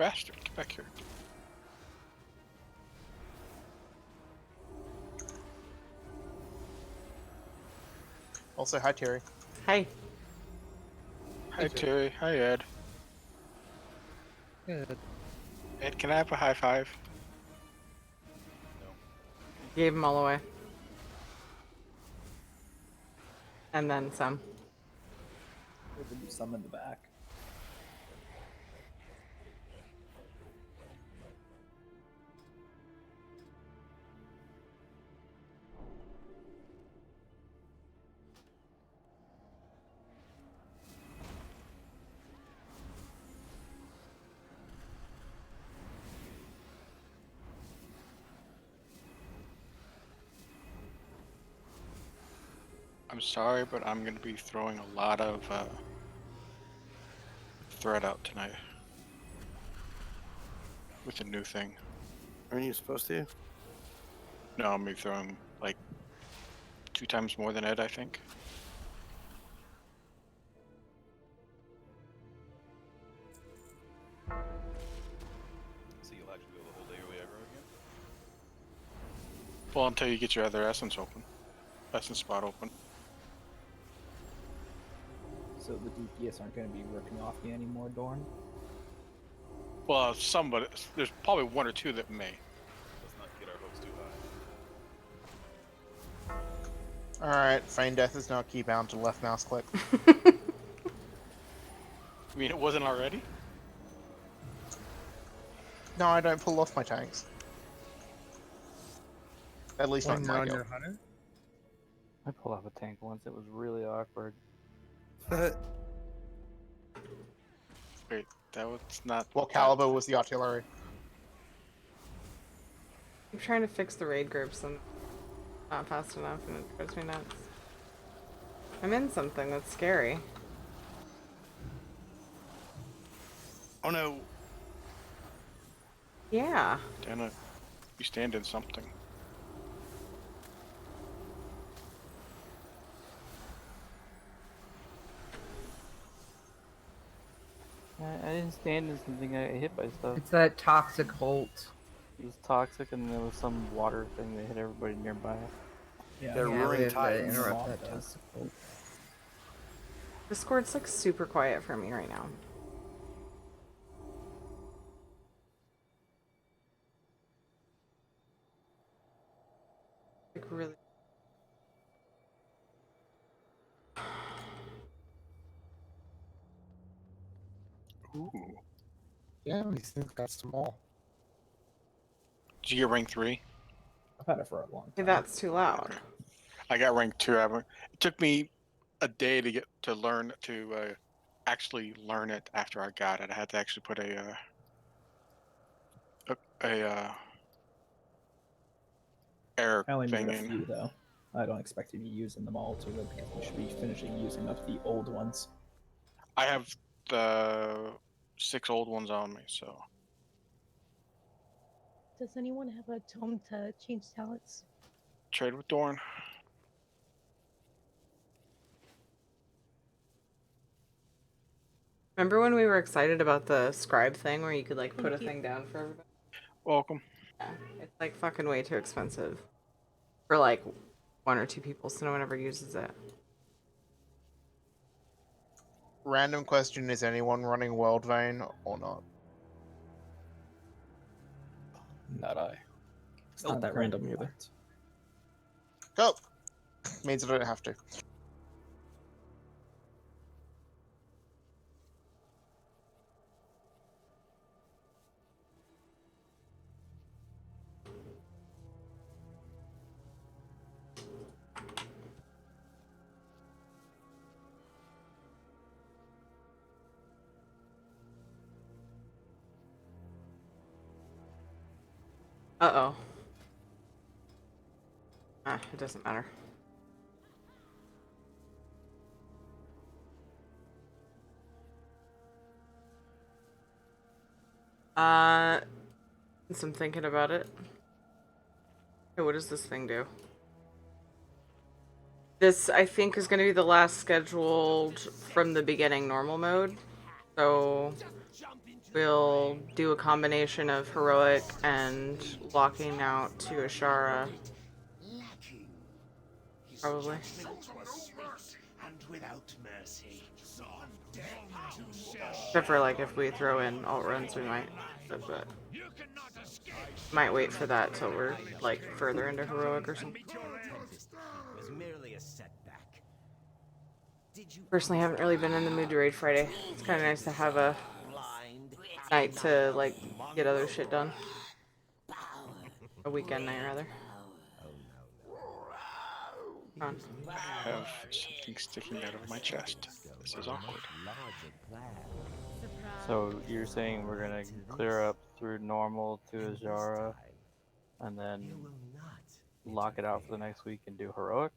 bastard. Get back here. Also, hi, Terry. Hey. Hi, Terry. Hi, Ed. Good. Ed, can I have a high five? Gave them all away. And then some. There's some in the back. I'm sorry, but I'm going to be throwing a lot of thread out tonight. With a new thing. Aren't you supposed to? No, I'm going to be throwing like 2 times more than Ed, I think. So you'll actually go the whole day early aggro again? Well, until you get your other essence open. Essence spot open. So the DPS aren't going to be ripping off you anymore, Dorn? Well, some, but there's probably 1 or 2 that may. Let's not get our hopes too high. Alright, feign death is now keybound to left mouse click. I mean, it wasn't already? No, I don't pull off my tanks. At least not When in you're my on guild. your hunter? I pulled off a tank once. It was really awkward. Wait, that was not... What caliber was the artillery? I'm trying to fix the raid groups and not fast enough and it drives me nuts. I'm in something that's scary. Oh no. Yeah. Damn it. You stand in something. I didn't stand in something. I got hit by stuff. It's that toxic Holt. It was toxic, and there was some water thing that hit everybody nearby. Yeah, They're Yeah, we roaring have to titans. interrupt Mob that does. toxic Holt. Discord's like super quiet for me right now. Like really. Ooh. Yeah, these things got small. Did you get rank 3? I've had it for a long Hey, time. that's too loud. I got rank 2. It took me a day to get to learn to actually learn it after I got it. I had to actually put a error I only thing made a in. few, though. I don't expect to be using them all to it, because we should be finishing using up the old ones. I have the 6 old ones on me, so Does anyone have a tome to change talents? trade with Dorn. Remember when we were excited about the scribe thing where you could like put Thank a you. thing down for everybody? Welcome. Yeah. It's like fucking way too expensive. For like 1 or 2 people, so no one ever uses it. Random question, is anyone running World Vein or not? Not I. It's not that random either. Go! Means I don't have to. Uh-oh. Ah, it doesn't matter. Since I'm thinking about it. Okay, what does this thing do? This, I think, is going to be the last scheduled from the beginning normal mode. So, we'll do a combination of heroic and locking out to Azshara. Probably. Except for like if we throw in alt runs, we might. But might wait for that till we're like further into heroic or something. Personally, haven't really been in the mood to raid Friday. It's kind of nice to have a night to like get other shit done. A weekend night rather. Fun. I have something sticking out of my chest. This is awkward. So you're saying we're gonna clear up through normal to Azshara, and then lock it out for the next week and do heroic?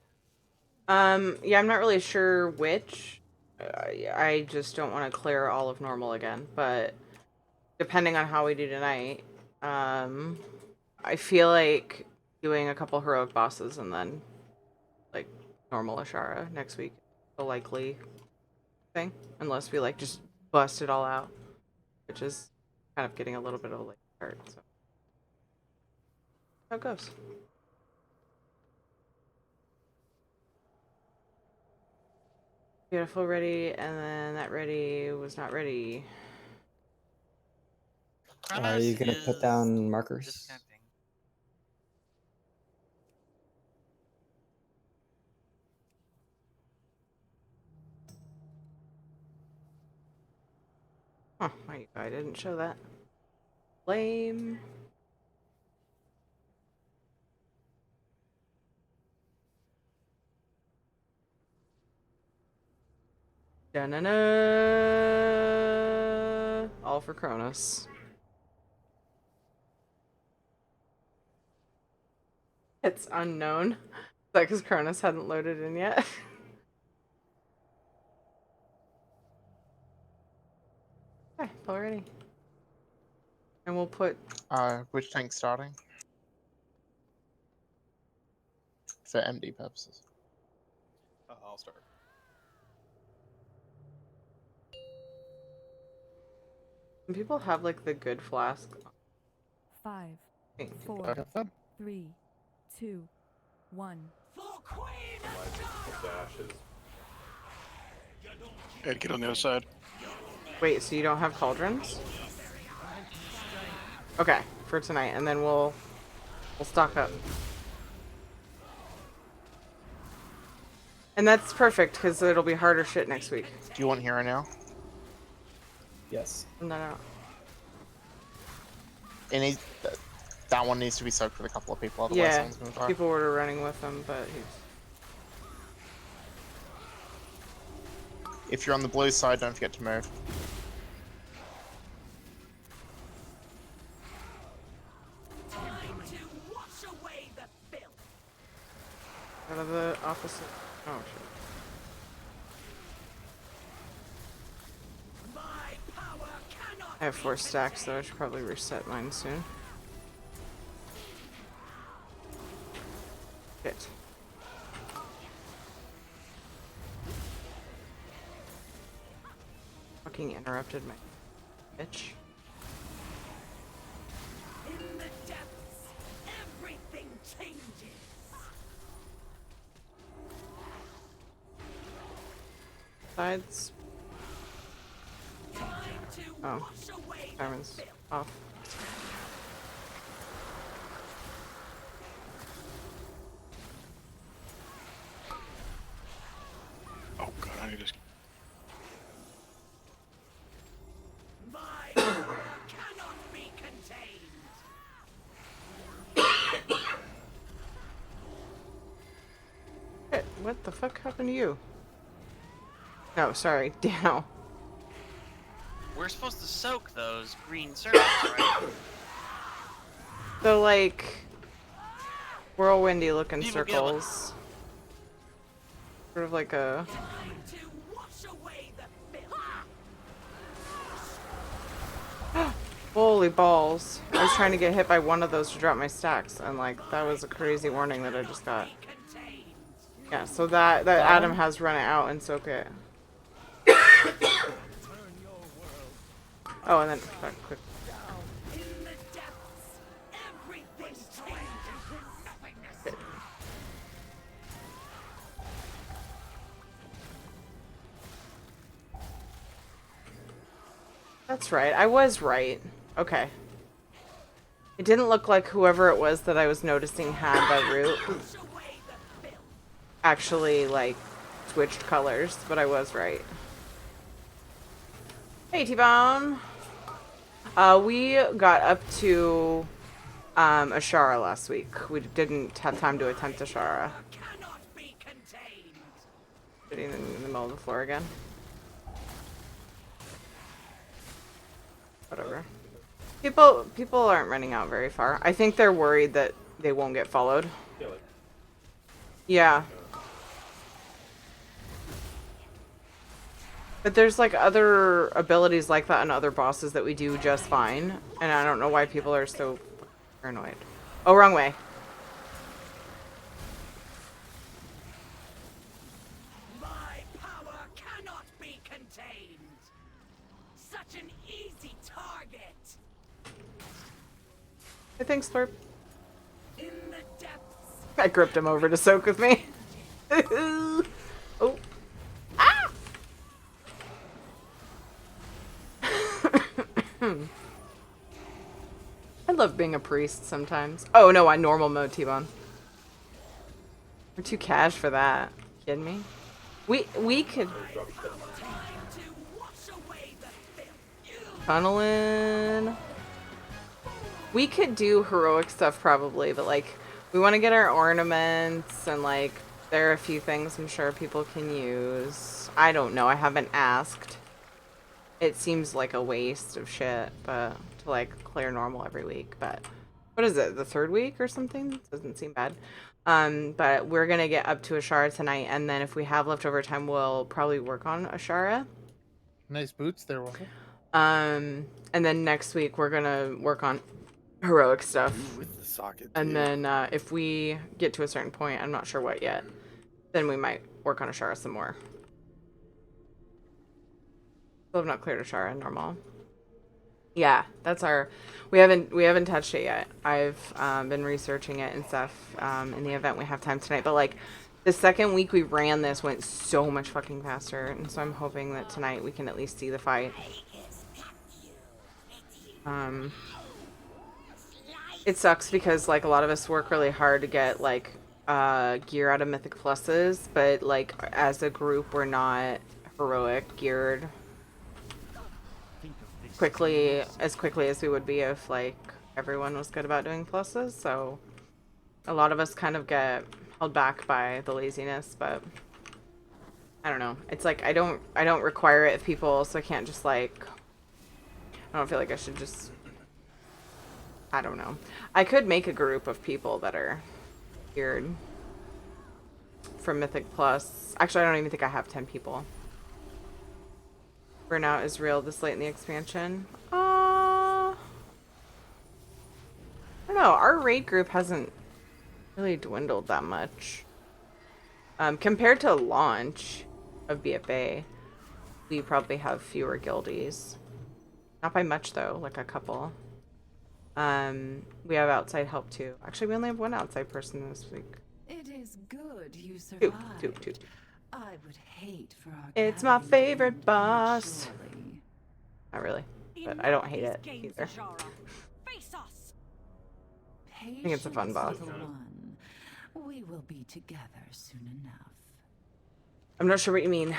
Yeah, I'm not really sure which. I just don't want to clear all of normal again, but depending on how we do tonight, I feel like doing a couple heroic bosses and then like normal Azshara next week, the likely thing, unless we like just bust it all out, which is kind of getting a little bit of a late start. So how it goes. Beautiful ready, and then that ready was not ready. Are you gonna put down markers? Huh, I didn't show that. Lame. Da-na-na! All for Cronus. It's unknown. Is that because Cronus hadn't loaded in yet? Okay, already. And we'll put... Which tank's starting? For MD purposes. I'll start. Some people have, like, the good flask. 5, Wait, 4, 3, 2, 1. Ed, get on the other side. Wait, so you don't have cauldrons? Okay, for tonight, and then we'll stock up. And that's perfect, because it'll be harder shit next week. Do you want hero now? Yes. No. It needs, that one needs to be soaked with a couple of people, otherwise Yeah, someone's gonna die. people were running with him, but he's... If you're on the blue side, don't forget to move. Out of the opposite... Oh, shit. I have 4 stacks, though. I should probably reset mine soon. Shit. Fucking interrupted my bitch. In the depths, everything changes. Sides. Oh, Simon's off. Oh god, I need to... My power cannot be contained. Shit, what the fuck happened to you? No, sorry, Dano. We're supposed to soak those green circles, right? So, like, whirlwindy looking People get circles. Sort of like a... Holy balls. I was trying to get hit by one of those to drop my stacks, and, like, that was a crazy warning that I just got. Yeah, so that Adam has run it out and soak it. Oh, and then quick. In the depths, everything changes to nothingness. That's right. I was right. Okay. It didn't look like whoever it was that I was noticing had that route actually, like, switched colors, but I was right. Hey, T-Bone! We got up to, Azshara last week. We didn't have time to attempt Azshara. Sitting in the middle of the floor again. Whatever. People aren't running out very far. I think they're worried that they won't get followed. Yeah. But there's like other abilities like that and other bosses that we do just fine. And I don't know why people are so paranoid. Oh, wrong way. My power cannot be contained. Such an easy target. Hey, thanks, Slurp. In the depths. I gripped him over to soak with me. Oh. Ah! I love being a priest sometimes. Oh no, on normal mode, T-Bone. We're too cash for that. Kidding me? We could tunnel in. We could do heroic stuff probably, but like we want to get our ornaments and like there are a few things I'm sure people can use. I don't know. I haven't asked. It seems like a waste of shit, but to like clear normal every week. But what is it? The third week or something? Doesn't seem bad. But we're gonna get up to Azshara tonight, and then if we have leftover time, we'll probably work on Azshara. Nice boots there, Waffle. And then next week we're gonna work on heroic stuff. With the socket, And too. then if we get to a certain point, I'm not sure what yet, then we might work on Azshara some more. Still have not cleared Azshara normal. Yeah, that's our. We haven't touched it yet. I've been researching it and stuff in the event we have time tonight. But like the second week we ran this went so much fucking faster, and so I'm hoping that tonight we can at least see the fight. It sucks because like a lot of us work really hard to get like gear out of Mythic Pluses, but like as a group we're not heroic geared as quickly as we would be if like everyone was good about doing pluses. So a lot of us kind of get held back by the laziness, but I don't know. It's like I don't require it of people, so I can't just like I don't feel like I should just I don't know. I could make a group of people that are geared for Mythic Plus. Actually, I don't even think I have 10 people. Burnout is real this late in the expansion. I don't know. Our raid group hasn't really dwindled that much. Compared to launch of BFA, we probably have fewer guildies. Not by much though, like a couple. We have outside help too. Actually, we only have one outside person this week. It is good you survived. Two. I would hate for our It's my favorite boss. Not really, but I don't hate it either. I think it's a fun boss. We will be together soon enough. I'm not sure what you mean.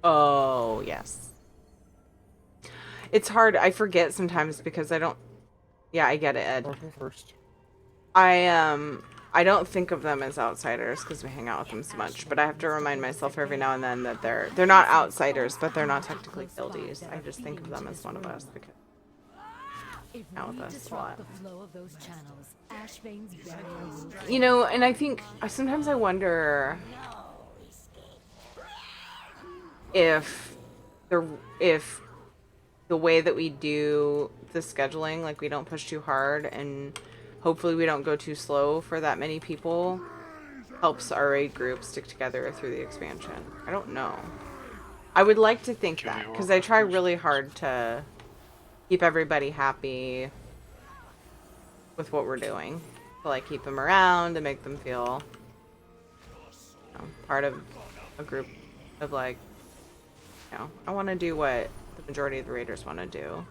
Oh, yes. It's hard. I forget sometimes because I don't... Yeah, I get it, Ed. I'll go first. I don't think of them as outsiders because we hang out with them so much, but I have to remind myself every now and then that they're not outsiders, but they're not technically guildies. I just think of them as one of us because they hang out with us a lot. You know, and I think sometimes I wonder if the way that we do the scheduling, like we don't push too hard and hopefully we don't go too slow for that many people, helps our raid group stick together through the expansion. I don't know. I would like to think that, because I try really hard to keep everybody happy with what we're doing. To like keep them around and make them feel, you know, part of a group of like, you know, I want to do what the majority of the raiders want to do.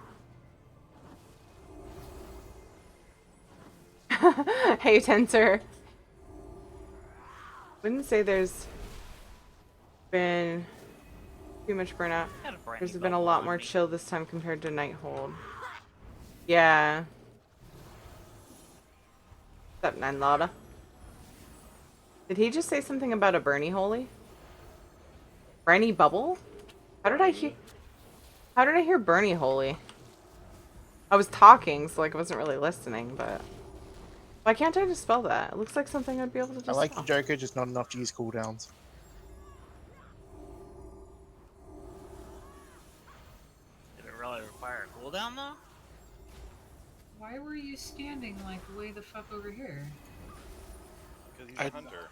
Hey, Tensor. Wouldn't say there's been too much burnout. There's been a lot more chill this time compared to Nighthold. Yeah. What's up, Nine Lotta? Did he just say something about a Bernie Holy? Briny Bubble? How did I hear Bernie Holy? I was talking, so like I wasn't really listening, but why can't I just spell that? It looks like something I'd be able to just I like spell. the Joker, just not enough to use cooldowns. Did it really require a cooldown though? Why were you standing like way the fuck over here? Because he's a hunter.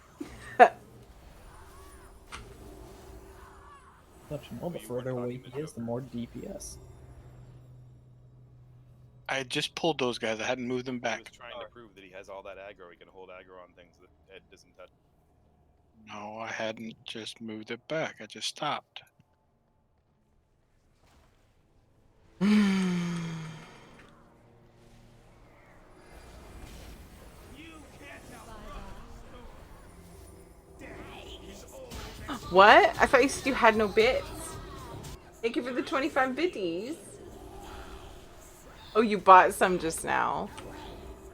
Let you know, the further away he is, the more DPS. I just pulled those guys. I hadn't moved them He back. was trying to prove that he has all that aggro. He can hold aggro on things that Ed doesn't touch. No, I hadn't just moved it back. I just stopped. What? I thought you said you had no bits. Thank you for the 25 bitties. Oh, you bought some just now.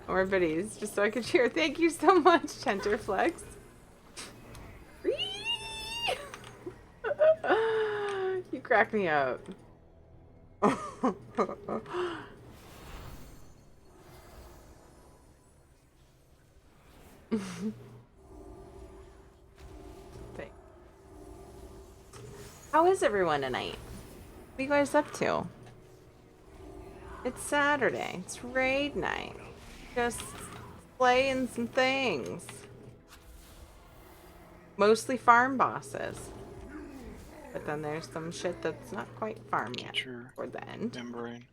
More bitties, just so I could cheer. Thank you so much, Tenterflex. You crack me up. Thanks. How is everyone tonight? What are you guys up to? It's Saturday. It's raid night. Just playing some things. Mostly farm bosses. But then there's some shit that's not quite farm yet. Toward the end. Membrane.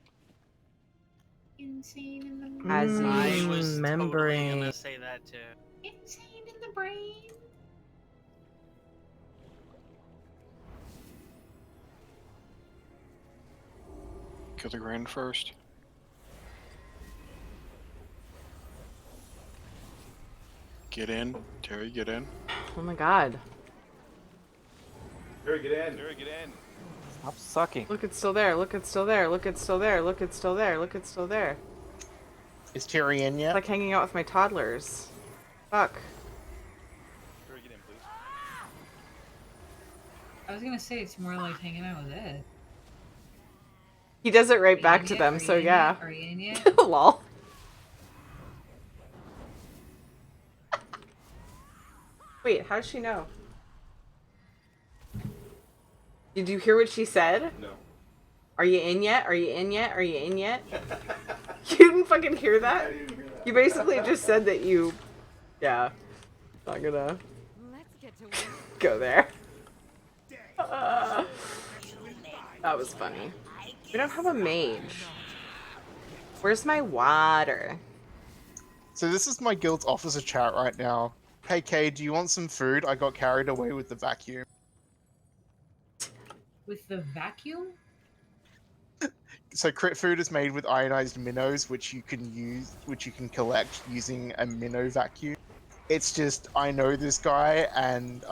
Insane in the brain. As I was totally membrane. gonna say that too. Insane in the brain. Kill the Grand first. Get in. Terry, get in. Oh my god. Terry, get in. Terry, get in. Stop sucking. Look, it's still there. Look, it's still there. Look, it's still there. Look, it's still there. Look, it's still there. Is Terry in yet? It's like hanging out with my toddlers. Fuck. Terry, get in, please. I was gonna say it's more like hanging out with Ed. He does it right Are back you to in them, yet? so Are you in yeah. yet? Are you in yet? Lol. Wait, how does she know? Did you hear what she said? No. Are you in yet? Are you in yet? Are you in yet? You didn't fucking hear that? You basically just said that you... Yeah. Not gonna Let's get to work. go there. That was funny. We don't have a mage. Where's my water? So this is my guild's officer chat right now. Hey Kay, do you want some food? I got carried away with the vacuum. With the vacuum? So crit food is made with ionized minnows, which you can collect using a minnow vacuum. It's just, I know this guy, and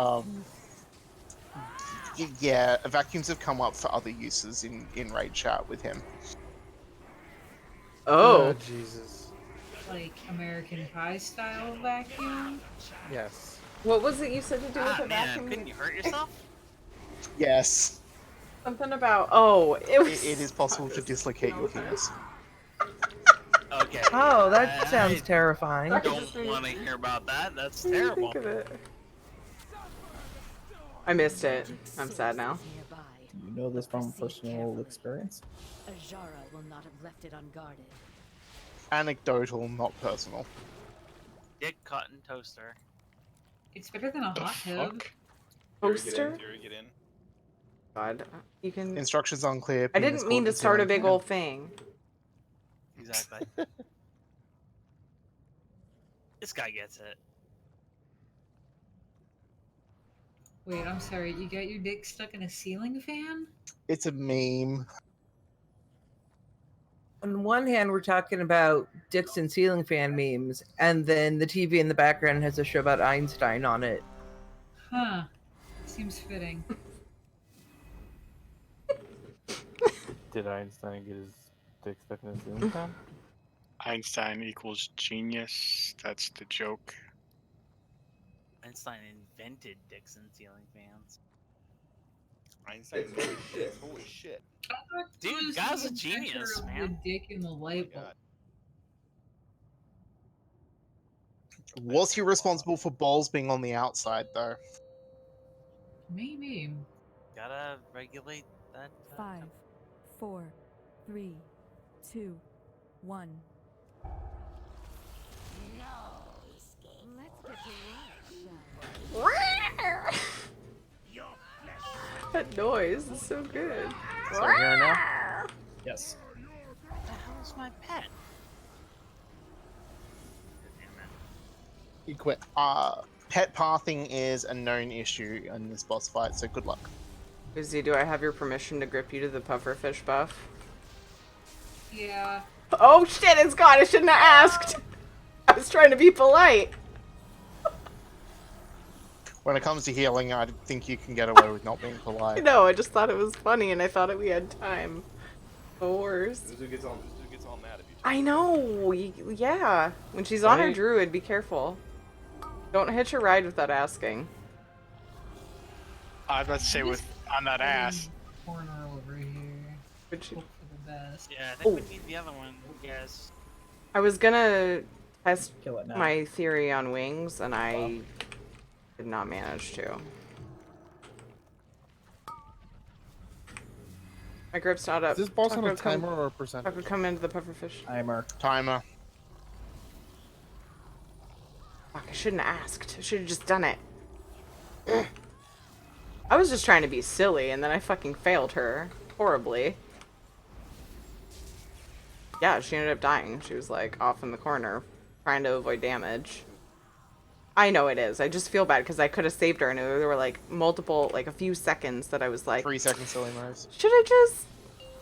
yeah, vacuums have come up for other uses in raid chat with him. Oh. Jesus. Like American Pie style vacuum? Yes. What was it you said to do with Ah, the man, vacuum? couldn't you hurt yourself? Yes, Something about... Oh, it was... it is possible to dislocate your penis. Okay. Oh, that sounds I terrifying. don't want to hear about that. That's What do you terrible. think of it? I missed it. I'm sad now. Nearby, Do you know this from personal experience? Azshara will not have left it unguarded. Anecdotal, not personal. Dick Cotton Toaster. It's better than a The hot tub. fuck? Poster? Jerry, get in. God, you can. Instructions unclear. I Penis didn't mean caught to in start a ceiling big fan. old thing. Exactly. This guy gets it. Wait, I'm sorry. You got your dick stuck in a ceiling fan? It's a meme. On one hand, we're talking about dicks and ceiling fan memes, and then the TV in the background has a show about Einstein on it. Huh. Seems fitting. Did Einstein get his dick stuck in a ceiling fan? Einstein equals genius. That's the joke. Einstein invented Dixon ceiling fans. Einstein is holy shit. Holy shit. I thought Dude, he was guy's the a genius, inventor of man. The dick in the light bulb. Was he responsible for balls being on the outside, though? Maybe. Gotta regulate that. 5, 4, 3, 2, 1. That noise is so good. So here now? Yes. What the hell is my pet? He quit. Pet pathing is a known issue in this boss fight, so good luck. Uzi, do I have your permission to grip you to the pufferfish buff? Yeah. Oh shit, it's gone. I shouldn't have asked. I was trying to be polite. When it comes to healing, I think you can get away with not being polite. No, I just thought it was funny and I thought that we had time. Wars. Zuzu gets all mad if you I know. Yeah. When she's on her druid, be careful. Don't hitch a ride without asking. I was about to say on that ass. Corner over here. Would you... Hope for the best. Yeah, I think we need the other one. Yes. I was gonna test Kill it now. my theory on wings, and I did not manage to. My grip's not up. Is this boss Tucker, on a come- timer or a percentage? Tucker, come into the pufferfish. Timer. Timer. Fuck, I shouldn't have asked. I should have just done it. Ugh. I was just trying to be silly, and then I fucking failed her horribly. Yeah, she ended up dying. She was like off in the corner, trying to avoid damage. I know it is. I just feel bad because I could have saved her, and there were like multiple, like a few seconds that I was like, 3 seconds silly moves. should I just?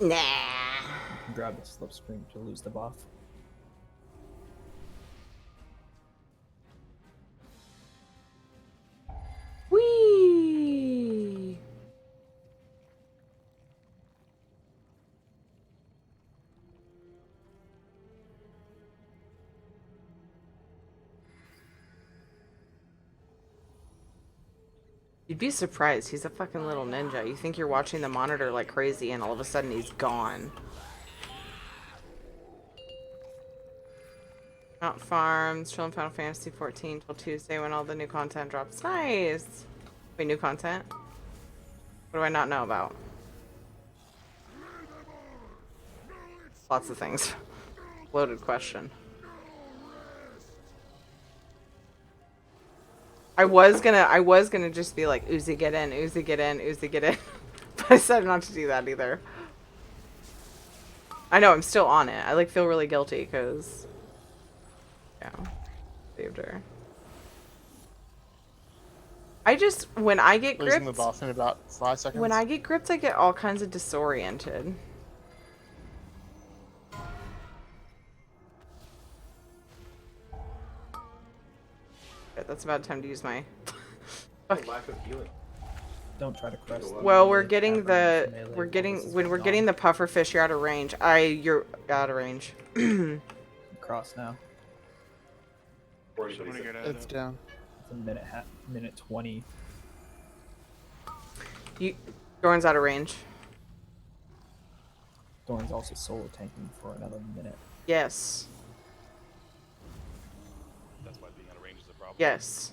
Nah. Grab the slipstream to lose the buff. Whee! You'd be surprised. He's a fucking little ninja. You think you're watching the monitor like crazy, and all of a sudden he's gone. Not farms. Chilling Final Fantasy 14 till Tuesday when all the new content drops. Nice. Wait, new content? What do I not know about? Lots of things. Loaded question. I was gonna just be like, Uzi get in, Uzi get in, Uzi get in. But I said not to do that either. I know, I'm still on it. I like feel really guilty because yeah, saved her. I just, when I get Losing gripped, the buff in about 5 seconds. when I get gripped, I get all kinds of disoriented. But that's about time to use my. Lack of healing. Don't try to crest. Well, we're getting the when we're getting the puffer fish. You're out of range. You're out of range. Cross now. It's down. It's a minute 20. Dorn's out of range. Dorn's also solo tanking for another minute. Yes. That's why being out of range is a problem. Yes.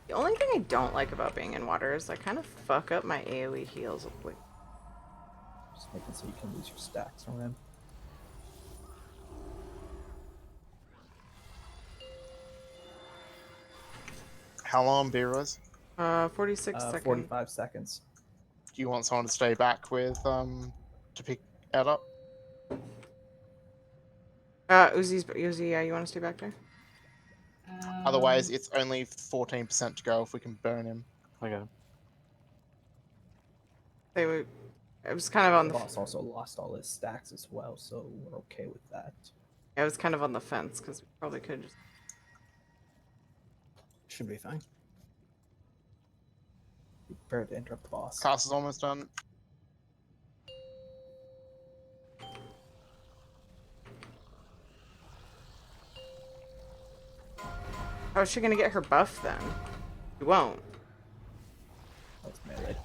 The only thing I don't like about being in water is I kind of fuck up my AoE heals. Wait. Just making so you can lose your stacks from him. How long beer was? 46 seconds. 45 seconds. Do you want someone to stay back with to pick Ed up? Uzi, yeah, you want to stay back there? Otherwise, it's only 14% to go if we can burn him. Okay. They would. It was kind of on The the. boss also lost all his stacks as well, so we're okay with that. It was kind of on the fence because we probably could just. Should be fine. Prepare to interrupt the boss. Cast is almost done. How is she gonna get her buff then? She won't. That's melee.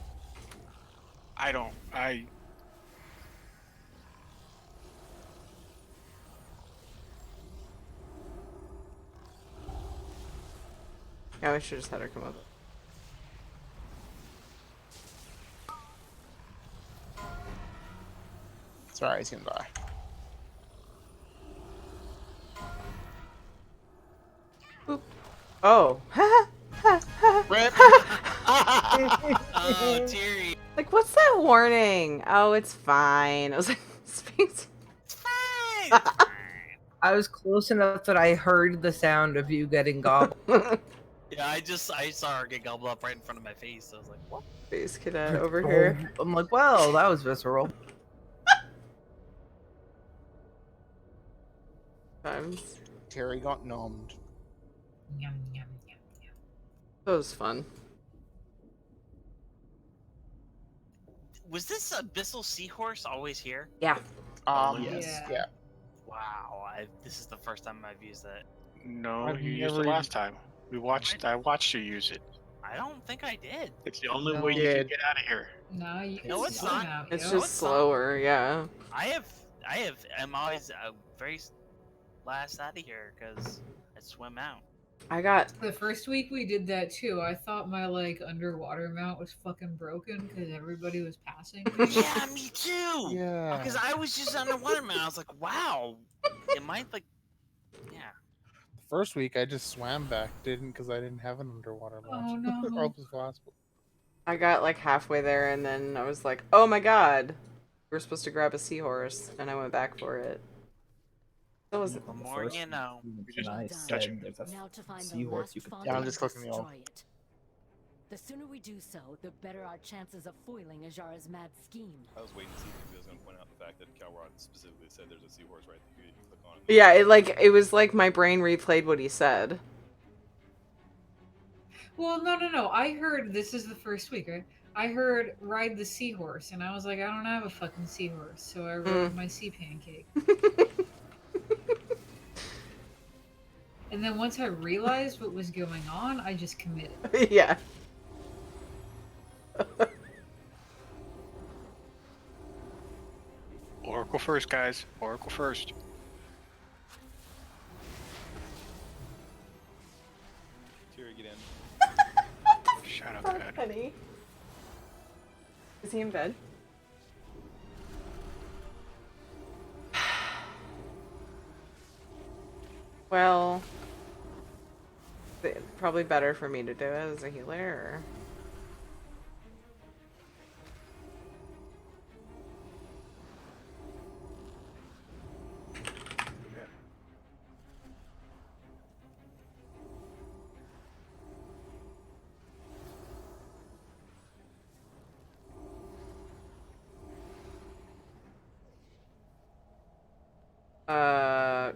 Yeah, we should just had her come up. Sorry, he's gonna die. Boop. Oh. Rip. Oh, Terry. Like, what's that warning? Oh, it's fine. I was like, speaks. I was close enough that I heard the sound of you getting gobbled. Yeah, I saw her get gobbled up right in front of my face. I was like, what? Space cadet over here. I'm like, well, that was visceral. Times. Terry got nommed. Yum, yum, yum. That was fun. Was this Abyssal Seahorse always here? Yeah. Yes. Yeah. Wow, this is the first time I've used that. No, I've you used it never last time. I watched you use it. I don't think I did. It's the only No. way you Yeah. can get out of here. No, you can No, it's swim not. out, It's yo. just slower, yeah. I'm always very last out of here because I swim out. I got. The first week we did that too. I thought my like underwater mount was fucking broken because everybody was passing me. Yeah, me too. Yeah. Because I was just underwater, man. I was like, wow, it might like, yeah. First week I just swam back, because I didn't have an underwater launch. Oh no. Or was possible. I got like halfway there, and then I was like, "Oh my god, we were supposed to grab a seahorse," and I went back for it. That was. The more you know. And I said there's a seahorse you could Yeah, I'm just clicking the old. The sooner we do so, the better our chances of foiling Azshara's mad scheme. I was waiting to see if he was going to point out the fact that Calrod specifically said there's a seahorse right there. You click on it. Yeah, it was like my brain replayed what he said. Well, no. I heard this is the first week, right? I heard ride the seahorse, and I was like, I don't have a fucking seahorse, so I rode my sea pancake. And then once I realized what was going on, I just committed. Yeah. Oracle first, guys. Oracle first. Terry, get in. Shut up, Ed. Honey. Is he in bed? Well, probably better for me to do it as a healer. Or...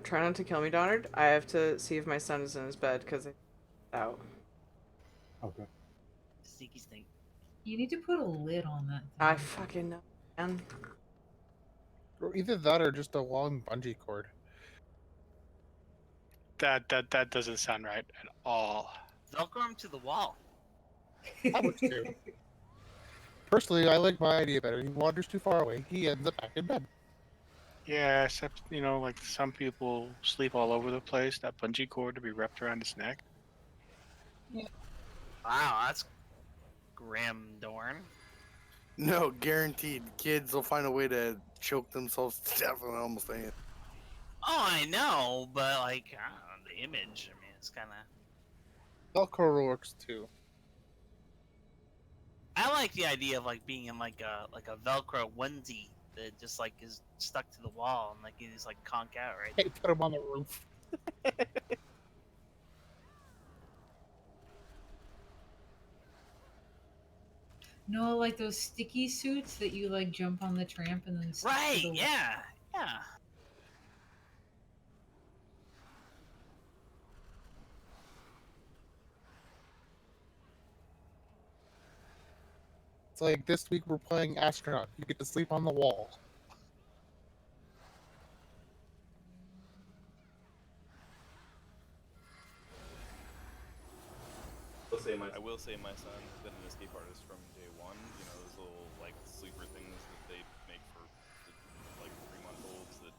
Try not to kill me, Donard. I have to see if my son is in his bed because it's out. Okay. Sneaky snake. You need to put a lid on that thing. I fucking know, man. Or either that or just a long bungee cord. That doesn't sound right at all. Velcro him to the wall. That works too. Personally, I like my idea better. He wanders too far away. He ends up back in bed. Yeah, except, like some people sleep all over the place. That bungee cord to be wrapped around his neck. Wow, that's grim, Dorn. No, guaranteed. Kids will find a way to choke themselves to death when almost anything. Oh, I know, but like, I don't know, the image. I mean, it's kind of. Velcro works too. I like the idea of like being in like a Velcro onesie that just like is stuck to the wall and like you just like conk out, right? Hey, put them on the roof. No, like those sticky suits that you like jump on the tramp and then stick to Right? the wall. Yeah. Yeah. It's like this week we're playing astronaut. You get to sleep on the wall. I will say my son has been an escape artist from day one. You know, those little like sleeper things that they make for like 3-month-olds that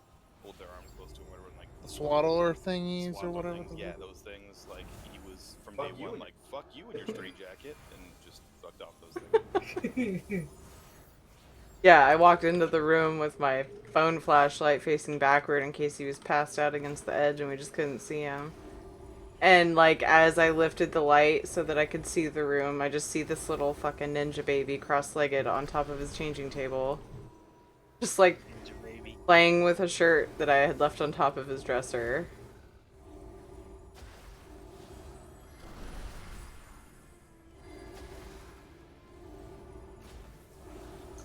hold their arms close to them, whatever. And, like The swaddler thingies or swaddler whatever. things. Yeah, those things. Like he was from Fuck day you one, and like fuck you and your straight jacket, and just fucked off those things. Yeah, I walked into the room with my phone flashlight facing backward in case he was passed out against the edge and we just couldn't see him. And like as I lifted the light so that I could see the room, I just see this little fucking ninja baby cross-legged on top of his changing table. Just like Ninja baby. playing with a shirt that I had left on top of his dresser.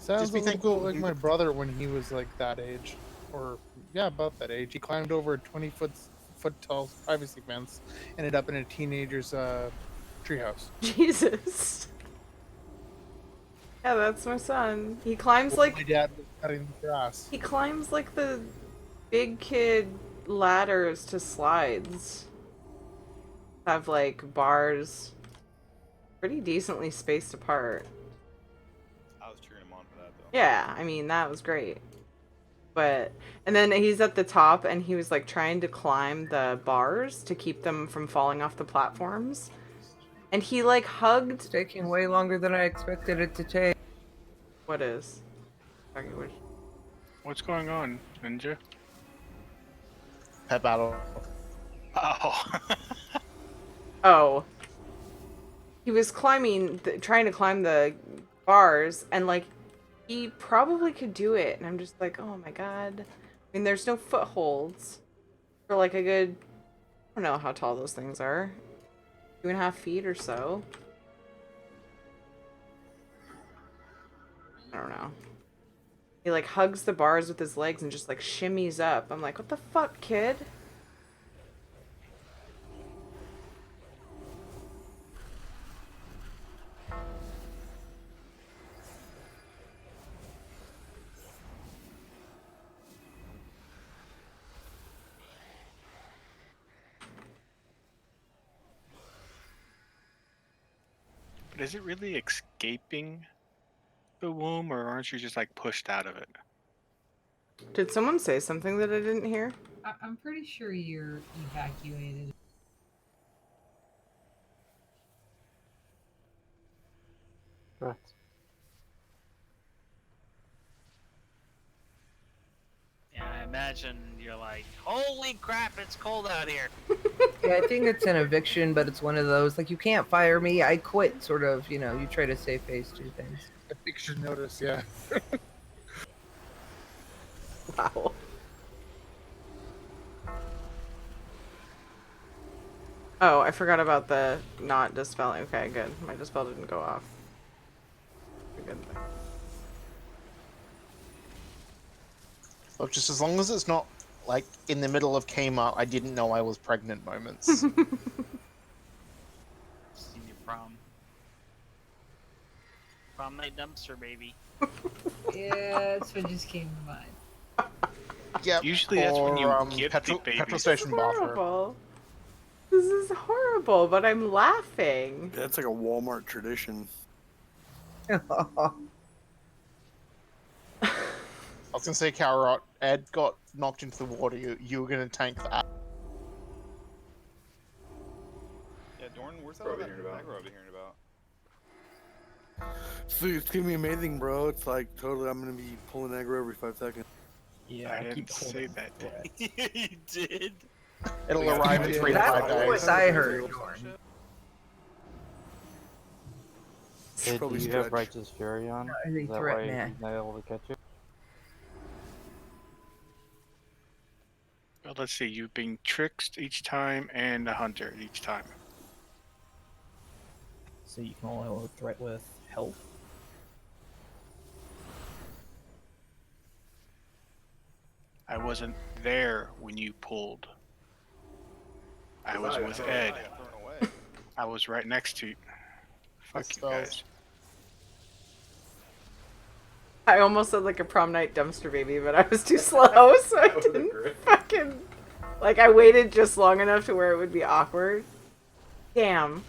Sounds Just a be little thankful bit like you- my brother when he was like that age, or yeah, about that age. He climbed over a 20-foot tall privacy fence, ended up in a teenager's treehouse. Jesus. Yeah, that's my son. He climbs like my dad was cutting the grass. he climbs like the big kid ladders to slides. Have like bars pretty decently spaced apart. I was cheering him on for that though. Yeah, I mean that was great. But and then he's at the top and he was like trying to climb the bars to keep them from falling off the platforms. And he like hugged. It's taking way longer than I expected it to take. What is? Okay, which... What's going on, Ninja? Pet battle. Oh. Oh. He was climbing, trying to climb the bars, and like, he probably could do it. And I'm just like, oh my god. I mean, there's no footholds for like a good, I don't know how tall those things are. 2.5 feet or so. I don't know. He like hugs the bars with his legs and just like shimmies up. I'm like, what the fuck, kid? But is it really escaping the womb, or aren't you just like pushed out of it? Did someone say something that I didn't hear? I'm pretty sure you're evacuated. Right. Yeah, I imagine you're like, holy crap, it's cold out here. Yeah, I think it's an eviction, but it's one of those like you can't fire me, I quit sort of. You know, you try to save face, do things. Eviction notice, yeah. Wow. Oh, I forgot about the not dispelling. Okay, good. My dispel didn't go off. Good thing. Look, just as long as it's not like in the middle of Kmart, I didn't know I was pregnant moments. Senior prom. Prom night dumpster, baby. Yeah, that's what just came to mind. Yep. Usually that's when you or, get petrol, the babies. petrol station bathroom. Horrible. This is horrible, but I'm laughing. That's like a Walmart tradition. I was gonna say, Carrot, Ed got knocked into the water. You were gonna tank that. Yeah, Dorn, where's that Probably aggro hearing about. I've been hearing about? So it's gonna be amazing, bro. It's like totally. I'm gonna be pulling aggro every 5 seconds. Yeah, I I didn't keep say holding that. threat. you did. It'll Yeah, arrive in yeah, 3 to yeah. 5 That's days. what I heard, Jordan. Hey, do Probably you have stretch. Righteous Fury on? I Is think that threat, why nah. he's not able to catch you? Well, let's see. You've been tricked each time and a hunter each time. So you can only hold threat with health. I wasn't there when you pulled. I was with Ed. I was right next to you. Fuck you guys. I almost said like a prom night dumpster baby, but I was too slow, so I didn't fucking... Like, I waited just long enough to where it would be awkward. Damn.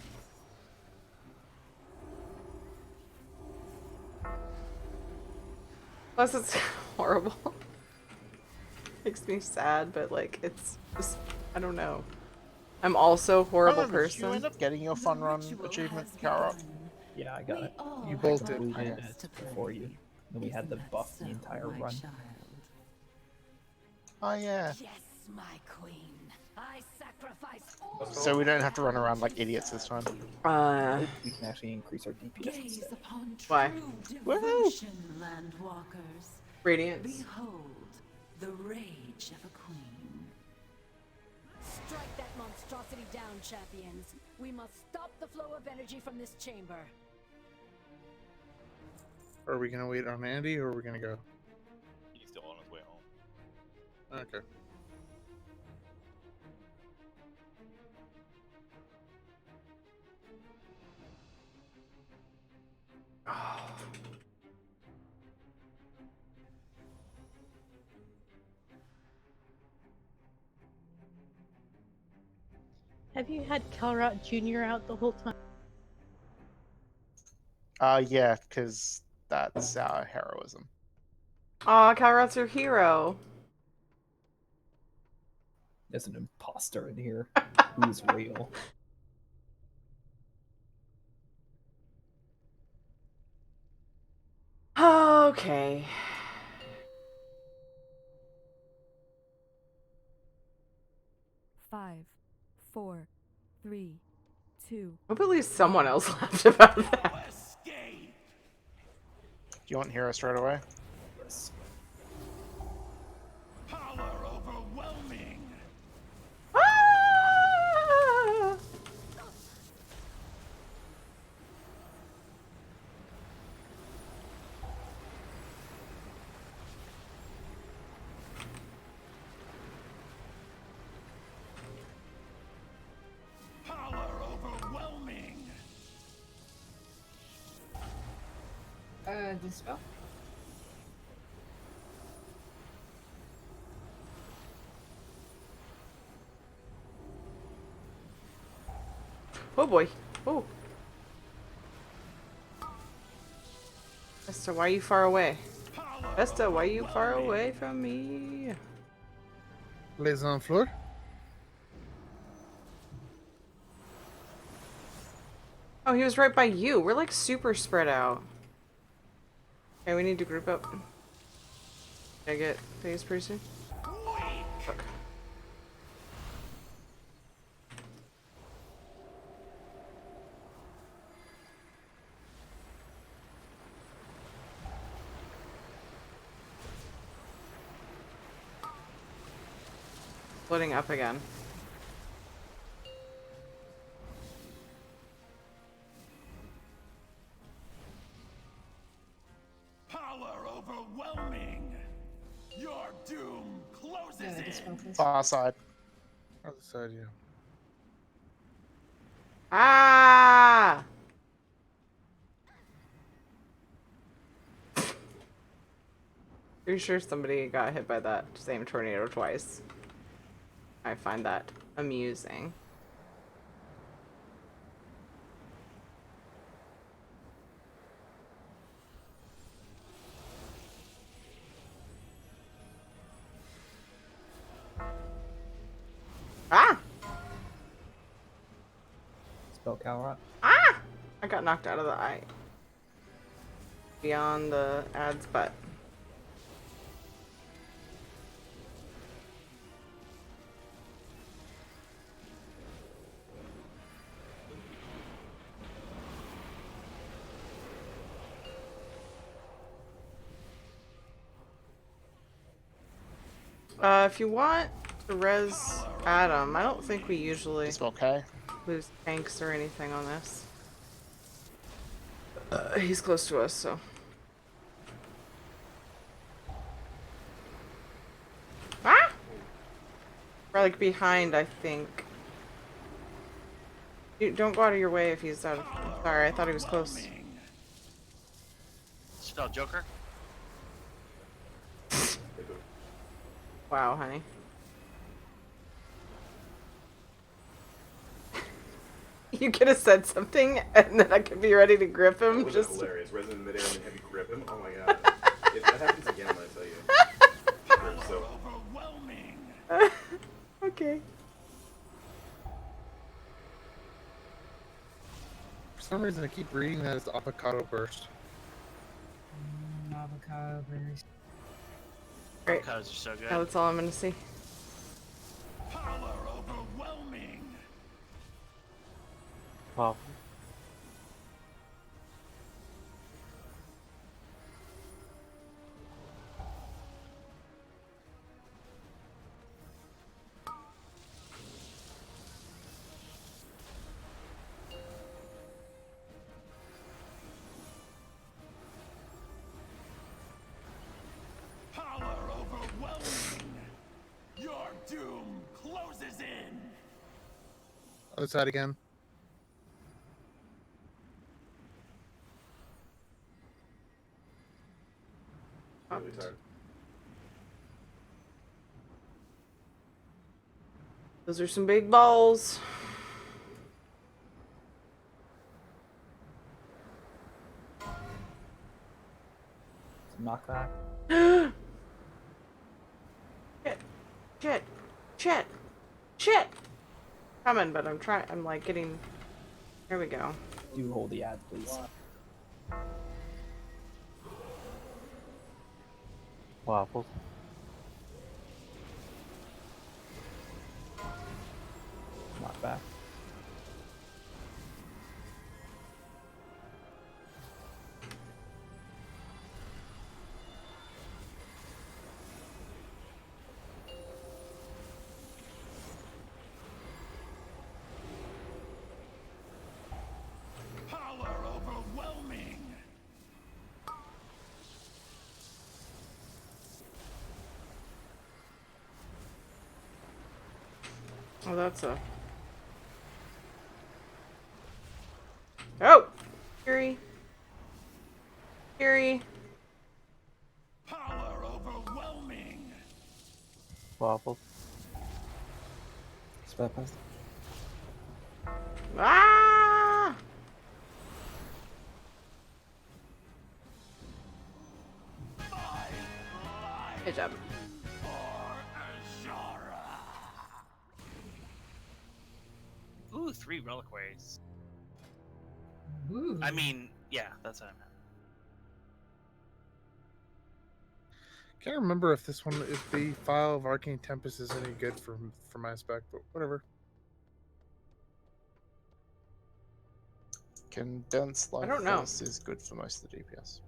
Plus, it's horrible. Makes me sad, but like, it's just... I don't know. I'm also a horrible Did you person. end up getting your fun run achievement, Kara? Yeah, I got it. You I both did. completed Okay. it before you. Then we had the buff the entire run. Oh yeah. Yes, my queen. I sacrifice all. So we don't have to run around like idiots this time. Nope, we can actually increase our DPS Gaze instead. upon Why? true Woohoo! devotion, landwalkers. Radiance. Behold the rage of a queen. Strike that monstrosity down, champions. We must stop the flow of energy from this chamber. Are we gonna wait on Andy or are we gonna go? He's still on his way home. Okay. Have you had Calrat Jr. out the whole time? Yeah, because that's our heroism. Aw, Calrat's your hero. There's an imposter in here. Who's real? Okay. Five, 4, 3, 2. I hope at least someone else laughed about that. Do you want hero straight away? Yes. Power overwhelming. Ah! Power overwhelming. Dispel? Oh boy. Oh. Vesta, why are you far away? Vesta, why are you far away from me? Les enfleurs? Oh, he was right by you. We're like super spread out. Okay, we need to group up. Can I get phase pretty soon? Fuck. Splitting up again. Power overwhelming. Your doom closes in. Far side. Other side, yeah. Ah! Pretty sure somebody got hit by that same tornado twice. I find that amusing. Ah! Spell Calrat. Ah! I got knocked out of the eye. beyond the ad's butt. If you want to res Adam, I don't think we usually It's okay. lose tanks or anything on this. He's close to us, so. Ah! We're like behind, I think. Don't go out of your way if he's out of. Sorry, I thought he was close. Spell Joker. Wow, honey. You could have said something, and then I could be ready to grip him. That was Just hilarious. Resident midair and have you grip him? Oh my god. If that happens again, I tell you. So. Okay. For some reason, I keep reading that as avocado burst. Avocado burst. Great. Avocados are so good. Yeah, that's all I'm gonna see. Power overwhelming. Wow. Power overwhelming. Your doom closes in. Other side again. Really tired. Those are some big balls. Knockback. Shit. Shit. Shit. Coming, but I'm trying. I'm like getting. Here we go. Do hold the ad, please. Waffles. Knockback. Power overwhelming. Oh, that's a. Oh! Fury. Fury. Power overwhelming. Waffles. Spell pass. Ah! Good job. Ooh, 3 reliquaries. Ooh. I mean, yeah, that's what I meant. Can't remember if this one, if the file of Arcane Tempest is any good for my spec, but whatever. Condensed life don't know. force is good for most of the DPS.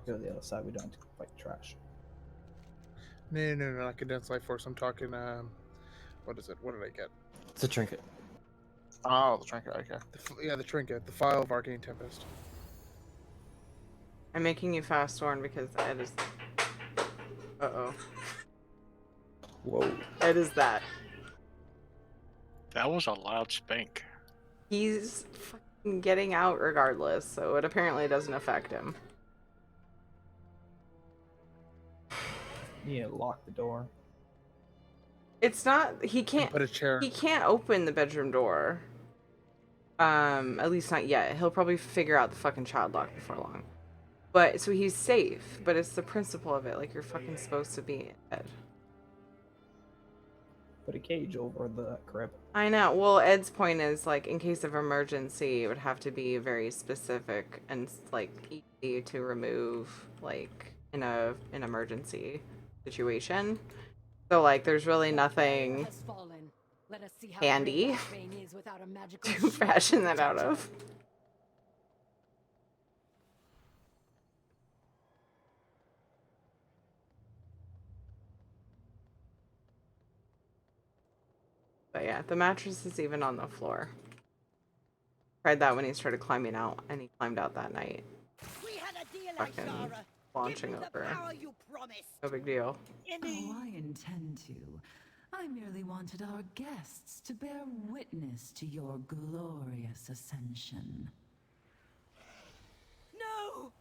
Go to the other side. We don't have to fight trash. No, not condensed life force. I'm talking. What is it? What did I get? It's a trinket. Oh, the trinket. Okay. The trinket. The file of Arcane Tempest. I'm making you fast, Thorn, because Ed is. Uh-oh. Whoa. Ed is that. That was a loud spank. He's fucking getting out regardless, so it apparently doesn't affect him. You need to lock the door. It's not. He can't. Put a chair. He can't open the bedroom door. At least not yet. He'll probably figure out the fucking child lock before long. But so he's safe. But it's the principle of it. Like you're fucking supposed to be in bed. put a cage over the crib. I know. Well, Ed's point is like in case of emergency, it would have to be very specific and like easy to remove, like in an emergency situation. So like, there's really nothing Has fallen. Let us see how handy great Ashbane is without a magical to shield fashion that out protect of. But yeah, the mattress is even on the floor. Tried that when he started climbing out, and he climbed out that night. We had a deal, Fucking Azshara. launching Give me the over. power you promised. No big deal. Oh, I intend to. I merely wanted our guests to bear witness to your glorious ascension. No!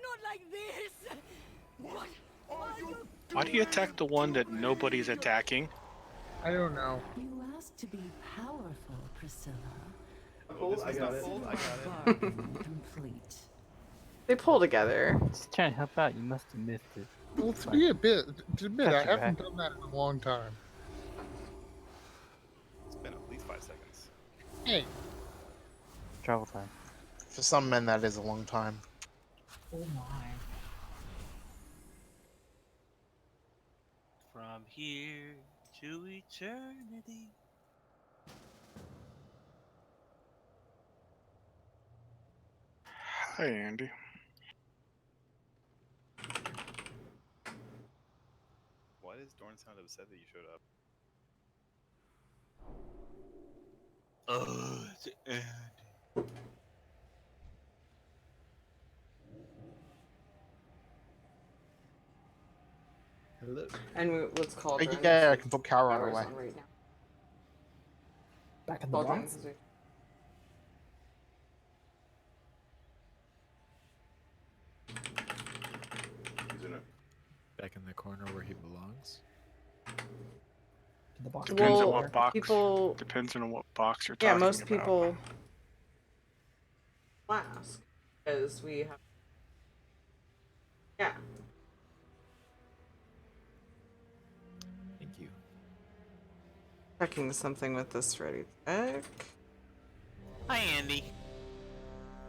Not like this! What are you Why do you attack the one that nobody's attacking? I don't know. You asked to be powerful, Priscilla. I got it. I got it. Bargain complete. They pull together. Just trying to help out. You must have missed it. Well, to admit, Got I you haven't back. done that in a long time. It's been at least 5 seconds. Hey, Travel time. For some men, that is a long time. Oh my. From here to eternity. Hi, Andy. Why does Dorn sound upset that you showed up? Oh, it's Andy. Hello. And let's call it. Yeah, I can put Kara away. Right now. Back in the Cauldron, box. 'cause we- He's in it. Back in the corner where he belongs. The box. Depends on Well, what box. people- Depends on what box you're Yeah, talking most about. people flask because we have. Yeah. Thank you. Checking something with this ready check. Hi, Andy.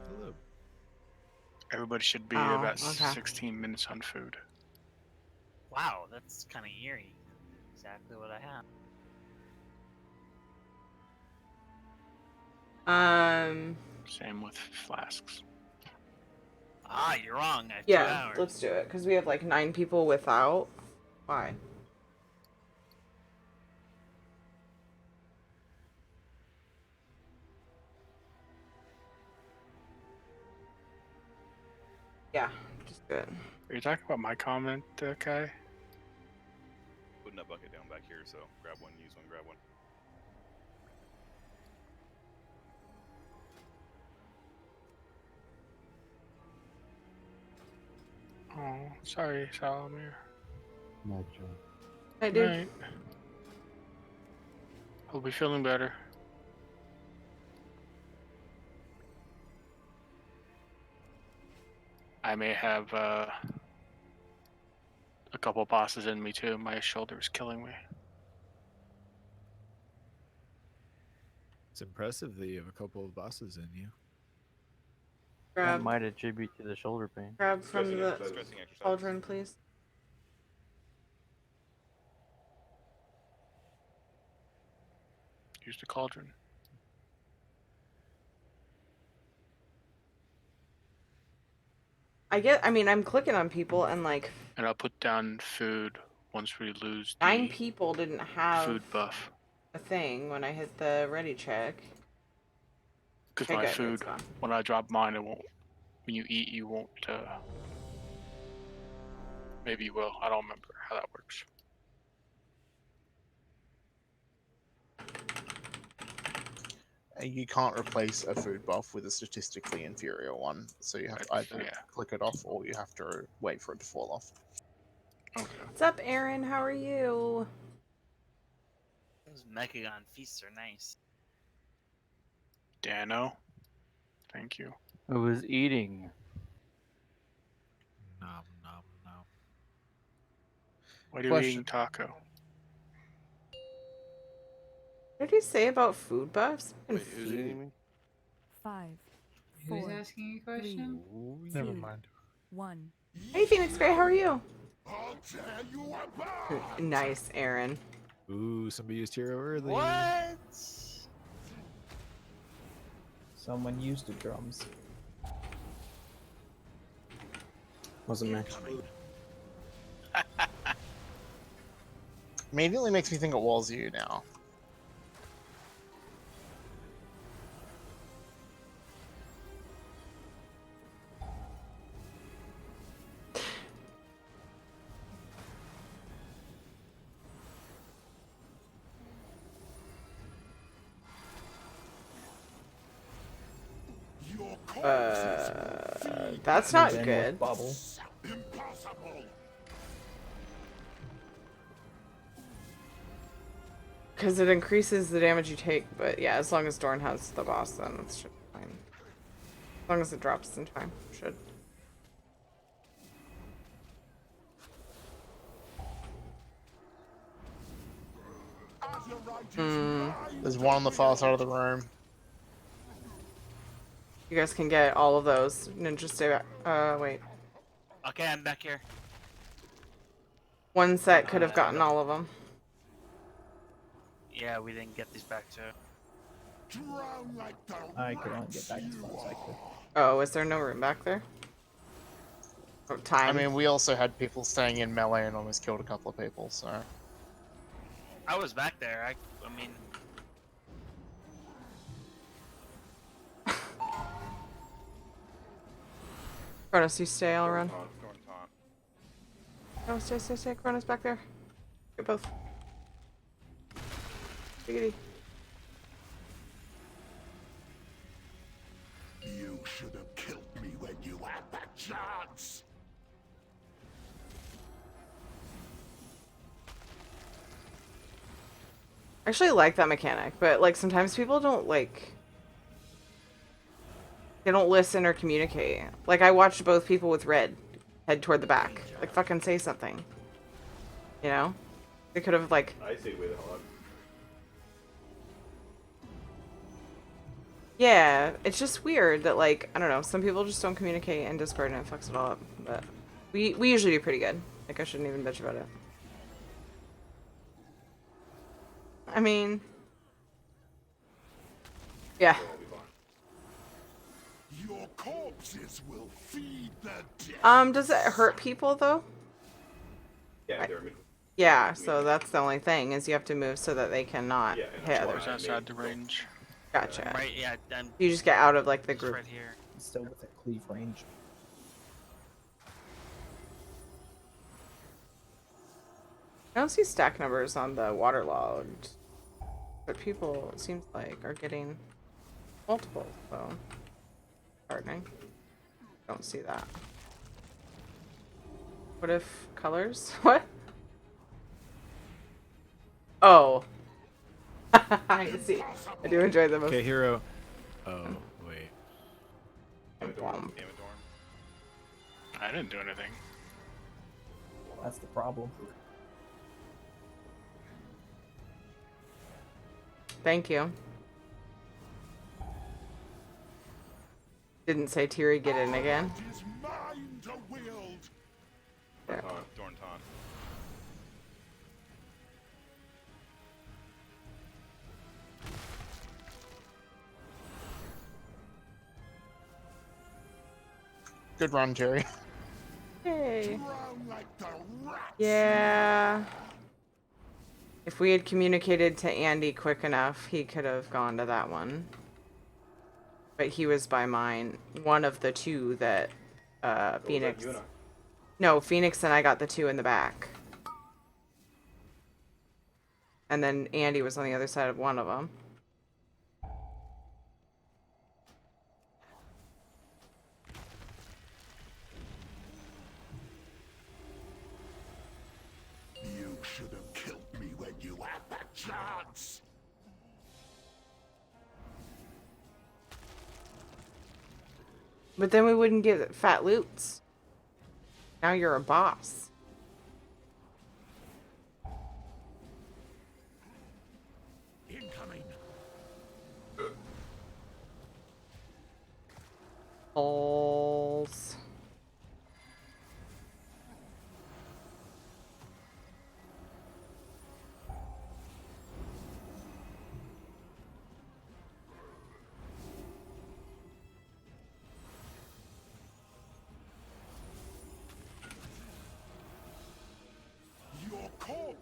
Hello. Everybody should be Oh, about okay. 16 minutes on food. Wow, that's kind of eerie. Exactly what I have. Same with flasks. Ah, you're wrong. I have 2 Yeah, hours. let's do it because we have like 9 people without. Why? Yeah, just do it. Are you talking about my comment, Kai? Putting that bucket down back here, so grab one, use one, grab one. Oh, sorry, Salamir. Night, John. I do. Right. I'll be feeling better. I may have a couple bosses in me too. My shoulder is killing me. It's impressive that you have a couple of bosses in you. That Grab, might attribute to the shoulder pain. grab from Stressing the exercises. Stressing exercise. cauldron, please. Use the cauldron. I mean, I'm clicking on people and like And I'll put down food once we lose 9 the people didn't have food buff. a thing when I hit the ready check. Because Okay, my good, it's food, gone. when I drop mine, it won't. When you eat, you won't. Maybe you will. I don't remember how that works. You can't replace a food buff with a statistically inferior one, so you have to either click it off or you have to wait for it to fall off. Okay. What's up, Aaron? How are you? Those Mechagon feasts are nice. Dano, thank you. It was eating. Nom nom nom. Why do we Question. eating taco? What did he say about food buffs? Wait, who's eating me? 5, Who's 4, asking a question? Never 2, mind. 1. Hey, Phoenix Gray, how are you? I'll tear you apart. Nice, Aaron. Ooh, somebody used hero early. What? Someone used the drums. Wasn't me. Immediately makes me think it was you now. That's not Move in good. with Bubble. Impossible. Because it increases the damage you take, but yeah, as long as Dorn has the boss, then it should be fine. As long as it drops in time, should. There's one on the far side of the room. You guys can get all of those. Ninja, stay back. Wait. Okay, I'm back here. One set could have gotten all of them. Yeah, we didn't get these back too. I could only get back as far as I could. Oh, is there no room back there? Oh, time. I mean, we also had people staying in melee and almost killed a couple of people, so. I was back there. I mean, Cronus, you stay, I'll run. Dorn taunt. Oh, stay. Cronus back there. Get both. Diggity. You should have killed me when you had that chance. I actually like that mechanic, but like sometimes people don't like. They don't listen or communicate. Like I watched both people with red head toward the back. Like fucking say something. You know? They could have like. I say way the hell up. Yeah, it's just weird that like I don't know. Some people just don't communicate in Discord and it fucks it all up. But we usually do pretty good. Like I shouldn't even bitch about it. I mean, yeah. Your corpses will feed the dead. Does it hurt people though? Yeah, they're immune. Yeah, so that's the only thing is you have to move so that they cannot Yeah, hit and others. Outside the range. Gotcha. right? Yeah, I'm You just get out of like the just group. right here. Still with a cleave range. I don't see stack numbers on the waterlogged, but people it seems like are getting multiple. So, gardening. Don't see that. What if colors? What? Oh. I see. I do enjoy them. Okay, hero. Oh, wait. Womp. Damn it, Dorn. I didn't do anything. That's the problem. Thank you. Didn't say Tiri get in again. It is mine to wield. There. Dorn taunt. Good run, Jerry. Yay. Drown like the rats. Yeah. If we had communicated to Andy quick enough, he could have gone to that one. But he was by mine. One of the two that Phoenix. you and I? No, Phoenix and I got the two in the back. And then Andy was on the other side of one of them. You should have killed me when you had that chance. But then we wouldn't get fat loots. Now you're a boss. Incoming.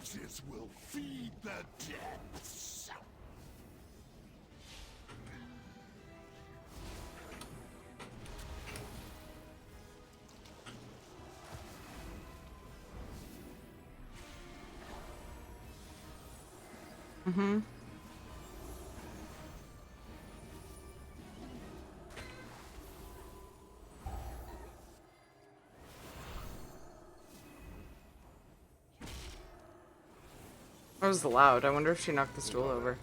corpses will feed the depths. Mm-hmm. That was loud. I wonder if she knocked the stool over.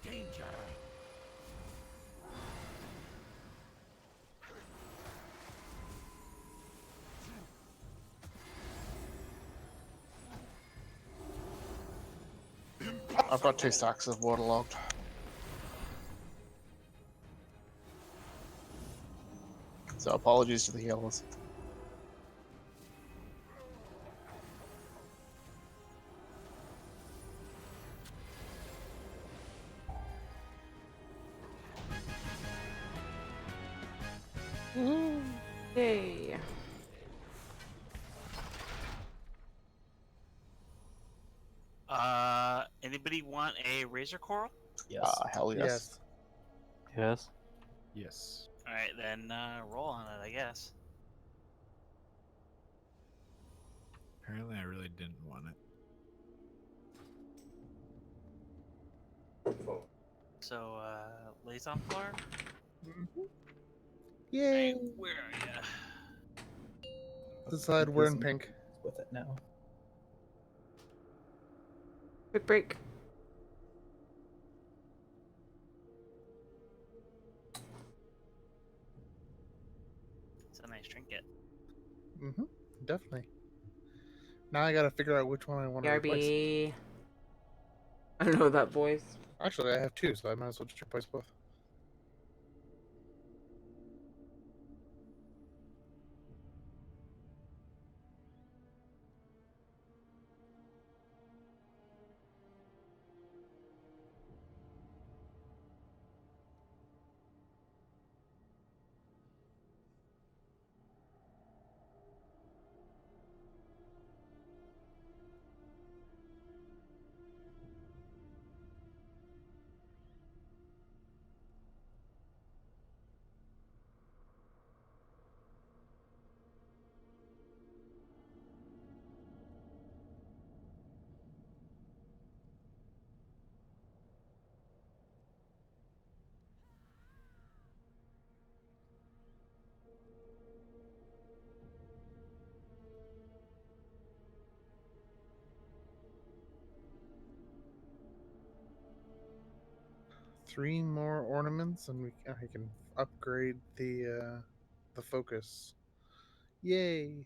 Danger. I've got 2 stacks of waterlogged. So apologies to the healers. Yay. Anybody want a razor coral? Yes. Hell yes. Yes. Yes. All right, then roll on it, I guess. Apparently, I really didn't want it. So, liaison floor. Yay! Right, where are ya? Decide we're in pink. With it now. Quick break. It's a nice trinket. Definitely. Now I gotta figure out which one I want to replace. BRB. I don't know that voice. Actually, I have 2, so I might as well just replace both. Three more ornaments, and I can upgrade the focus. Yay!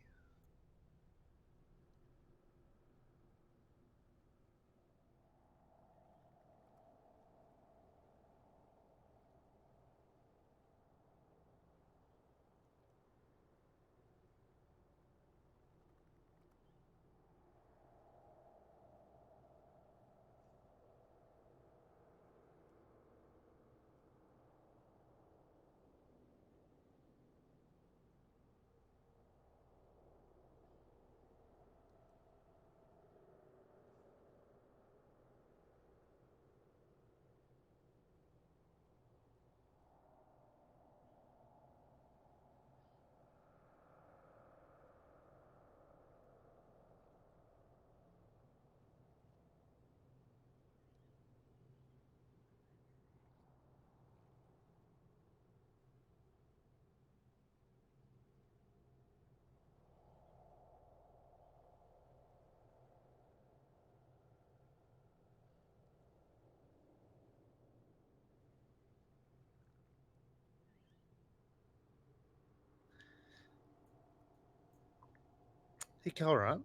Hey, Calrat.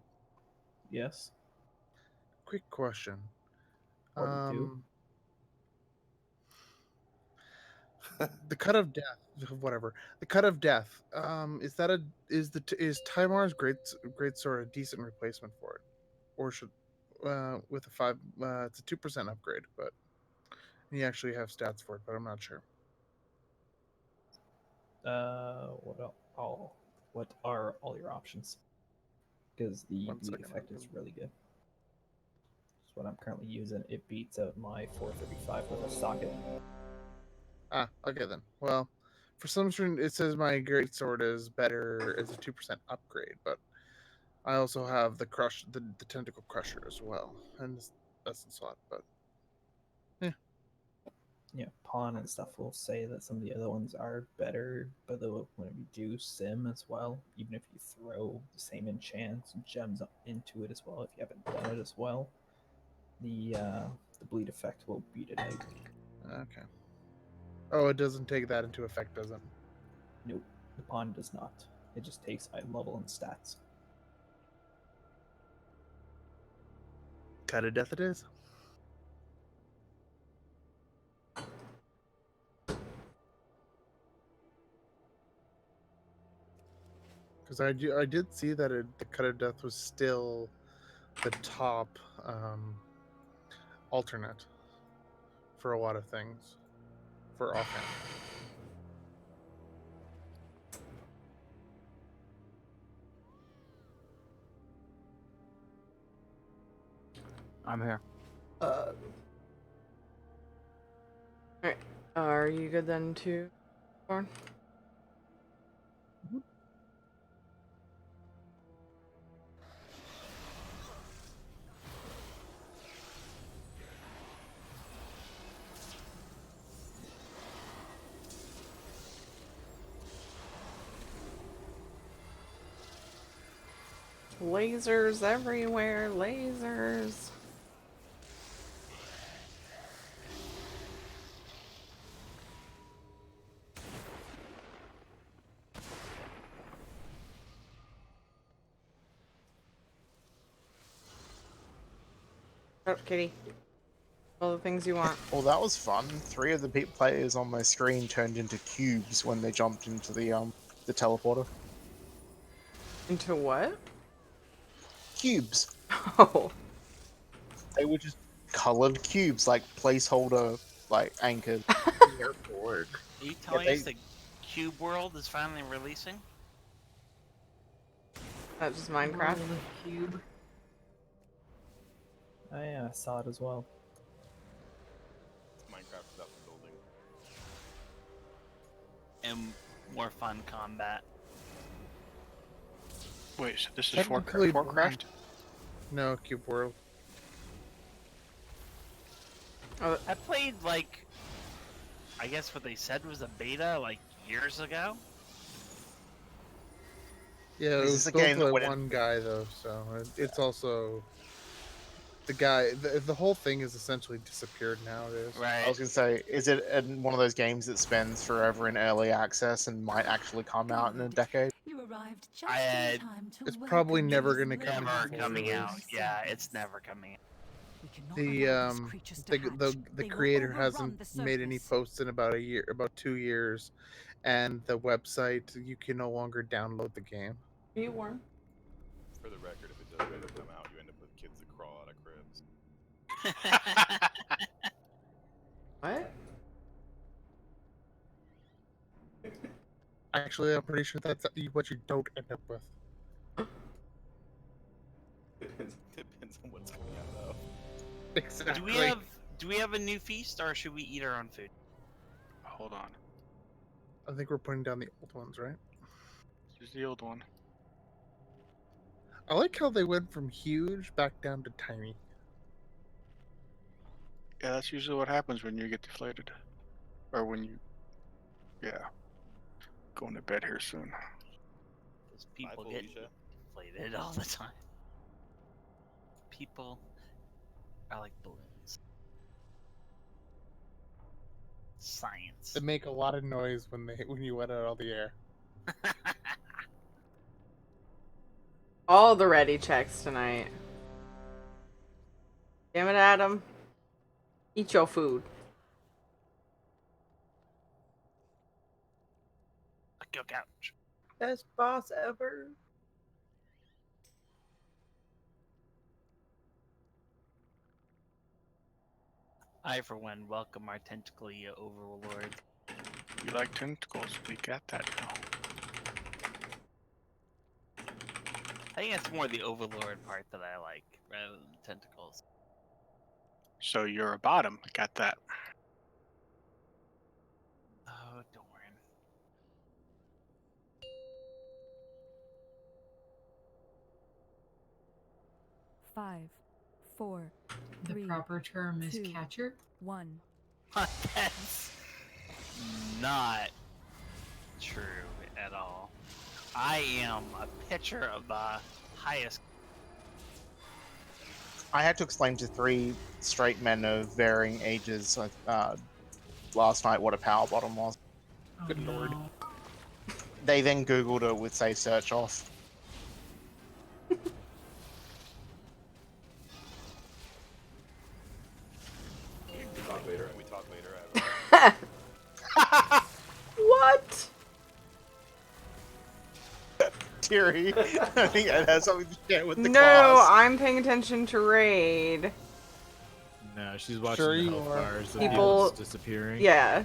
Yes. Quick question. 42. The cut of death, whatever. The cut of death. Is Tymar's great sword a decent replacement for it, or should with a 5? It's a 2% upgrade, but You actually have stats for it, but I'm not sure. What are all your options? Because the One bleed second, effect I'll is really good. That's what I'm currently using. It beats out my 435 with a socket. Ah, okay then. Well, for some reason it says my greatsword is better. It's a 2% upgrade, but I also have the the tentacle crusher as well, and that's in slot. But Yeah, pawn and stuff will say that some of the other ones are better, but they'll when you do sim as well, even if you throw the same enchants and gems up into it as well, if you haven't done it as well, the bleed effect will beat it out. okay. Oh, it doesn't take that into effect, does it? Nope, the pawn does not. It just takes item level and stats. Cut of death it is. Because I did see that the cut of death was still the top alternate for a lot of things for offhand. I'm here. Alright. Are you good then too, Born? Lasers everywhere, lasers. Oh, kitty. All the things you want. Well, that was fun. 3 of the players on my screen turned into cubes when they jumped into the teleporter. Into what? Cubes. Oh. They were just colored cubes, like placeholder, like anchored. Are you telling us that Cube World is finally releasing? That's just Minecraft. World of Cube. I saw it as well. It's Minecraft without the building. And more fun combat. Wait, so this is Technically, Warcraft? No, Cube World. I played like, I guess what they said was a beta like years ago. Yeah, it Is was this a built game that by went one guy though, so it's also the guy. The whole thing is essentially disappeared nowadays. I was gonna say, is it one of those games that spends forever in early access and might actually come out in a decade? You arrived just in time to It's probably welcome never these going to come Never to full coming out. release. Yeah, it's never coming out. The creator hasn't made any posts in about about 2 years, and the website you can no longer download the game. You warm? For the record, if it does ever come out, you end up with kids that crawl out of cribs. What? Actually, I'm pretty sure that's what you don't end up with. Depends on what's coming out though. Exactly. Do we have a new feast, or should we eat our own food? Hold on. I think we're putting down the old ones, right? This is the old one. I like how they went from huge back down to tiny. Yeah, that's usually what happens when you get deflated. Or when you... Yeah. Going to bed here soon. Because people get inflated all the time. People are like balloons. Science. They make a lot of noise when you let out all the air. All the ready checks tonight. Damn it, Adam. Eat your food. Like your couch. Best boss ever. I, for one, welcome our tentacly overlord. You like tentacles? We got that now. I think it's more the overlord part that I like, rather than the tentacles. So you're a bottom. Got that. Oh, darn. Five, four, The three, proper term is 2, catcher. 1. That's not true at all. I am a pitcher of the highest. I had to explain to 3 straight men of varying ages last night what a power bottom was. Oh, Good no. lord. They then Googled it with Safe Search off. We talk later. We talk later. What? Terry, I think it has something to share with the No, class. I'm paying attention to Raid. No, she's watching Sure the you are. Hellfires. The People- people's disappearing. Yeah.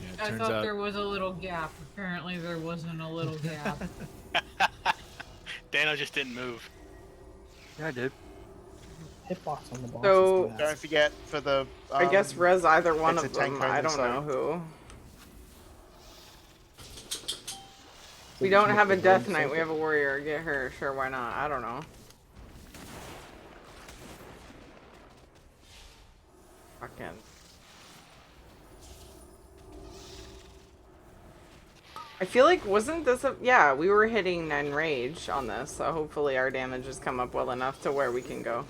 Yeah, it I turns thought out there was a little gap. Apparently, there wasn't a little gap. Dano just didn't move. Yeah, I did. Hitbox on the boss So- is Don't massive. forget for the. I guess res either one it's of a tank them. I only, don't so- know who. So We just don't make have a the death room knight. We safer. have a warrior. Get her. Sure, why not? I don't know. Fucking. I feel like wasn't this a yeah, we were hitting 9 rage on this, so hopefully our damage has come up well enough to where we can go.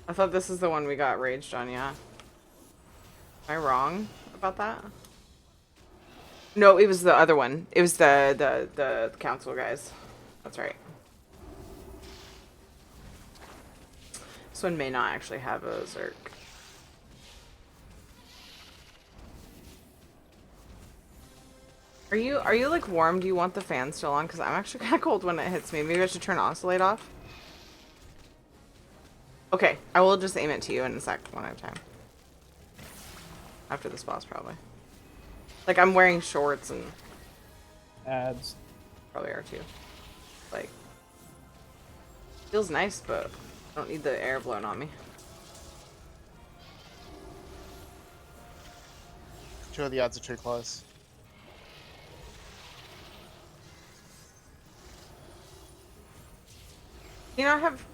I thought this is the one we got raged on, yeah. Am I wrong about that? No, it was the other one. It was the council guys. That's right. This one may not actually have a Zerk. Are you like warm? Do you want the fan still on? Because I'm actually kind of cold when it hits me. Maybe I should turn oscillate off. Okay, I will just aim it to you in a sec, one at a time. After this boss, probably. Like, I'm wearing shorts and Ads. probably are too. Like, feels nice, but I don't need the air blowing on me. Two of the odds are too close. You know, I have.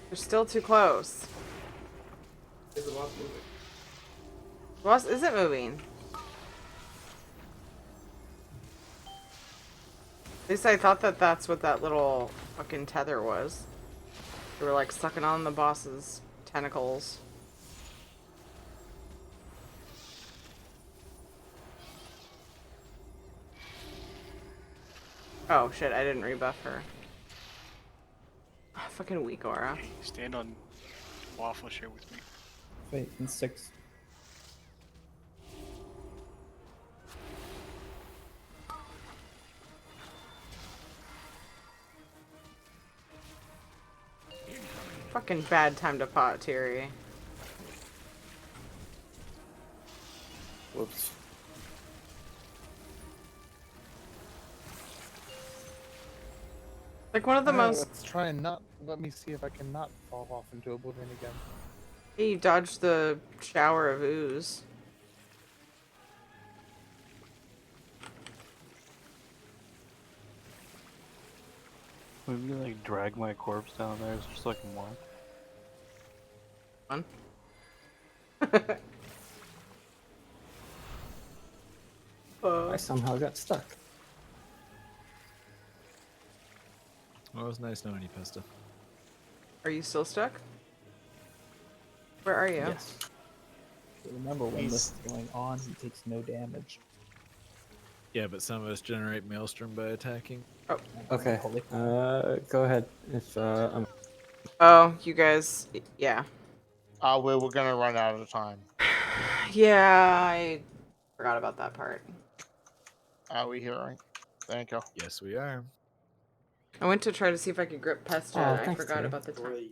They're still too close. Is the boss moving? The boss isn't moving. At least I thought that that's what that little fucking tether was. They were like sucking on the boss's tentacles. Oh shit, I didn't rebuff her. Ah, fucking weak aura. Stand on waffle share with me. Wait, in 6. Fucking bad time to pot, Terry. Whoops. Like one of the most. Let's try and not. Let me see if I can not fall off into oblivion again. Hey, you dodged the shower of ooze. Maybe like drag my corpse down there just so I can walk. Fun. I somehow got stuck. Well, it was nice knowing you, Pesta. Are you still stuck? Where are you? Yes. So remember, when this is going on, he takes no damage. Yeah, but some of us generate Maelstrom by attacking. Oh. Okay. Go ahead. If I'm. Oh, you guys. Yeah. We're gonna run out of time. Yeah, I forgot about that part. Are we hearing? Thank you. Yes, we are. I went to try to see if I could grip Pesta. Oh, I thanks, forgot Terry. about the time.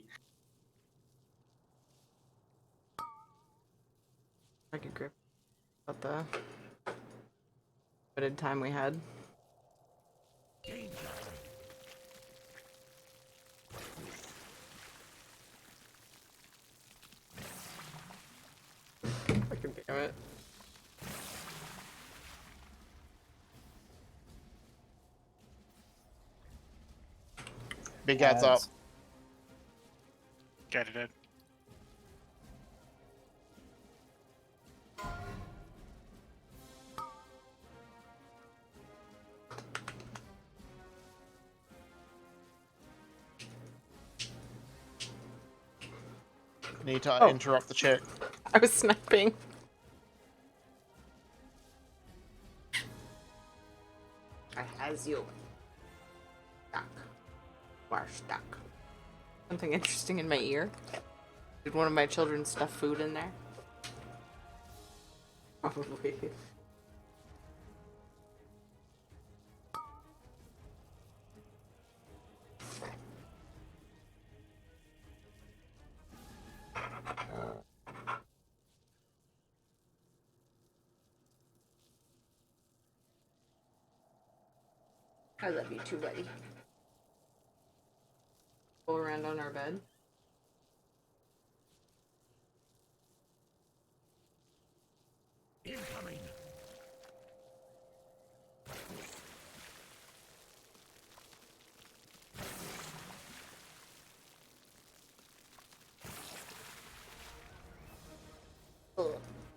I could grip about the limited time we had. Fucking damn it. Big ads up. Get it. Need to interrupt the check. I was sniping. I has you. Stuck. We're stuck. Something interesting in my ear. Did one of my children stuff food in there? Probably. I love you too, buddy. Go around on our bed. Incoming.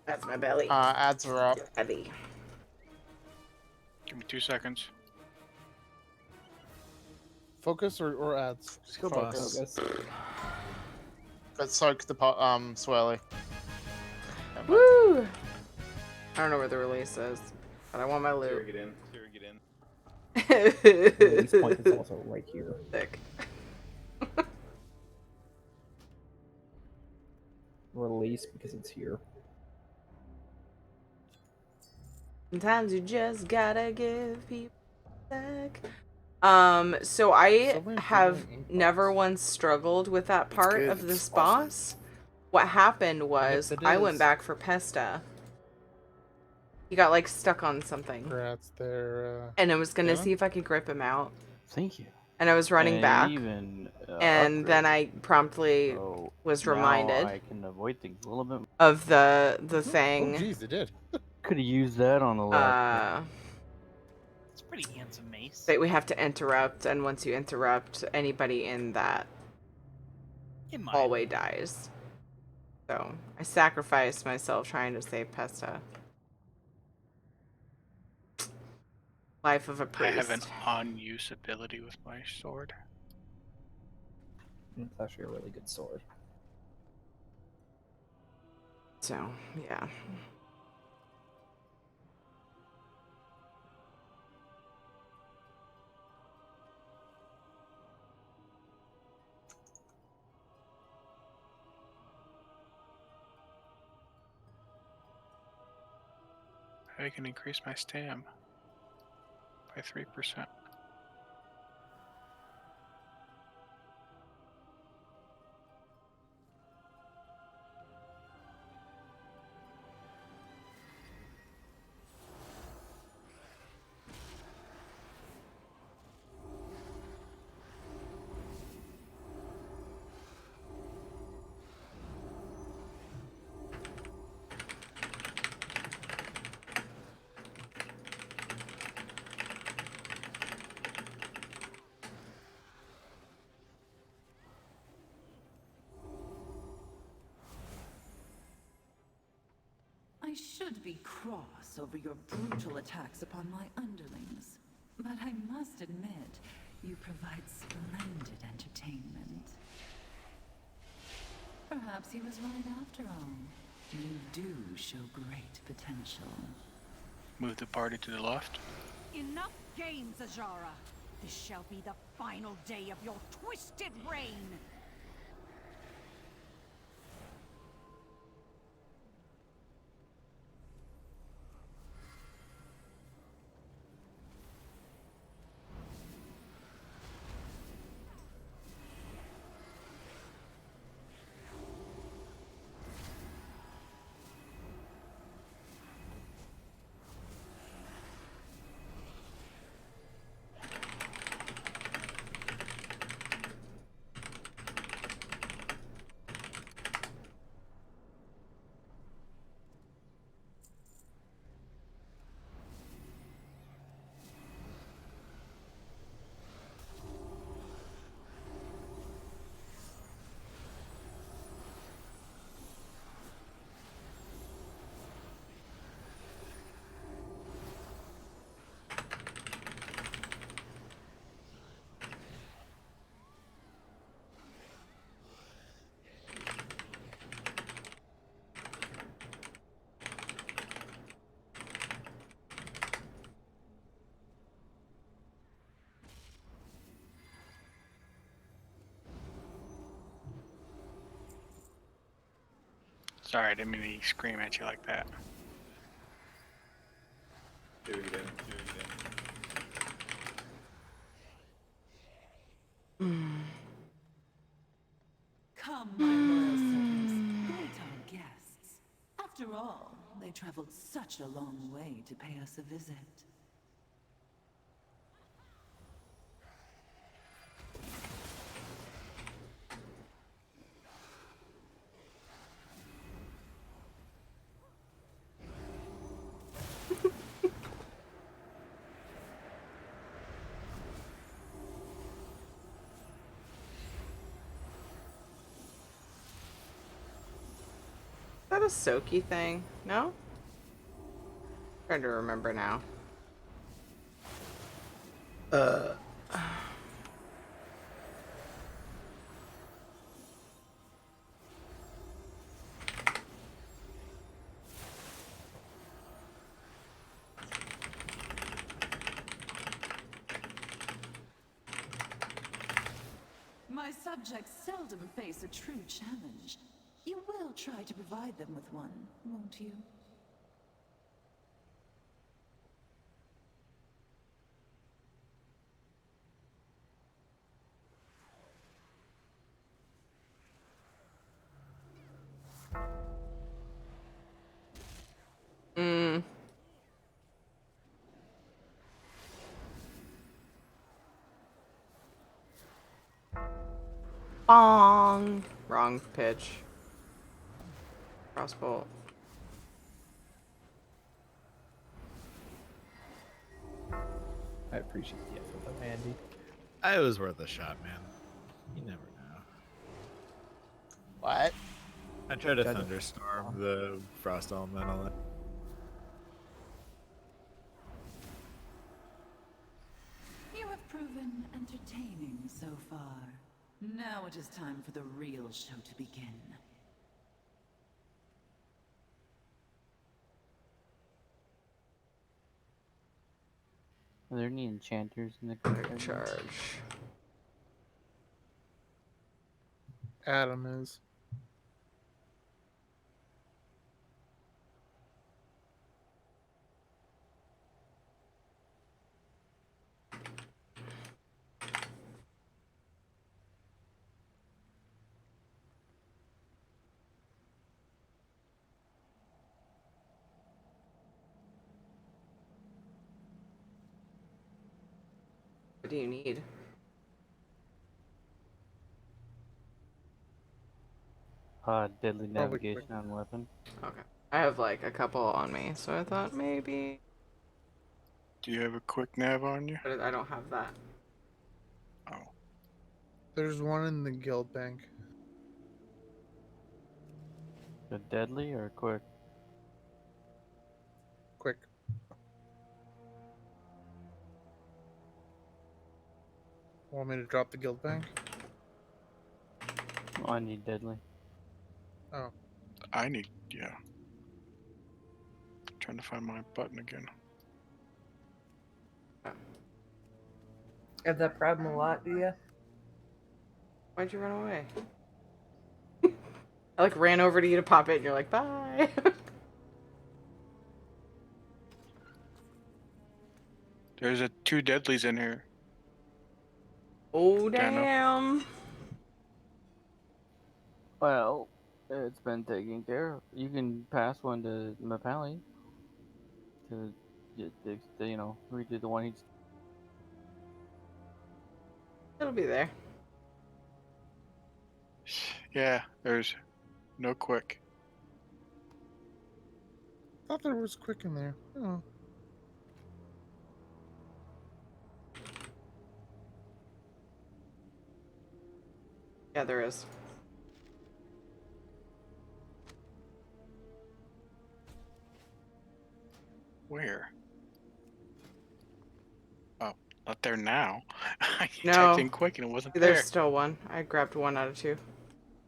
That's my belly. Ads are up. Heavy. Give me 2 seconds. Focus or ads? Just go Focus. boss. Let's soak the swirly. Woo! I don't know where the release is, but I want my loot. Get in. The release point is also right here. Thick. Release because it's here. Sometimes you just gotta give people back. So I have never once struggled with that part good. of this It's awesome. boss. What happened was Yes, it I is. went back for Pesta. He got like stuck on something. Rats there. And I was gonna yeah? see if I could grip him out. Thank you. And I was running And back. even, And then I promptly So was now reminded I can avoid things a little bit. of the Oh, thing. jeez, it did. Could have used that on the last. It's a pretty handsome mace. That we have to interrupt, and once you interrupt, anybody in that hallway dies. So I sacrificed myself trying to save Pesta. Life of a I priest. have an unuse ability with my sword. It's actually a really good sword. So, yeah. I can increase my stam by 3%. I should be cross over your brutal attacks upon my underlings, but I must admit, you provide splendid entertainment. Perhaps he was right after all. You do show great potential. Move the party to the left. Enough games, Azshara. This shall be the final day of your twisted reign. Sorry, I didn't mean to scream at you like that. Do it again. Come, my loyal subjects, greet our guests. After all, they traveled such a long way to pay us a visit. Is that a Soki thing? No? Trying to remember now. My subjects seldom face a true challenge. You will try to provide them with one, won't you? Mm. Bong. Wrong pitch. Crossbolt. I appreciate the effort though, Andy. It was worth a shot, man. You never know. What? I tried to thunderstorm the frost elemental. You have proven entertaining so far. Now it is time for the real show to begin. Are there any enchanters in the group? Charge. Adam is. What do you need? Deadly navigation on weapon. Okay. I have like a couple on me, so I thought maybe. Do you have a quick nav on you? But I don't have that. Oh. There's one in the guild bank. The deadly or quick? Quick. Want me to drop the guild bank? Oh, I need deadly. Oh. I need, yeah. Trying to find my button again. Have that problem a lot, do you? Why'd you run away? I like ran over to you to pop it and you're like, bye. There's two deadlies in here. Oh, Dano. damn. Well, it's been taken care of. You can pass one to Mapali to, you know, redo the one he's. It'll be there. Yeah, there's no quick. Thought there was quick in there. Oh. Yeah, there is. Where? Oh, not there now. I No. typed in quick and it wasn't There's there. still one. I grabbed 1 out of 2.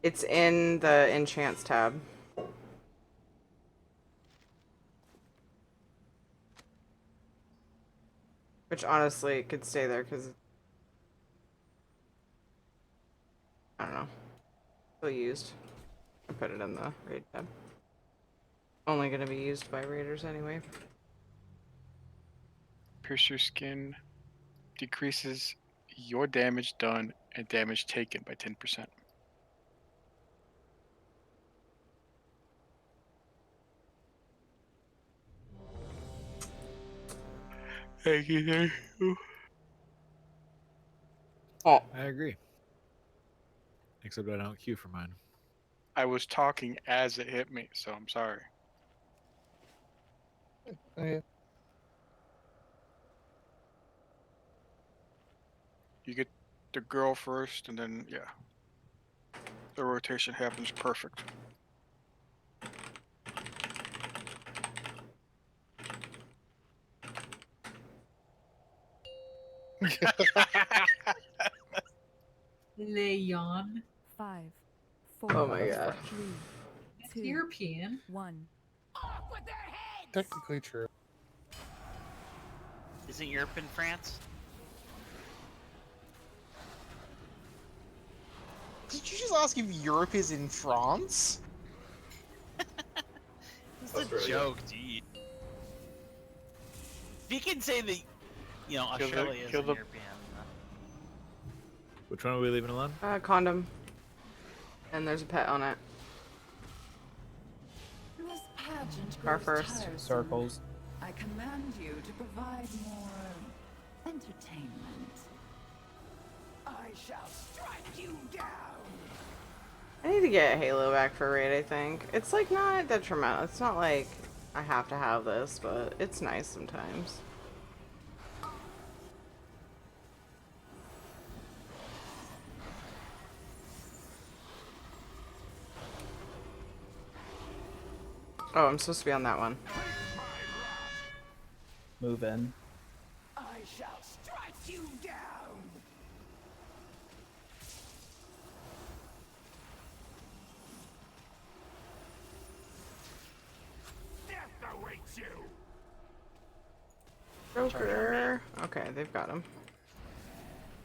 It's in the enchants tab. Which honestly could stay there because I don't know. Still used. I put it in the raid tab. only going to be used by raiders anyway. Pierce your skin decreases your damage done and damage taken by 10%. Thank you. Oh. I agree. Except I don't queue for mine. I was talking as it hit me, so I'm sorry. Okay. You get the girl first, and then, yeah. The rotation happens perfect. Leon. 5, 4, Oh my god. 3, It's 2, European. 1. Technically true. Isn't Europe in France? Did you just ask if Europe is in France? It's a joke, gee. If you can say that, you know, Kill the- Australia kill isn't the- European. Which one are we leaving alone? Condom. And there's a pet on it. This pageant Car grows first. tiresome. Circles. I command you to provide more entertainment. I shall strike you down. I need to get Halo back for raid, I think. It's like not detrimental. It's not like I have to have this, but it's nice sometimes. Oh, I'm supposed to be on that one. Move in. I shall strike you down. Death awaits you. Joker. Okay, they've got him.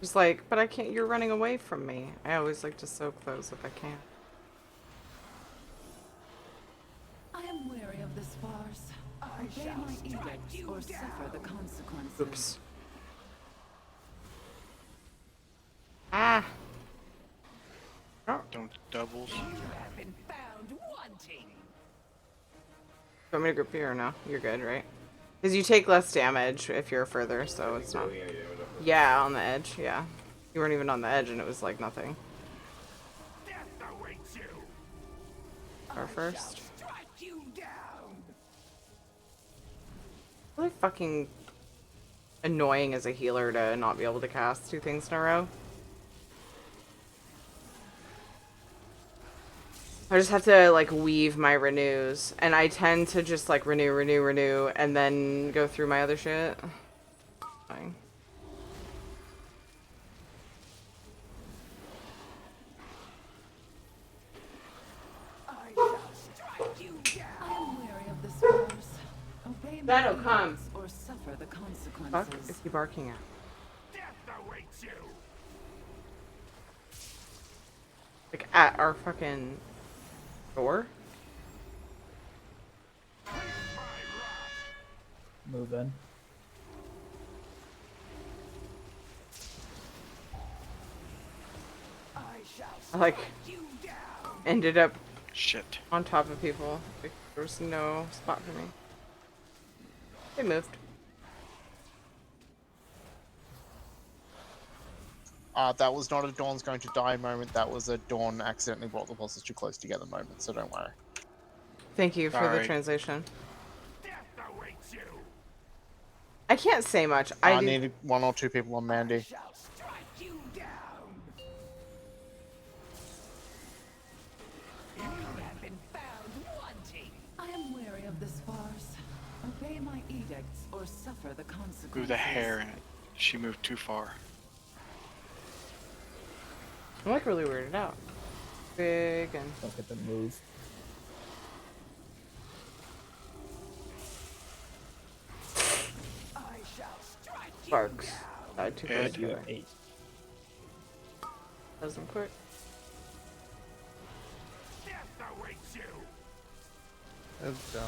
Just like, but I can't. You're running away from me. I always like to soak those if I can. I am weary of this farce. Obey my edicts or suffer the consequences. Oops. Ah. Oh. Don't doubles. You have been found wanting. You want me to grip you or no? You're good, right? Because you take less damage if you're further, so it's not. Yeah, on the edge, yeah. You weren't even on the edge and it was like nothing. Death awaits you. Our first. Strike you down. Really fucking annoying as a healer to not be able to cast 2 things in a row. I just have to like weave my renews, and I tend to just like renew, and then go through my other shit. Fine. I shall strike you down. I am weary of this farce. Obey my That'll come. edicts or suffer the consequences. Fuck is he barking at? Death awaits you. Like at our fucking door? Move in. I shall I like strike you down. ended up Shit. on top of people. Like, there was no spot for me. They moved. That was not a Dawn's going to die moment. That was a Dawn accidentally brought the bosses too close together moment, so don't worry. Thank you for the Alright. translation. Death awaits you. I can't say much. I do- need 1 or 2 people on Mandy. Shall strike you down. You have been found wanting. I am weary of this farce. Obey my edicts or suffer the consequences. Move the hair in it. She moved too far. I'm like really weirded out. Big and Don't get the move. I shall strike you sparks. down. Died too Ed, close You together. have 8. Doesn't quit. Death awaits you. It's down.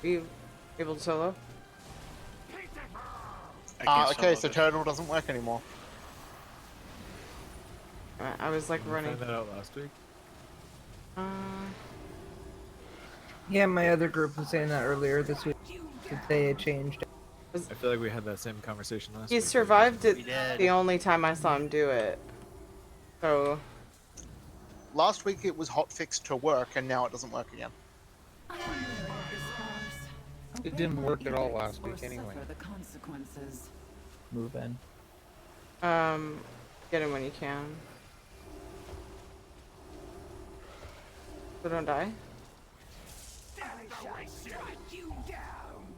Are you able to solo? Okay, so turtle doesn't work anymore. I was like Did we running. find that out last week? Yeah, my other group was saying that earlier this week that they had changed. I feel like we had that same conversation last He week. survived it We did. the only time I saw him do it. So Last week it was hotfixed to work, and now it doesn't work again. It didn't work at all last week anyway. The consequences. Move in. get him when you can. So don't die.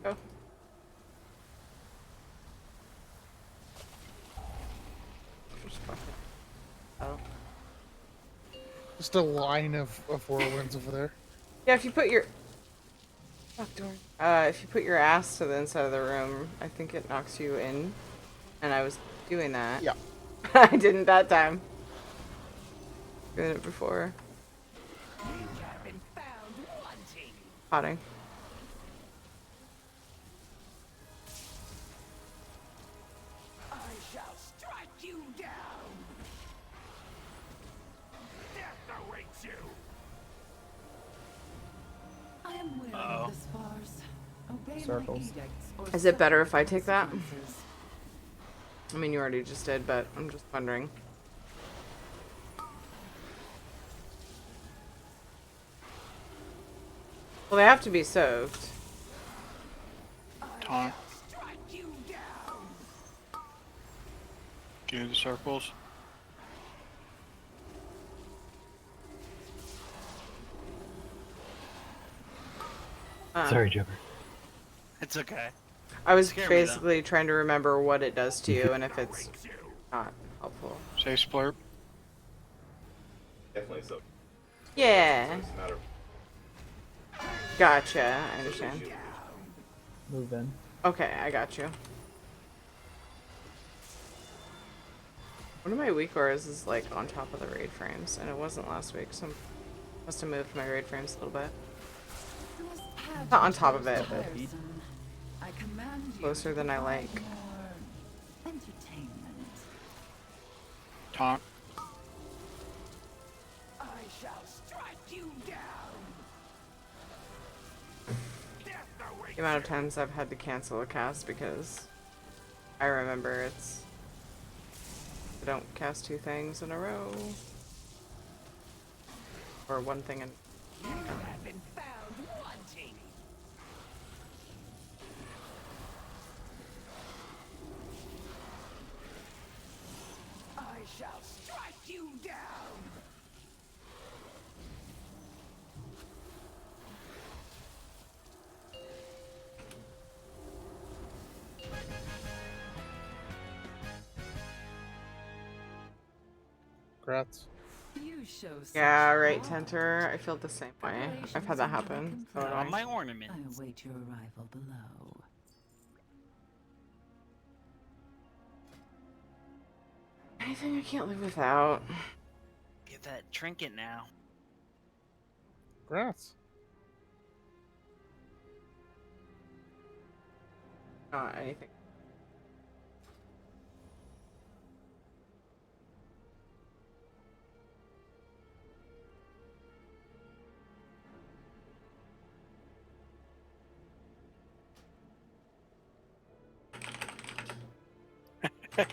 Go. Oh. Just a line of whirlwinds over there. Yeah, if you put your if you put your ass to the inside of the room, I think it knocks you in. And I was doing that. Yeah. I didn't that time. Doing it before. Potting. I shall strike you down. Death awaits you. I am weary of the spars. Obey Circles. my edicts or Is it better suffer if I take that? consequences. I mean, you already just did, but I'm just wondering. Well, they have to be soaked. Taunt. Do the circles. Sorry, Joker. It's okay. I was Scare me, though. basically trying to remember what it does to you and if it's not helpful. Say splurp. Definitely so. Yeah. It's a matter of Gotcha. I understand. Move in. Okay, I got you. One of my weak auras is like on top of the raid frames, and it wasn't last week, so I must have moved my raid frames a little bit. Not on top of it, but I command you closer than I like. entertainment. Taunt. I shall strike you down. The amount of times I've had to cancel a cast because I remember it's I don't cast two things in a row. Or one thing in You have been found wanting. I shall strike you down. Grats. You show Yeah, right, Tenter. I feel the same way. I've had that happen. So On my I ornaments. await your arrival below. Anything I can't live without. Get that trinket now. Grats. Not anything.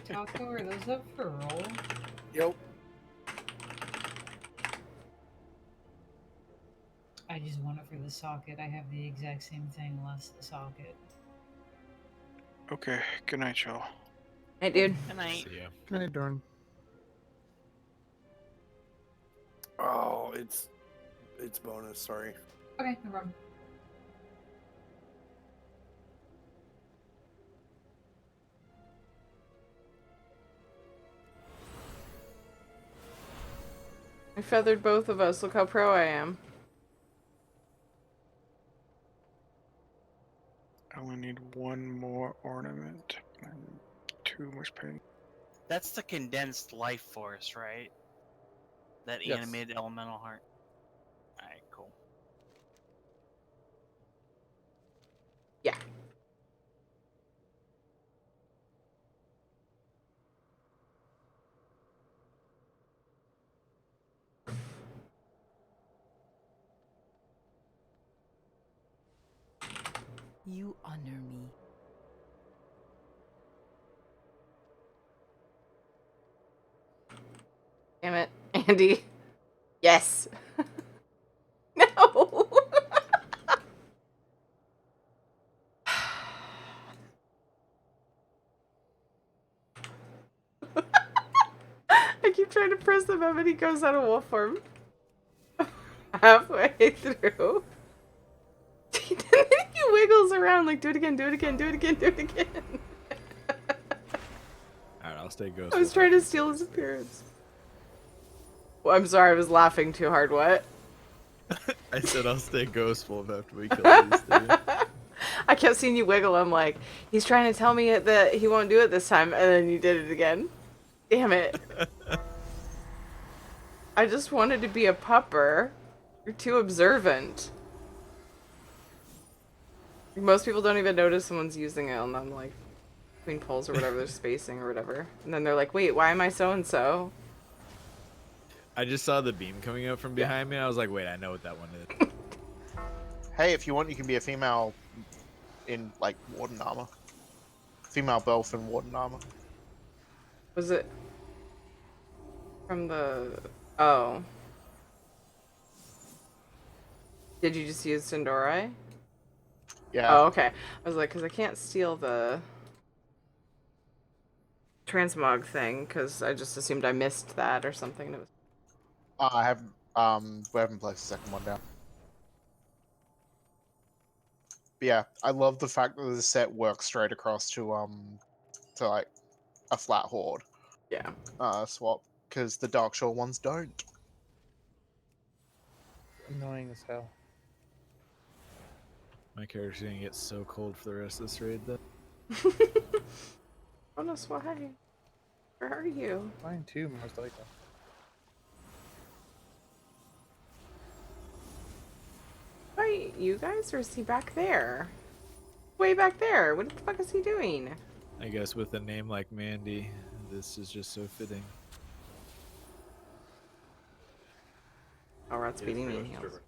Taco, are those up for roll? Yep. I just want it for the socket. I have the exact same thing, less the socket. Okay. Good night, y'all. Hey, dude. Good night. See ya. Good night, Dorn. Oh, it's bonus. Sorry. Okay, no problem. I feathered both of us. Look how pro I am. I only need one more ornament. And too much pain. That's the condensed life force, right? That Yes. animated elemental heart. Alright, cool. You honor me. Damn it, Andy. Yes. No. I keep trying to press the button, he goes out of wolf form. Halfway through. And then he wiggles around like, do it again, do it again, do it again, do it again. Alright, I'll stay ghost. I was trying to steal his appearance. Well, I'm sorry, I was laughing too hard. What? I said I'll stay ghostful after we kill these three. I kept seeing you wiggle. I'm like, he's trying to tell me that he won't do it this time, and then you did it again. Damn it. I just wanted to be a pupper. You're too observant. Most people don't even notice someone's using it, and I'm like, between poles or whatever, they're spacing or whatever. And then they're like, wait, why am I so-and-so? I just saw the beam coming up from behind me, and I was like, wait, I know what that one is. Hey, if you want, you can be a female in, like, warden armor. Female belf in warden armor. Was it from the... Oh. Did you just use Sindori? Yeah. Oh, okay. I was like, because I can't steal the transmog thing, because I just assumed I missed that or something. It was... I haven't, we haven't placed the second one down. But yeah, I love the fact that the set works straight across to like, a flat horde. Yeah. Swap, because the Darkshore ones don't. Annoying as hell. My character's gonna get so cold for the rest of this raid, though. Bonus, why? Where are you? Mine too, most likely. Wait, you guys, or is he back there? Way back there. What the fuck is he doing? I guess with a name like Mandy, this is just so fitting. Oh, Rat's beating me in heels.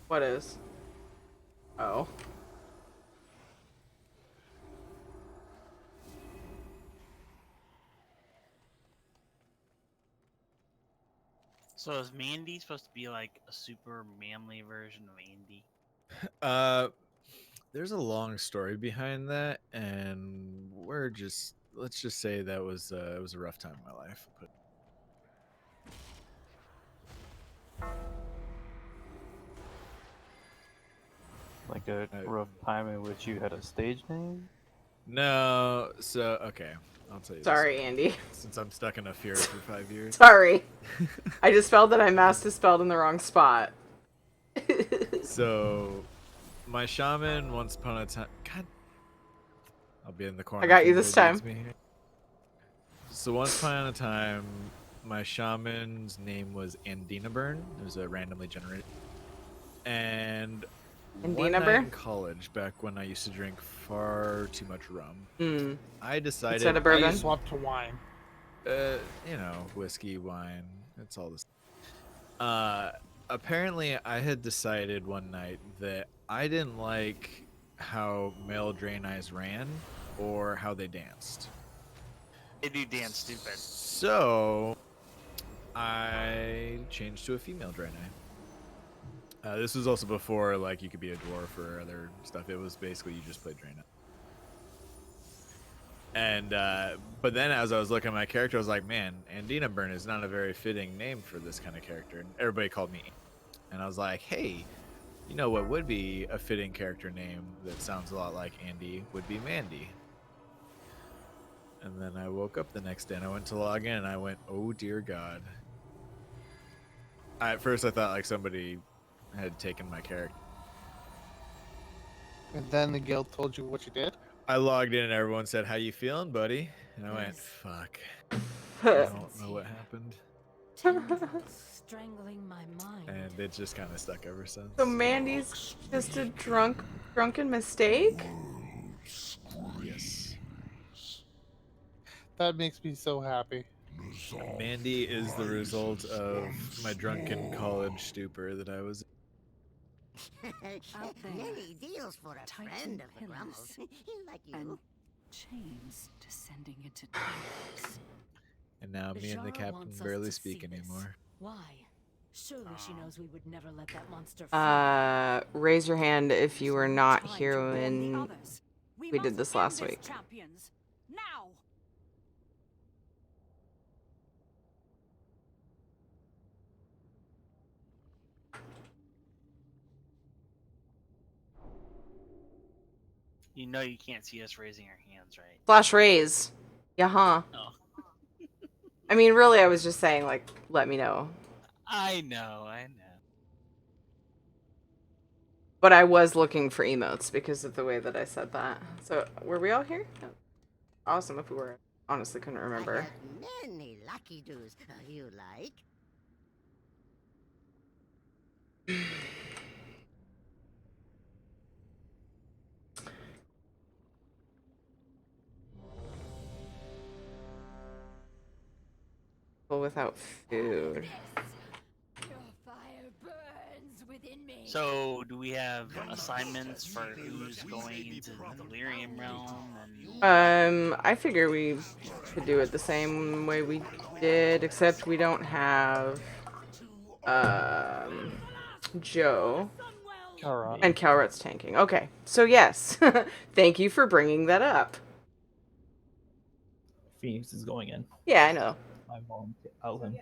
What is? Oh. So is Mandy supposed to be like a super manly version of Andy? There's a long story behind that, and let's just say that was it was a rough time in my life. Like a rough time in which you had a stage name? No, so okay, I'll tell you. Sorry, this. Andy. Since I'm stuck in a Fury for 5 years. Sorry. I just felt that I master spelled in the wrong spot. So, my shaman once upon a time. God, I'll be in the corner. I got if you this anybody time. needs me here. So once upon a time, my shaman's name was Andina Burn. It was a randomly generated. And one night in college, back when I used to drink far too much rum, I decided Instead of bourbon? I swapped to wine. You know, whiskey, wine, it's all this. Apparently, I had decided one night that I didn't like how male Drain Eyes ran or how they danced. They do dance stupid. So, I changed to a female Drain Eye. This was also before, like, you could be a dwarf or other stuff. It was basically you just played Drain Eye. And, but then as I was looking at my character, I was like, man, Andina Burn is not a very fitting name for this kind of character. And everybody called me. And I was like, hey, you know what would be a fitting character name that sounds a lot like Andy would be Mandy. And then I woke up the next day and I went to log in and I went, oh dear God. At first I thought like somebody had taken my character. And then the guild told you what you did? I logged in and everyone said, how you feeling, buddy? And I went, fuck. I don't know what happened. Strangling my mind. And it just kind of stuck ever since. So Mandy's just a drunken mistake? Yes. That makes me so happy. Mandy is the result of my drunken college stupor that I was. Out there, Many deals for a tighten friend of the pillars Grummels. like you. and chains descending into darkness. And now me and the Azshara captain wants us barely to speak see this. anymore. Why? Surely she knows we would never let that monster Raise your hand if you were not Time to here warn the when others. we did must this end last week. Champions, now! You know you can't see us raising our hands, right? Flash raise. Yeah, huh? Oh. I mean, really, I was just saying, like, let me know. I know. But I was looking for emotes because of the way that I said that. So, were we all here? Awesome if we were. Honestly, couldn't remember. I have many lucky doos you like. People without food. So, do we have assignments for who's going into the Delirium realm? I figure we could do it the same way we did, except we don't have Joe Calrot. and Calrot's tanking. Okay, so yes, thank you for bringing that up. Phoenix is going in. Yeah, I know. I volunteer. Oh, him.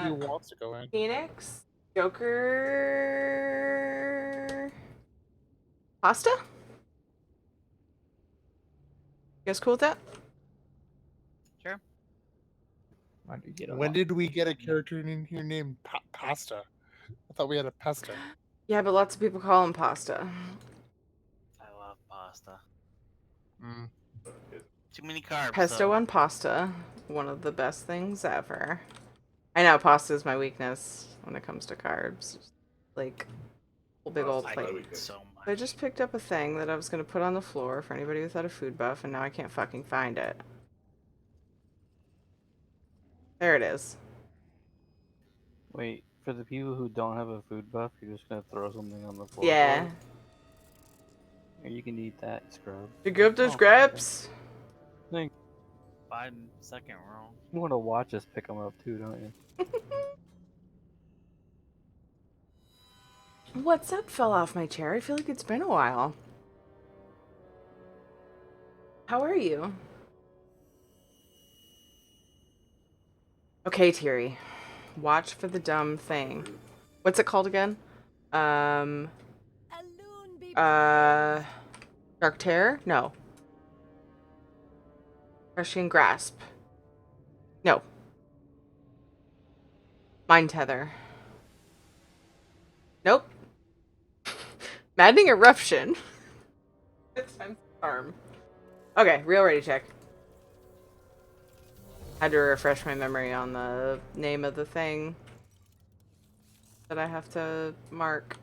Who wants to go in? Phoenix, Joker, Pasta. You guys cool with that? Sure. When did we get a character in here named Pasta? I thought we had a pasta. Yeah, but lots of people call him Pasta. I love pasta. Mm. Too many carbs. Pesto though. on pasta, one of the best things ever. I know pasta is my weakness when it comes to carbs. Like, a big old I plate. eat so much. I just picked up a thing that I was gonna put on the floor for anybody without a food buff, and now I can't fucking find it. There it is. Wait, for the people who don't have a food buff, you're just gonna throw something on the floor? Yeah. Or you can eat that, scrub. You give those grabs? Thank. 5-second roll. You want to watch us pick them up too, don't you? What's up? Fell off my chair. I feel like it's been a while. How are you? Okay, Thierry. Watch for the dumb thing. What's it called again? Dark Terror? No. Crushing Grasp. No. Mind Tether. Nope. Maddening Eruption. Times Charm. Okay, real ready check. Had to refresh my memory on the name of the thing that I have to mark.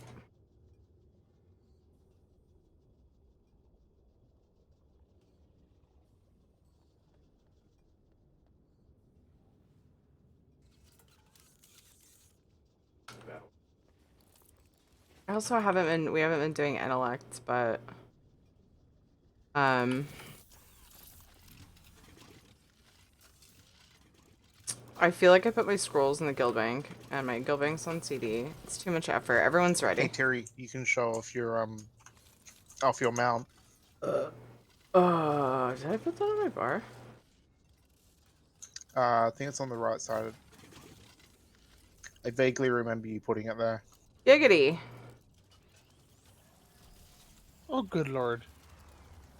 I also we haven't been doing intellect, but I feel like I put my scrolls in the guild bank and my guild bank's on CD. It's too much effort. Everyone's ready. Hey Terry, you can show off your mount. Did I put that on my bar? I think it's on the right side. I vaguely remember you putting it there. Giggity. Oh, good lord.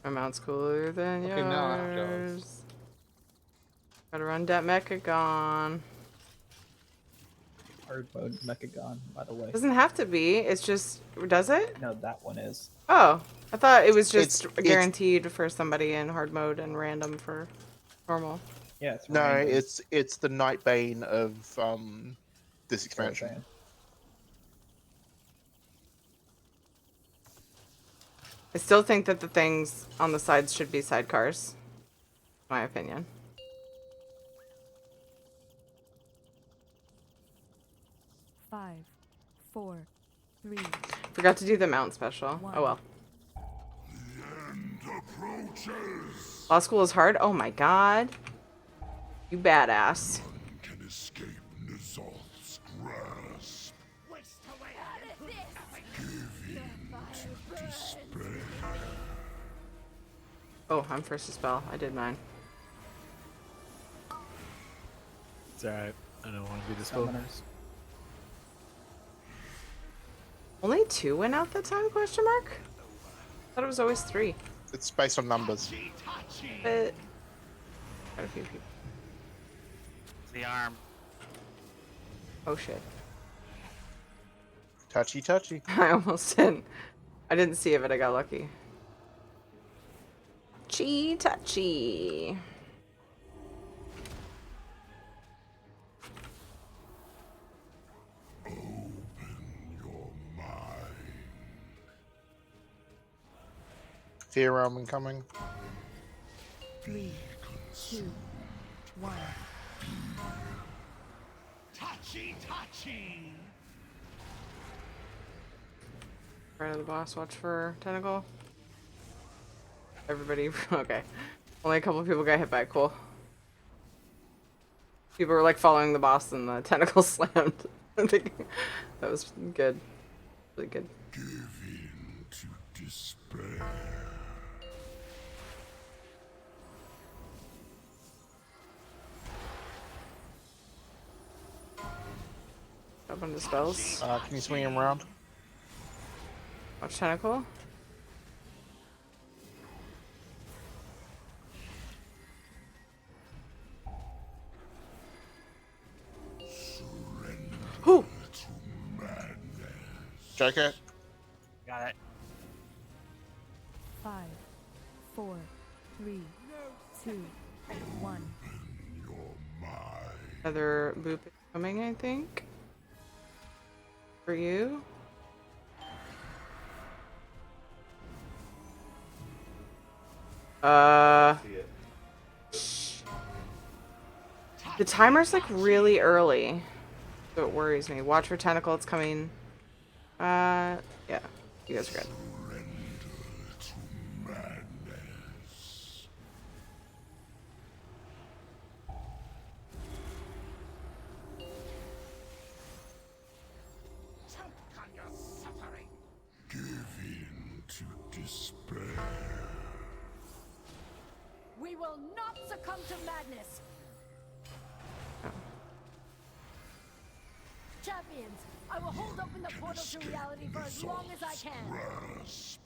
My mount's cooler than Okay, now I have to- yours. Gotta run that Mechagon. Hard mode Mechagon, by the way. Doesn't have to be. It's just, does it? No, that one is. Oh, I thought it was just It's- guaranteed for somebody in hard mode and random for normal. Yeah, it's No, random. it's the Nightbane of this expansion. I still think that the things on the sides should be sidecars. My opinion. Five, four, three. Forgot to do the mount special. Oh well. Law school is hard? Oh my god. You badass. Can escape Nizal's grasp. Give in to despair. Oh, I'm first to spell. I did mine. It's alright. I don't want to be this cool. Summoners. Only 2 went out that time? Question mark? I thought it was always 3. It's based on numbers. But quite a few people. It's the arm. Oh shit. Touchy, touchy. I almost didn't. I didn't see it, but I got lucky. Touchy, touchy. Fear realm incoming. 3, 2, 1. Touchy, touchy. Right of the boss, watch for tentacle. Everybody, okay. Only a couple of people got hit by it, cool. People were like following the boss and the tentacle slammed. I think that was good. Really good. Give in to despair. Up on the spells. Can you swing him around? Watch tentacle. Who? Joker. Got it. 5, 4, 3, 2, 1. Another boop is coming, I think. For you. The timer's like really early, so it worries me. Watch for tentacle, it's coming. Yeah, you guys are good. Give in to despair. We will not succumb to madness. Champions, I will hold open the portal to reality for as long as I can. Grasp.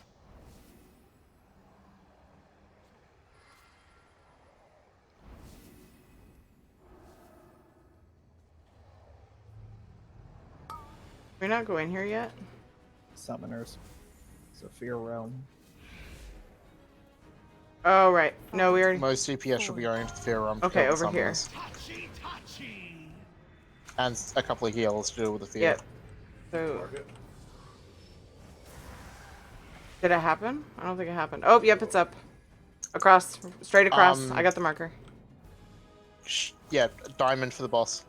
We're not going here yet. Summoners. So Fear Realm. Oh right, no, we already. Most DPS should be going to the fear realm. To Okay, kill the over here. summoners. And a couple of heals to do with the fear. Yep. So. Did it happen? I don't think it happened. Oh, yep, it's up. Across, straight across. I got the marker. Yeah, diamond for the boss.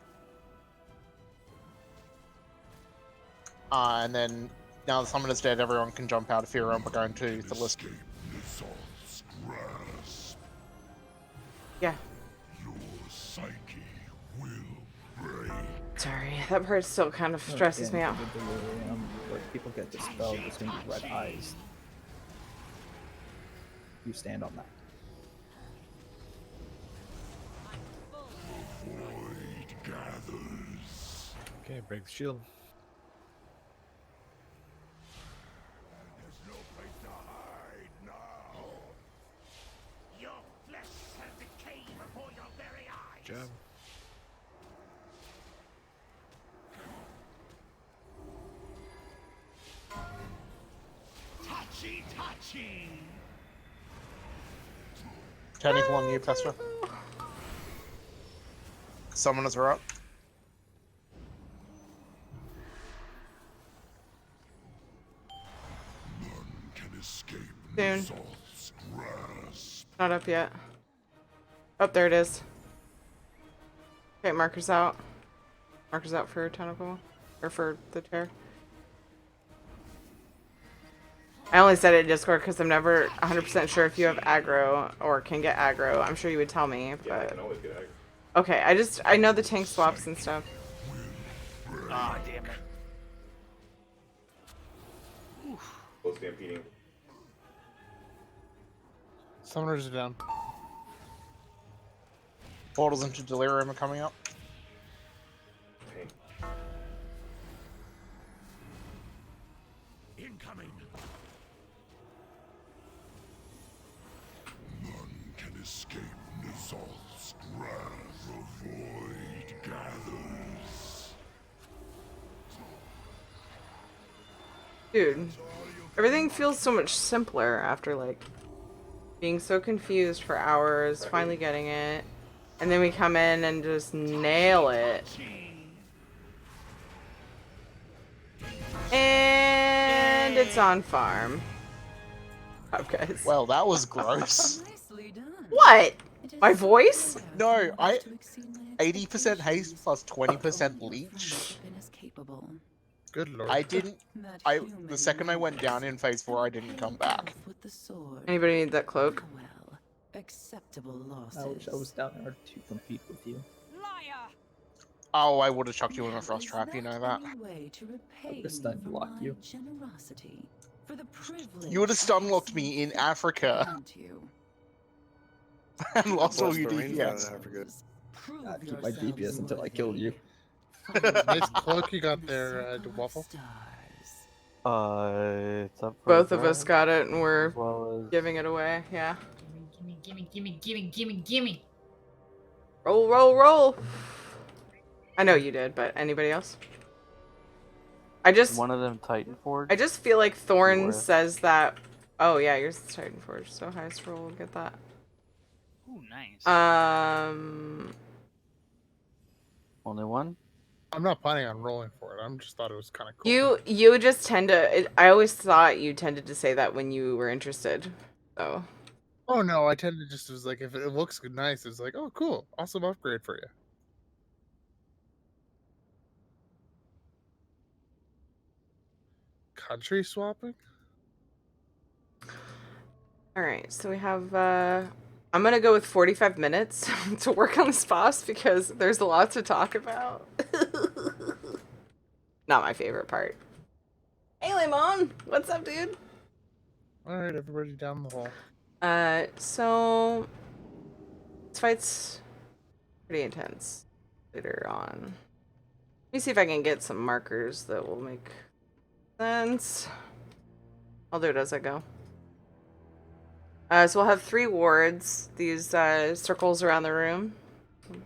And then now the summoner's dead, everyone can jump out of fear realm by going to the list. Nizal's grasp. Yeah. Your psyche will break. Sorry, that part still kind of stresses me out. With delirium, but people get dispelled, there's gonna be red eyes. You stand on that. Void gathers. Okay, break the shield. There's no place to hide now. Your flesh shall decay before your very eyes. Job. Touchy, touchy. Technical on you, Pestra. Summoners are up. None can escape Soon. Nizal's grasp. Not up yet. Oh, there it is. Okay, marker's out. Marker's out for tentacle. Or for the tear. I only said it in Discord because I'm never 100% sure if you have aggro or can get aggro. I'm sure you would tell me, but... Yeah, I can always get aggro. Okay, I know the tank swaps and stuff. Ah, damn it. Close stampeding. Summoners are down. Portals into Delirium are coming up. Pain. Incoming. None can escape Nizal's wrath. The void gathers. Dude, everything feels so much simpler after, like, being so confused for hours, finally getting it, and then we come in and just nail it. And it's on farm. Oh, guys. Well, that was gross. What? My voice? No, 80% haste plus 20% leech. Good lord. I didn't. The second I went down in phase 4, I didn't come back. Anybody need that cloak? Acceptable I wish I was down there to compete with you. Oh, I would have chucked you in a frost trap, you know that. I would have stun blocked you. You would have stun locked me in Africa. And lost all your DPS. I'd keep my DPS until I killed you. Nice cloak you got there, Waffle. It's up for Both of us grabs, got it and we're as well as giving it away, yeah. Gimme. Roll, roll, roll! I know you did, but anybody else? one of them Titan Forge. I just feel like Thorn Worth. says that... Oh yeah, yours is Titan Forge, so highest roll, get that. Ooh, nice. Only one? I'm not planning on rolling for it. I just thought it was kind of cool. You just tend to... I always thought you tended to say that when you were interested, so... Oh no, I tend to just was like, if it looks nice, it's like, oh cool, awesome upgrade for you. Country swapping? Alright, so we have, I'm gonna go with 45 minutes to work on this boss because there's a lot to talk about. Not my favorite part. Hey, Lemon! What's up, dude? Alright, everybody down the hall. So... This fight's pretty intense later on. Let me see if I can get some markers that will make sense. I'll do it as I go. So we'll have 3 wards. These circles around the room.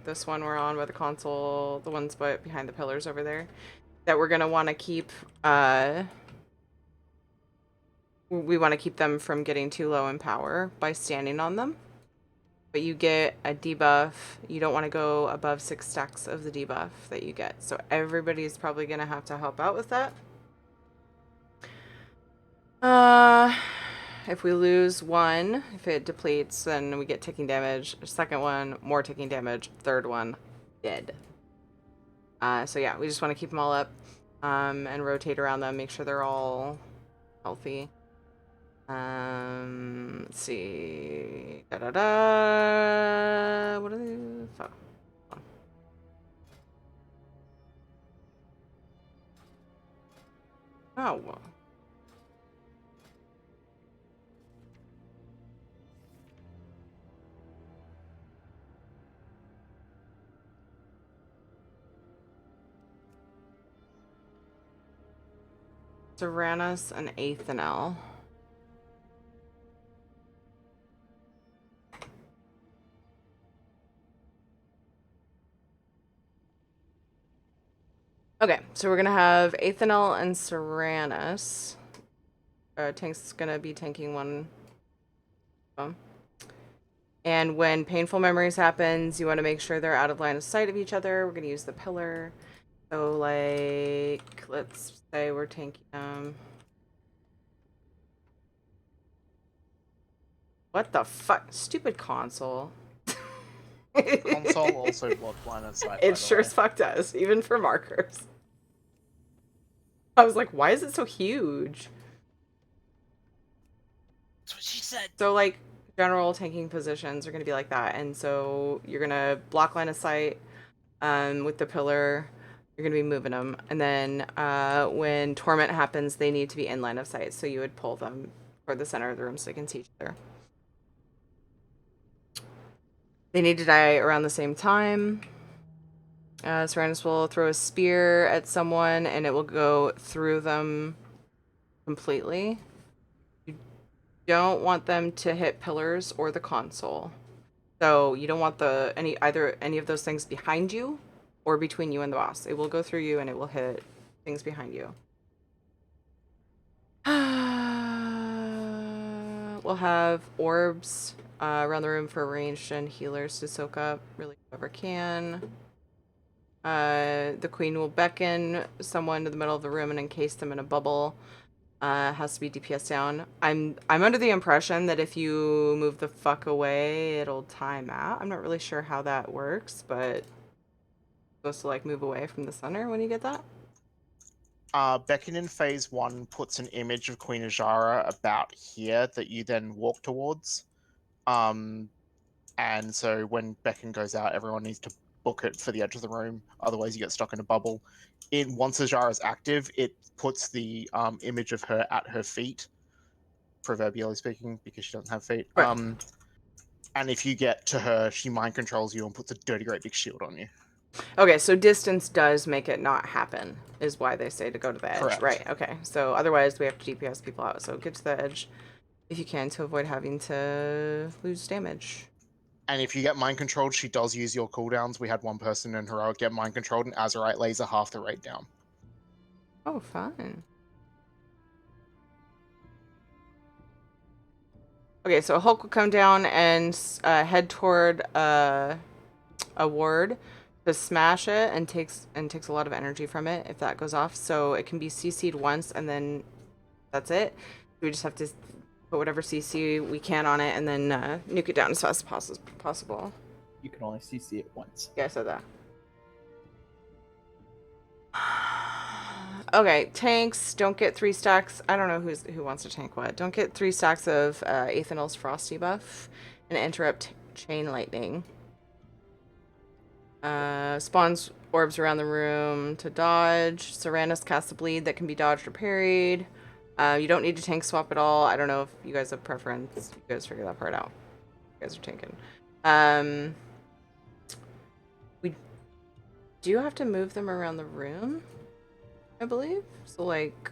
This one we're on by the console. The ones behind the pillars over there. That we're going to want to keep... we want to keep them from getting too low in power by standing on them. But you get a debuff. You don't want to go above 6 stacks of the debuff that you get. So everybody's probably going to have to help out with that. If we lose 1, if it depletes, then we get ticking damage. Second one, more ticking damage. Third one, dead. So yeah, we just want to keep them all up and rotate around them, make sure they're all healthy. Let's see. What are they? Oh. Tyrannus and Athanel. Okay, so we're gonna have Athanel and Tyrannus. Tank's gonna be tanking one. And when painful memories happens, you want to make sure they're out of line of sight of each other. We're gonna use the pillar. So like, let's say we're tanking what the fuck? Stupid console. Console also blocked line of sight. It sure as fuck does, even for markers. I was like, why is it so huge? That's what she said. So like general tanking positions are going to be like that, and so you're going to block line of sight with the pillar. You're going to be moving them, and then when torment happens, they need to be in line of sight. So you would pull them toward the center of the room so they can see each other. They need to die around the same time. Serenus will throw a spear at someone, and it will go through them completely. You don't want them to hit pillars or the console. So you don't want any of those things behind you or between you and the boss. It will go through you and it will hit things behind you. We'll have orbs around the room for ranged and healers to soak up, really whoever can. The queen will beckon someone to the middle of the room and encase them in a bubble. Has to be DPS down. I'm under the impression that if you move the fuck away, it'll time out. I'm not really sure how that works, but supposed to like move away from the center when you get that. Beckon in phase 1 puts an image of Queen Azshara about here that you then walk towards. And so when Beckon goes out, everyone needs to book it for the edge of the room. Otherwise, you get stuck in a bubble. Once Azshara is active, it puts the image of her at her feet, proverbially speaking, because she doesn't have feet. Right. And if you get to her, she mind controls you and puts a dirty great big shield on you. Okay, so distance does make it not happen, is why they say to go to the edge. Correct. Right, okay. So otherwise we have to DPS people out. So get to the edge if you can to avoid having to lose damage. And if you get mind controlled, she does use your cooldowns. We had one person in Heroic get mind controlled, and Azurite laser half the rate down. Oh, fun. Okay, so Hulk will come down and head toward a ward to smash it, and takes a lot of energy from it if that goes off. So it can be CC'd once, and then that's it. We just have to put whatever CC we can on it, and then nuke it down as fast as possible. You can only CC it once. Yeah, I said that. Okay, tanks don't get 3 stacks. I don't know who wants to tank what. Don't get 3 stacks of Athanol's Frosty buff and interrupt chain lightning. Spawns orbs around the room to dodge. Serenus casts a bleed that can be dodged or parried. You don't need to tank swap at all. I don't know if you guys have preference. You guys figure that part out. You guys are tanking. We do have to move them around the room, I believe. So, like,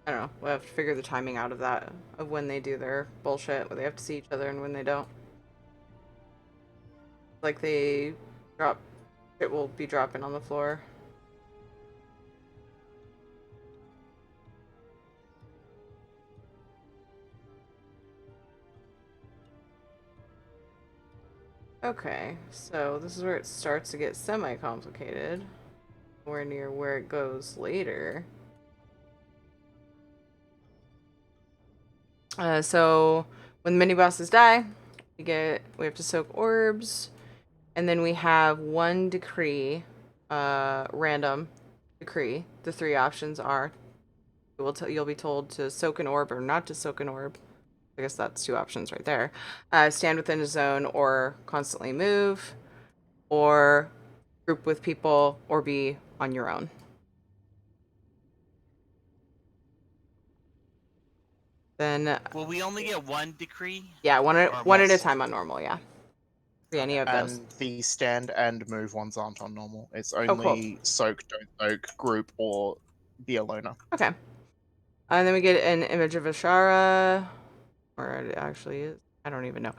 I don't know. We'll have to figure the timing out of that, of when they do their bullshit, when they have to see each other and when they don't. Like, they drop, it will be dropping on the floor. Okay, so this is where it starts to get semi-complicated. Nowhere near where it goes later. So when the mini bosses die, we have to soak orbs, and then we have one decree, random decree. The 3 options are, you'll be told to soak an orb or not to soak an orb. I guess that's 2 options right there. Stand within a zone or constantly move, or group with people, or be on your own. Then Will we only get 1 decree? yeah, one at a multiple? time on normal, yeah. For any of those. And the stand and move ones aren't on normal. It's only cool. soak, don't soak, group, or be a loner. Okay. And then we get an image of Azshara, or it actually is. I don't even know.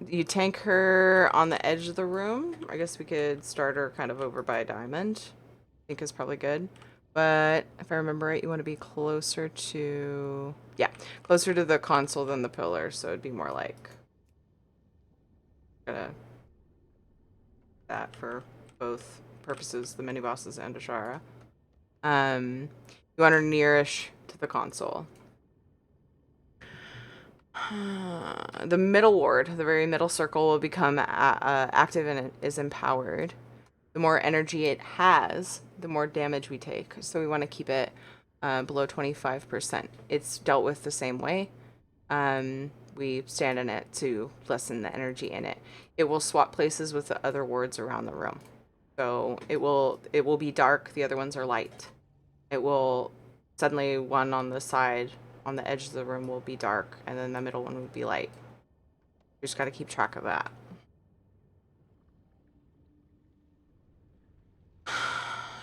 You tank her on the edge of the room. I guess we could start her kind of over by a diamond. I think is probably good. But if I remember right, you want to be closer to... Yeah, closer to the console than the pillar. So it'd be more like... that for both purposes, the mini-bosses and Azshara. You want her nearish to the console. The middle ward, the very middle circle, will become active and it is empowered. The more energy it has, the more damage we take. So we want to keep it below 25%. It's dealt with the same way. We stand in it to lessen the energy in it. It will swap places with the other wards around the room. So it will be dark, the other ones are light. It will suddenly one on the side, on the edge of the room will be dark, and then the middle one will be light. You just got to keep track of that.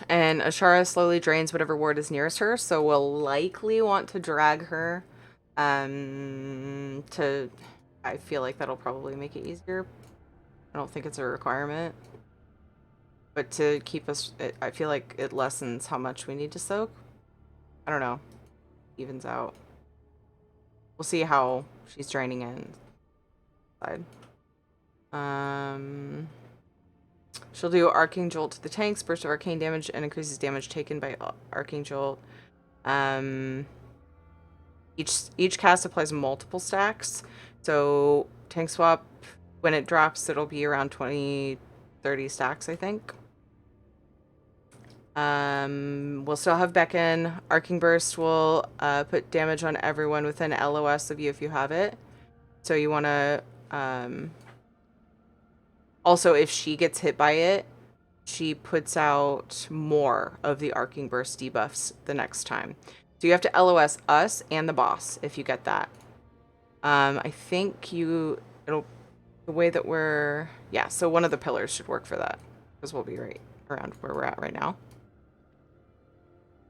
And Azshara slowly drains whatever ward is nearest her, so we'll likely want to drag her to... I feel like that'll probably make it easier. I don't think it's a requirement. But to keep us... I feel like it lessens how much we need to soak. I don't know. Evens out. We'll see how she's draining in. She'll do Arcane Jolt to the tanks, burst of arcane damage, and increases damage taken by Arcane Jolt. Each cast applies multiple stacks. So tank swap, when it drops, it'll be around 20-30 stacks, I think. We'll still have Beckon. Arcing Burst will put damage on everyone within LOS of you if you have it. So you want to... also, if she gets hit by it, she puts out more of the Arcing Burst debuffs the next time. So you have to LOS us and the boss if you get that. I think the way that we're... Yeah, so one of the pillars should work for that. Because we'll be right around where we're at right now.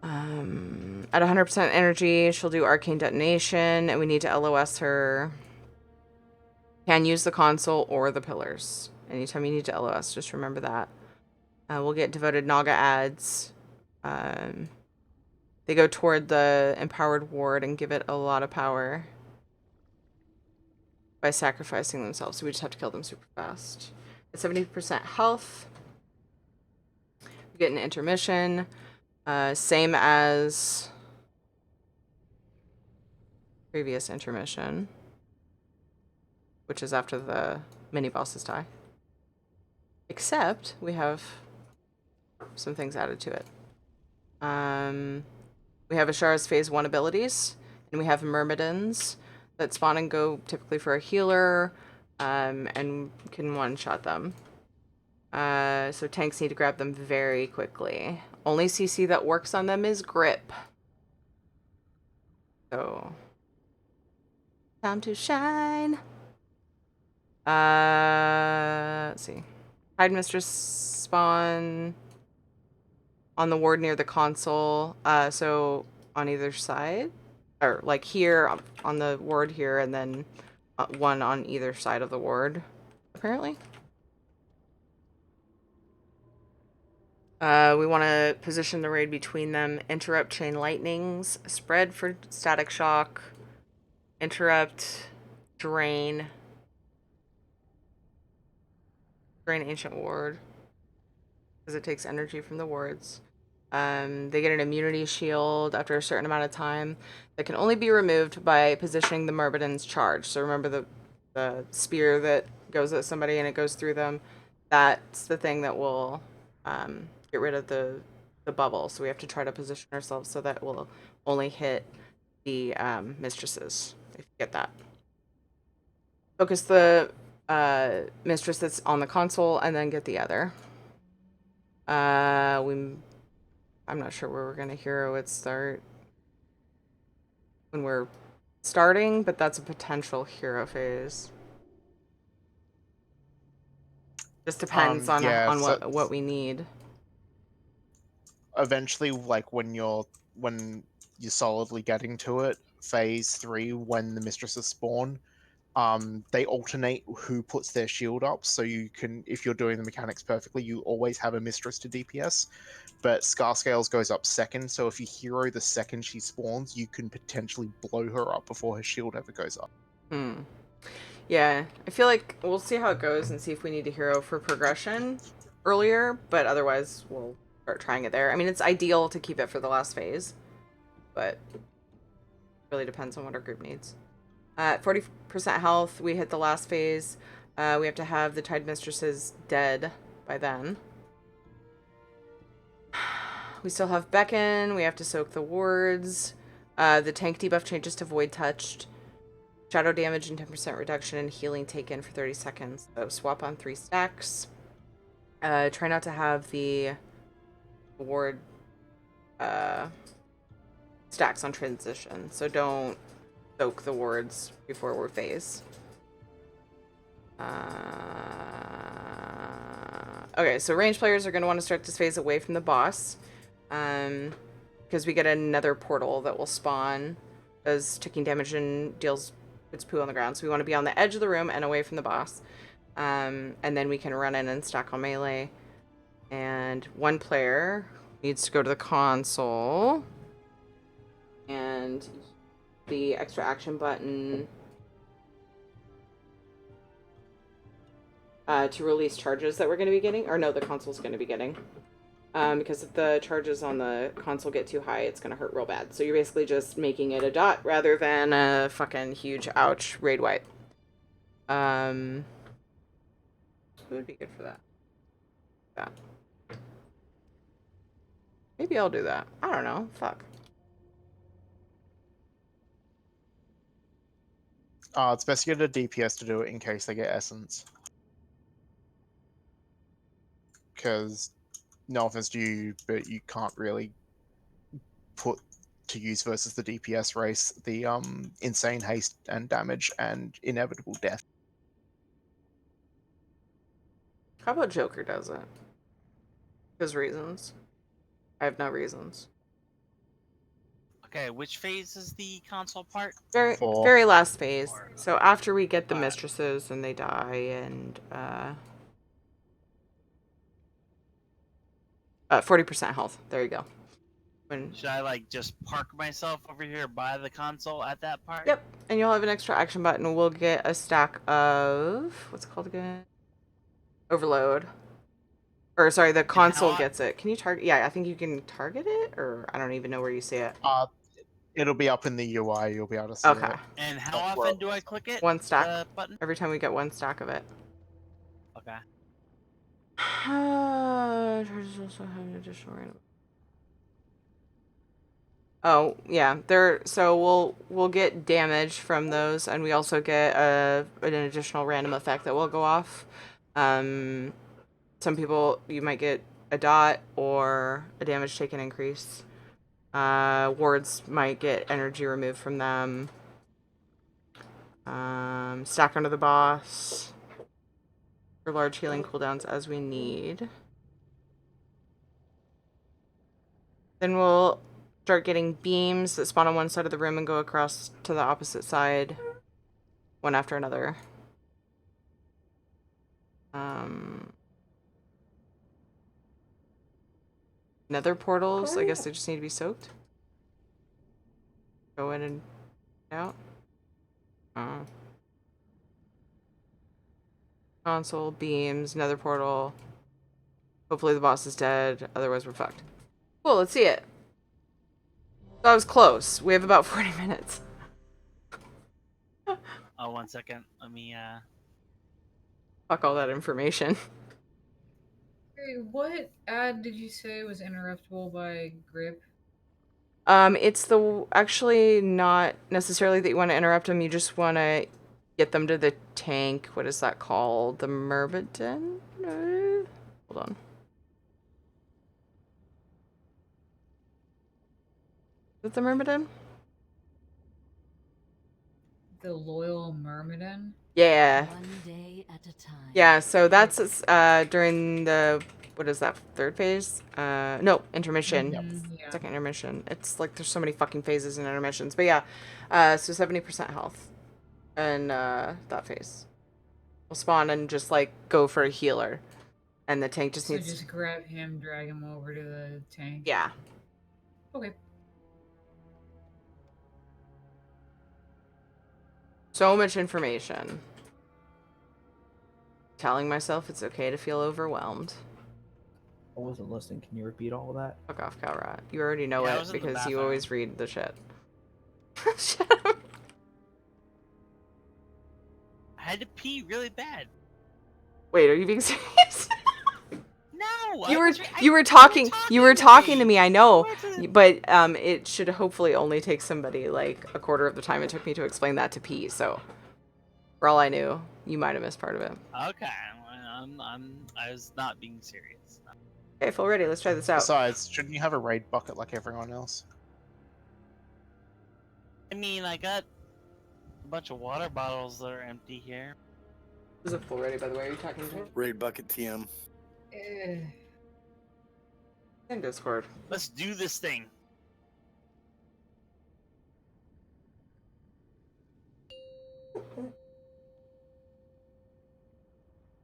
At 100% energy, she'll do Arcane Detonation, and we need to LOS her. Can use the console or the pillars. Anytime you need to LOS, just remember that. We'll get Devoted Naga ads. They go toward the Empowered Ward and give it a lot of power by sacrificing themselves. So we just have to kill them super fast. At 70% health, we get an intermission. Same as previous intermission, which is after the mini bosses die. Except we have some things added to it. We have Azshara's phase 1 abilities, and we have Myrmidons that spawn and go typically for a healer, and can one-shot them. So tanks need to grab them very quickly. Only CC that works on them is grip. So, time to shine. Let's see. Tide Mistress spawn on the ward near the console. So on either side, or like here on the ward here, and then one on either side of the ward, apparently. We want to position the raid between them, interrupt chain lightnings, spread for static shock, interrupt, drain ancient ward, because it takes energy from the wards. They get an immunity shield after a certain amount of time that can only be removed by positioning the Myrmidon's charge. So remember the spear that goes at somebody and it goes through them? That's the thing that will get rid of the bubble. So we have to try to position ourselves so that we'll only hit the mistresses, if you get that. Focus the mistress that's on the console and then get the other. I'm not sure where we're gonna hero it start when we're starting, but that's a potential hero phase. Just depends on what we need. Eventually, like when you're solidly getting to it, phase 3, when the mistresses spawn, they alternate who puts their shield up, so you can, if you're doing the mechanics perfectly, you always have a mistress to DPS. But Scar Scales goes up second, so if you hero the second she spawns, you can potentially blow her up before her shield ever goes up. Yeah, I feel like we'll see how it goes and see if we need a hero for progression earlier, but otherwise we'll start trying it there. I mean, it's ideal to keep it for the last phase, but it really depends on what our group needs. 40% health, we hit the last phase. We have to have the Tide Mistresses dead by then. We still have Beckon. We have to soak the wards. The tank debuff changes to void touched. Shadow damage and 10% reduction in healing taken for 30 seconds. So swap on 3 stacks. Try not to have the ward stacks on transition. So don't soak the wards before ward phase. Okay, so range players are going to want to start this phase away from the boss. Because we get another portal that will spawn, does ticking damage and deals its poo on the ground. So we want to be on the edge of the room and away from the boss. And then we can run in and stack on melee. And one player needs to go to the console. And the extra action button to release charges that we're going to be getting. Or no, the console's going to be getting. Because if the charges on the console get too high, it's going to hurt real bad. So you're basically just making it a dot rather than a fucking huge ouch raid wipe. Who would be good for that? Yeah. Maybe I'll do that. I don't know. Fuck. It's best to get a DPS to do it in case they get essence. Because, no offense to you, but you can't really put to use versus the DPS race the insane haste and damage and inevitable death. How about Joker does it? His reasons. I have no reasons. Okay, which phase is the console part? Very last phase. So after we get the mistresses and they die and 40% health. There you go. Should I like just park myself over here by the console at that part? Yep, and you'll have an extra action button. We'll get a stack of what's it called again? Overload. Or sorry, the console gets it. Can you target? Yeah, I think you can target it, or I don't even know where you see it. It'll be up in the UI. You'll be able to see it. And how often do I click it? One stack. The button? Every time we get one stack of it. Okay. Charges also have an additional random. Oh yeah, so we'll get damage from those, and we also get an additional random effect that will go off. Some people, you might get a dot or a damage taken increase. Wards might get energy removed from them. Stack under the boss for large healing cooldowns as we need. Then we'll start getting beams that spawn on one side of the room and go across to the opposite side, one after another. Nether portals, I guess they just need to be soaked. Go in and out. Console, beams, nether portal. Hopefully the boss is dead, otherwise we're fucked. Cool, let's see it. That was close. We have about 40 minutes. Oh, 1 second. Let me, Fuck all that information. Hey, what ad did you say was interruptible by grip? It's actually not necessarily that you want to interrupt them. You just want to get them to the tank. What is that called? The Myrmidon? Hold on. Is it the Myrmidon? The Loyal Myrmidon? Yeah. One day at a time. Yeah, so that's during the, what is that, third phase? No, intermission. Yeah. Second intermission. It's like there's so many fucking phases and intermissions. But yeah, so 70% health in that phase. We'll spawn and just like go for a healer. And the tank just So needs... just grab him, drag him over to the tank? Yeah. Okay. So much information. Telling myself it's okay to feel overwhelmed. I wasn't listening. Can you repeat all of that? Fuck off, Calrat. You already know Yeah, I it was in the because you bathroom. always read the shit. I had to pee really bad. Wait, are you being serious? No! know. You were talking to me. I know, but it should hopefully only take somebody like a quarter of the time it took me to explain that to Pete. So, for all I knew, you might have missed part of it. Okay, I was not being serious. Okay, full ready. Let's try this out. Besides, shouldn't you have a raid bucket like everyone else? I mean, I got a bunch of water bottles that are empty here. Is it full ready, by the way? Are you talking to me? Raid bucket TM. In Discord. Let's do this thing.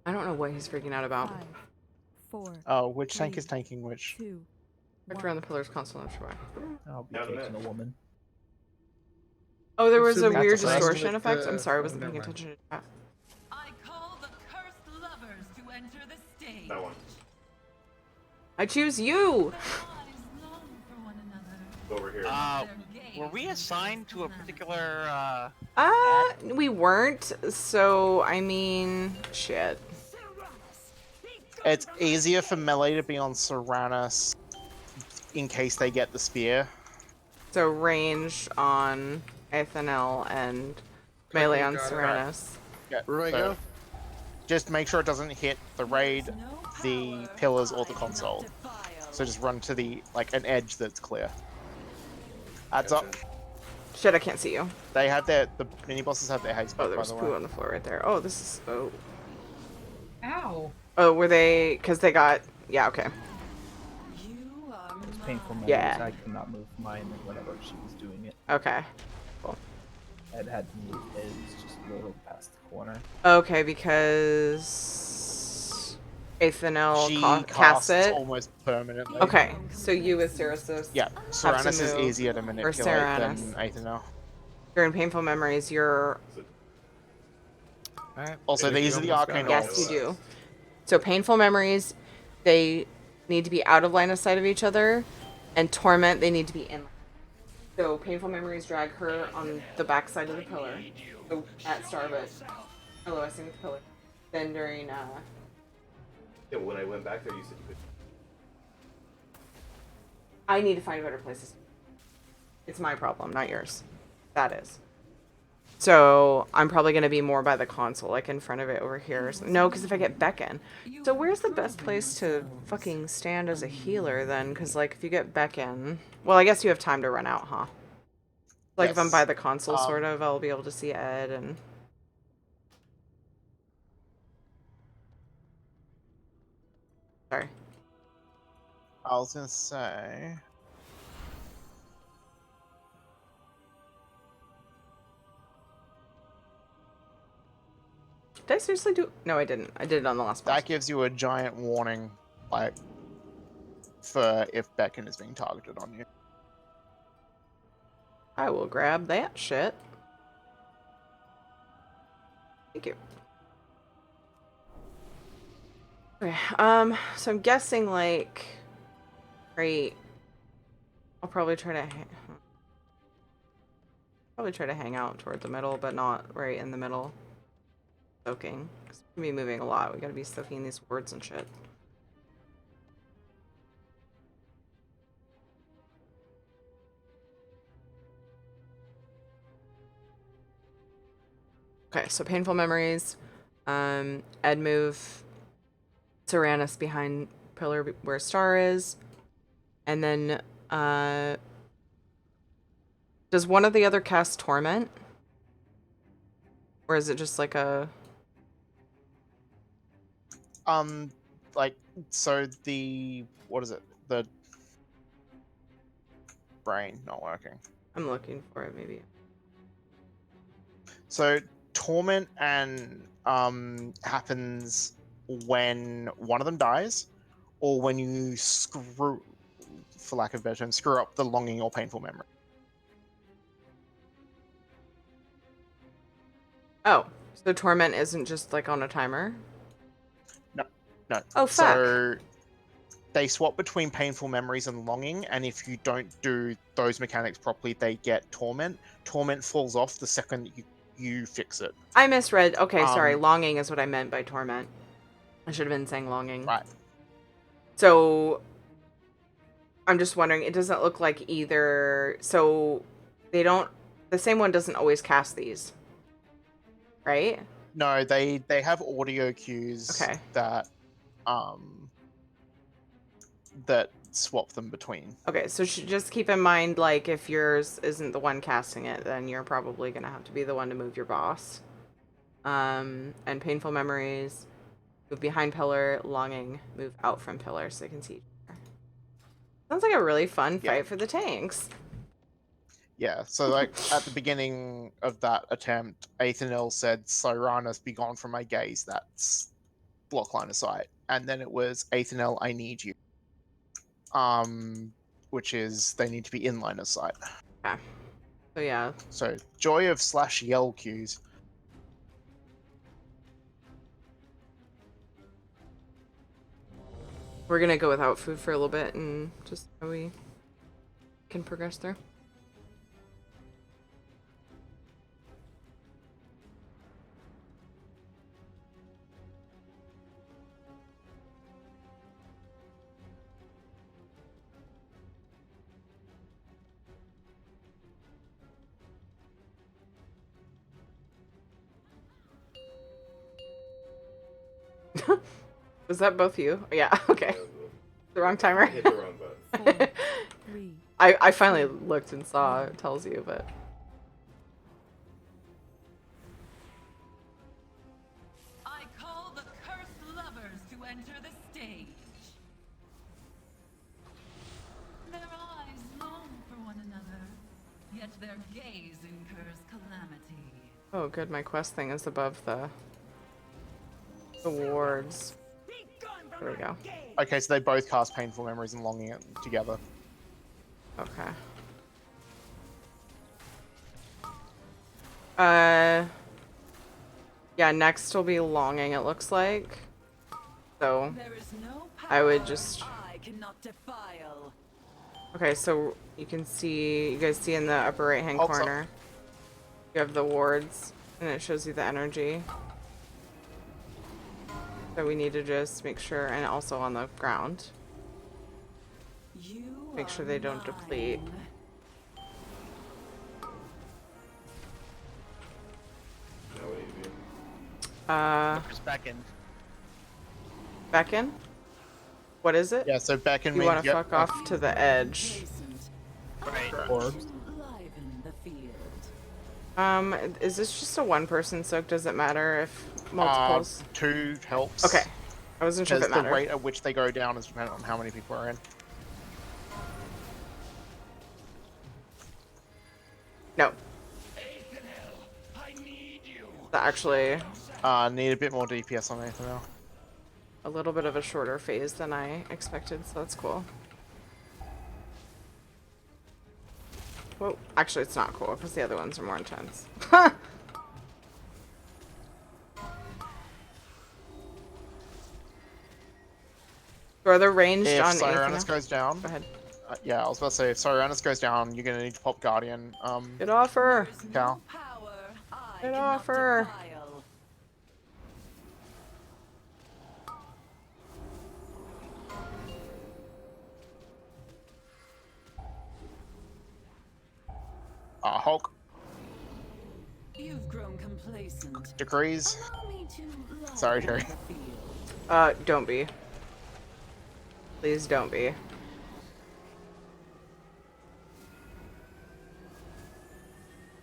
I don't know what he's freaking out about. 5, 4. Oh, which tank is tanking which? 2. Right around the pillar's console, I'm sure. I'll be taking a woman. Oh, there was a Assuming weird that's the last distortion with effect? the- I'm sorry, I oh, wasn't never paying mind. attention to that. I call the cursed lovers to enter the stage. That one. I choose you! Over here. Were we assigned to a particular, We weren't, so, I mean, shit. It's easier for melee to be on Serranus in case they get the spear. So, range on Athanel and melee on got it. Serranus. Yeah, Where do I so go? just make sure it doesn't hit the raid, the pillars, or the console. So just run to the an edge that's clear. Adds up. Shit, I can't see you. They have the mini bosses have their haste Oh, by there's the poo way. on the floor right there. Oh, this is... Oh. Ow. Oh, were they... Because they got... Yeah, okay. It's painful memories. Yeah. I could not move mine whenever she was doing it. Okay. Cool. I'd had to move his just a little past the corner. Okay, because... Athanel She casts casts it. almost permanently. Okay, so you as Cerasus. Yeah, have to Serranus is move, easier to or manipulate Serranus. than Athanel. You're in Painful Memories, you're... Alright. Also, these are the arcane Yes, orbs. you do. So Painful Memories, they need to be out of line of sight of each other, and Torment, they need to be in. So Painful Memories drag her on the back side of the pillar, so at Starbuck, LOSing with the pillar. Then during, Yeah, when I went back there, you said you could. I need to find better places. It's my problem, not yours. That is. So I'm probably going to be more by the console, like in front of it over here. No, because if I get Beckon. So where's the best place to fucking stand as a healer then? Because like if you get Beckon... Well, I guess you have time to run out, huh? Like if I'm by the console, sort of, I'll be able to see Ed and... Sorry. I was gonna say... Did I seriously do... No, I didn't. I did it on the last one. That gives you a giant warning, for if Beckon is being targeted on you. I will grab that shit. Thank you. Okay, so I'm guessing, right... I'll probably try to... hang out toward the middle, but not right in the middle. Soaking. 'Cause we're gonna be moving a lot. We gotta be soaking these words and shit. Okay, so Painful Memories. Ed move Serranus behind pillar where Star is. And then, does one of the other cast Torment? Or is it just like a... So the... What is it? The... Brain not working. I'm looking for it, maybe. So Torment and happens when one of them dies, or when you screw, for lack of a better term, screw up the longing or painful memory. Oh, so Torment isn't just like on a timer? No. Oh, fuck. So they swap between painful memories and longing, and if you don't do those mechanics properly, they get Torment. Torment falls off the second you fix it. I misread. Okay, sorry. Longing is what I meant by Torment. I should have been saying longing. Right. So I'm just wondering, it doesn't look like either. So they don't, the same one doesn't always cast these, right? No, they have audio cues Okay. that that swap them between. Okay, so just keep in mind, like, if yours isn't the one casting it, then you're probably gonna have to be the one to move your boss. And painful memories, move behind pillar, longing, move out from pillar so they can see each other. Sounds like a really fun fight for the tanks. Yeah, so like at the beginning of that attempt, Athanil said, Cyranus, be gone from my gaze, that's block line of sight. And then it was Athanil, I need you. Which is they need to be in line of sight. Yeah. So yeah. So joy of / yell cues. We're gonna go without food for a little bit and just so we can progress through. Was that both you? Yeah, okay. The wrong timer. Hit the wrong button. I finally looked and saw it tells you, but I call the cursed lovers to enter the stage. Their eyes long for one another, yet their gaze incurs calamity. oh good, my quest thing is above the wards. There we go. Okay, so they both cast painful memories and longing together. Okay. Yeah, next will be longing, it looks like. So I would just okay, so you can see, you guys see in the upper right hand corner, you have the wards and it shows you the energy. So we need to just make sure, and also on the ground, make sure they don't deplete. Back in. Back in? What is it? Yeah, so back in you means want to fuck off to the edge. Right. Orbs. Is this just a one person soak? Does it matter if multiples? 2 helps. Okay. I wasn't sure if it Because the mattered. rate at which they go down is dependent on how many people are in. No. That actually need a bit more DPS on Athanil. a little bit of a shorter phase than I expected, so that's cool. Well, actually it's not cool because the other ones are more intense. Are they ranged If on Cyranus Athanil? goes down, Go ahead. Yeah, I was about to say, if Cyranus goes down, you're gonna need to pop Guardian. Get off her! Cal. Get off her! Hulk. You've grown complacent. Degrees. Allow me to Sorry, lighten Terry. the field. Don't be. Please don't be.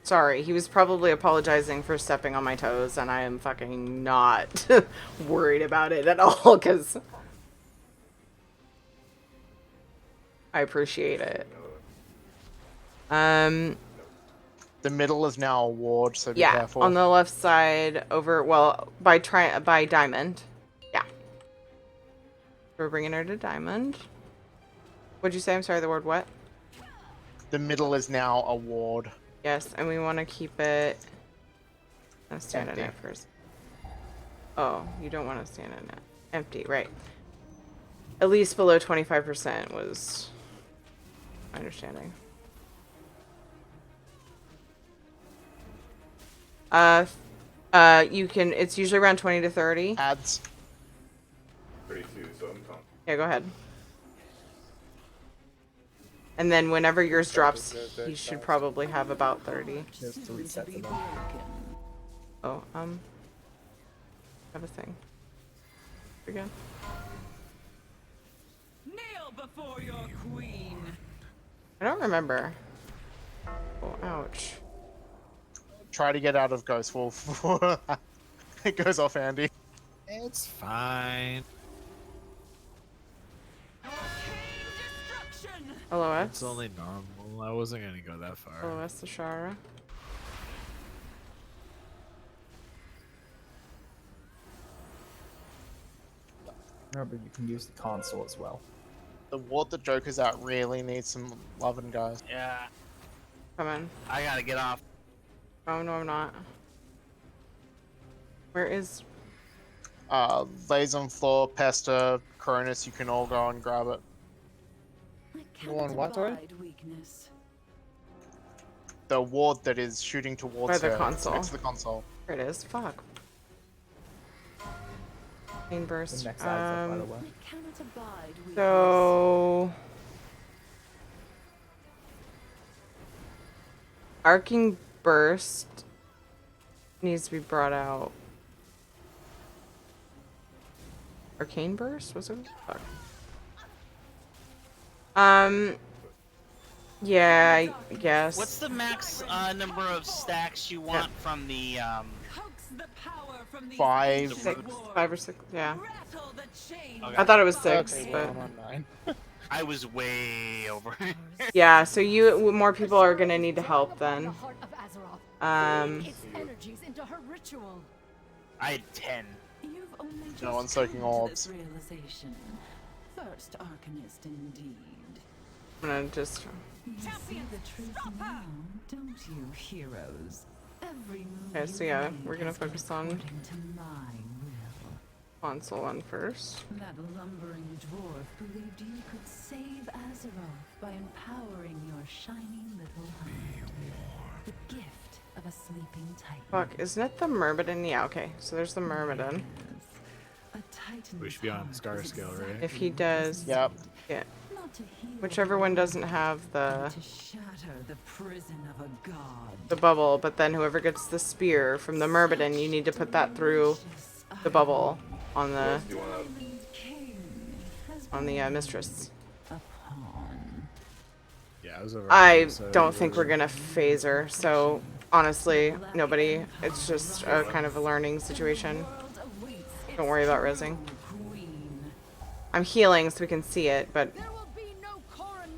Sorry, he was probably apologizing for stepping on my toes, and I am fucking not worried about it at all, because I appreciate it. The middle is now a ward, so be Yeah, careful. on the left side, over, well, by Diamond. Yeah. We're bringing her to Diamond. What'd you say? I'm sorry, the word what? The middle is now a ward. Yes, and we want to keep it... Let's stand in Empty. it first. Oh, you don't want to stand in it. Empty, right. At least below 25% was my understanding. You can, it's usually around 20 to 30. Ads. 32, so I'm calm. Yeah, go ahead. And then whenever yours drops, he should probably have about 30. There's 3 sets of them. Oh, have a thing. Again. Kneel before your queen. I don't remember. Oh, ouch. Try to get out of Ghost Wolf before it goes off Andy. It's fine. LOS? It's only normal. I wasn't gonna go that far. LOS Azshara. Remember, you can use the console as well. The ward that Joker's out really needs some loving, guys. Yeah. Come on. I gotta get off. Oh, no, I'm not. Where is... Lays on floor, Pesta, Cronus, you can all go and grab it. Go on what, sorry? The ward that is shooting By towards the her. console. Next to the console. There it is. Fuck. Main burst. The next side's up, by the way. So... Arcing burst needs to be brought out. Arcane burst? Was it? Fuck. Yeah, I guess. What's the max number of stacks you want from the 5. 5 or 6, yeah. Okay. I thought it was 6, Okay, but... I'm on 9. I was way over. Yeah, so more people are gonna need to help then. Its energies into her ritual. I had 10. No one's soaking orbs. Realization. First Arcanist indeed. I'm gonna just... You see the truth now, don't you, heroes? Every move Okay, so you yeah, make we're gonna has been focus on according to my will. console one first. That lumbering dwarf believed you could save Azeroth by empowering your shiny little heart. The gift of a sleeping titan. Fuck, isn't it the Myrmidon? Yeah, okay, so there's the Myrmidon. We should be on Scar Scale, right? If he does... Yep. Yeah. Whichever one doesn't have the... To shatter the prison of a god. the bubble, but then whoever gets the spear from the Myrmidon, you need to put that through the bubble on the... on the Mistress. Yeah, I was over. I don't think we're gonna phase her, so honestly, nobody. It's just a kind of a learning situation. Don't worry about rezzing. I'm healing so we can see it, but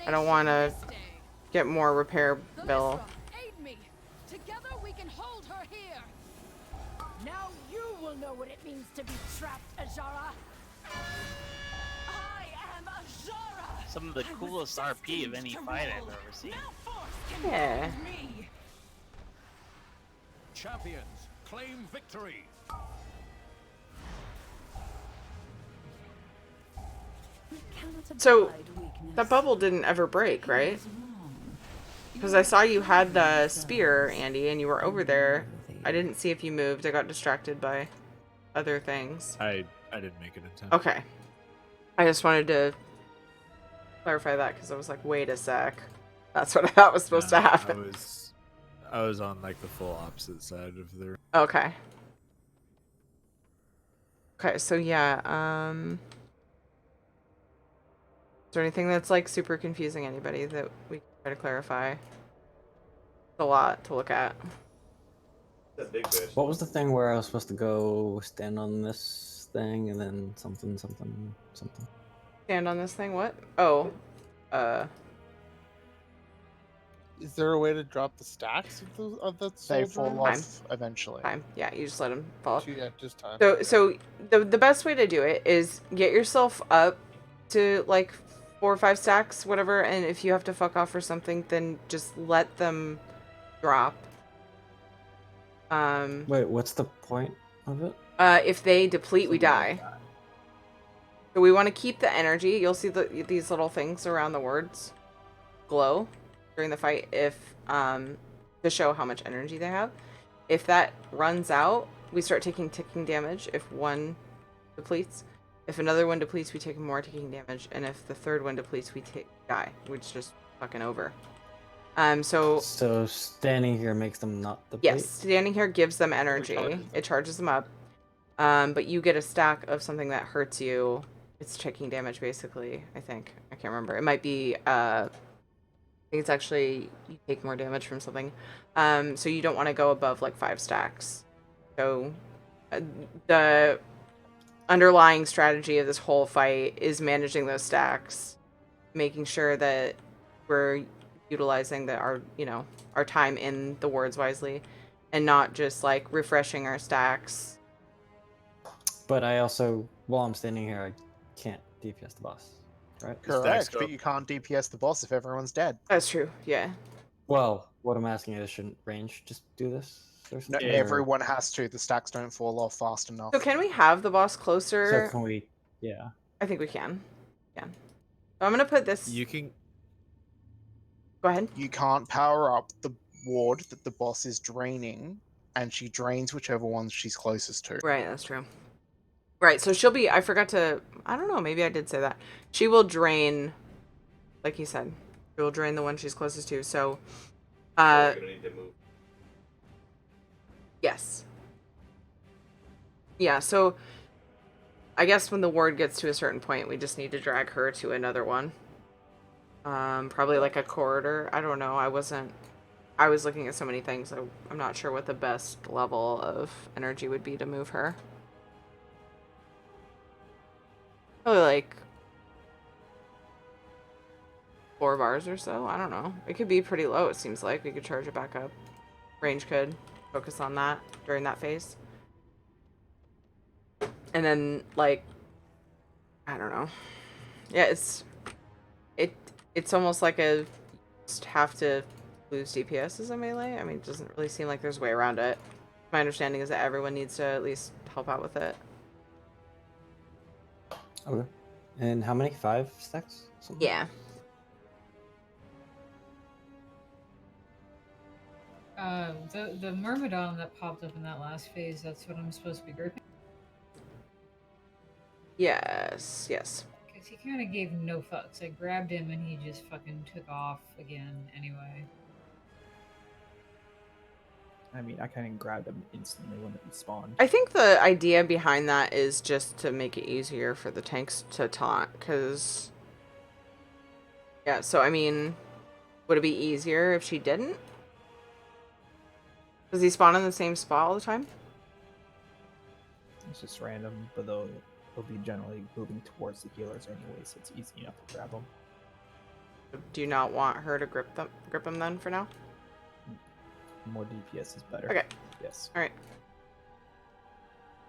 I don't want to get more repair bill. Aid me. Together we can hold her here. Now you will know what it means to be trapped, Azshara. I am Azshara. Some of the coolest RP of any fight I've ever seen. Yeah. Champions, claim victory. So, that bubble didn't ever break, right? Because I saw you had the spear, Andy, and you were over there. I didn't see if you moved. I got distracted by other things. I didn't make it in time. Okay. I just wanted to clarify that because I was like, wait a sec. That's what I thought was supposed to happen. I was on like the full opposite side of the. Okay. Okay, so yeah, is there anything that's like super confusing anybody that we can try to clarify? It's a lot to look at. What was the thing where I was supposed to go stand on this thing and then something? Stand on this thing? What? Oh. Is there a way to drop the stacks of that They soldier? fall off eventually. Time. Yeah, you just let them fall. Yeah, just time. So the best way to do it is get yourself up to like 4 or 5 stacks, whatever, and if you have to fuck off or something, then just let them drop. Wait, what's the point of it? If they deplete, we die. So we want to keep the energy. You'll see these little things around the words glow during the fight if to show how much energy they have. If that runs out, we start taking ticking damage if one depletes. If another one depletes, we take more taking damage, and if the third one depletes, we die. Which is just fucking over. So standing here makes them not deplete? yes, standing here gives them energy. It charges them up. But you get a stack of something that hurts you. It's taking damage, basically, I think. I can't remember. It might be, I think it's actually, you take more damage from something. So you don't want to go above, like, 5 stacks. So, the underlying strategy of this whole fight is managing those stacks. Making sure that we're utilizing our time in the wards wisely. And not just, like, refreshing our stacks. But I also, while I'm standing here, I can't DPS the boss, right? Correct, but you can't DPS the boss if everyone's dead. That's true, yeah. Well, what I'm asking is, shouldn't range just do this? Or No, something, or- everyone has to. The stacks don't fall off fast enough. So can we have the boss closer? So can we, yeah. I think we can. Yeah. So I'm gonna put this. You can. Go ahead. You can't power up the ward that the boss is draining, and she drains whichever ones she's closest to. Right, that's true. Right, so she'll be, I forgot to, I don't know, maybe I did say that. She will drain, like you said, she will drain the one she's closest to, so, You're gonna need to move. yes. Yeah, so, I guess when the ward gets to a certain point, we just need to drag her to another one. Probably like a corridor, I don't know, I was looking at so many things, I'm not sure what the best level of energy would be to move her. Probably like 4 bars or so. I don't know. It could be pretty low, it seems like. We could charge it back up. Range could focus on that during that phase. And then, like, I don't know. Yeah, it's almost like a just have to lose DPS as a melee. I mean, it doesn't really seem like there's a way around it. My understanding is that everyone needs to at least help out with it. Okay. And how many? 5 stacks? Something? Yeah. The Myrmidon that popped up in that last phase, that's what I'm supposed to be gripping? Yes, yes. Because he kind of gave no fucks. I grabbed him and he just fucking took off again anyway. I mean, I kind of grabbed him instantly when it spawned. I think the idea behind that is just to make it easier for the tanks to taunt, because... Yeah, so I mean, would it be easier if she didn't? Does he spawn in the same spot all the time? It's just random, but they'll be generally moving towards the healers anyway, so it's easy enough to grab them. Do you not want her to grip him then for now? More DPS is better. Okay. Yes. All right.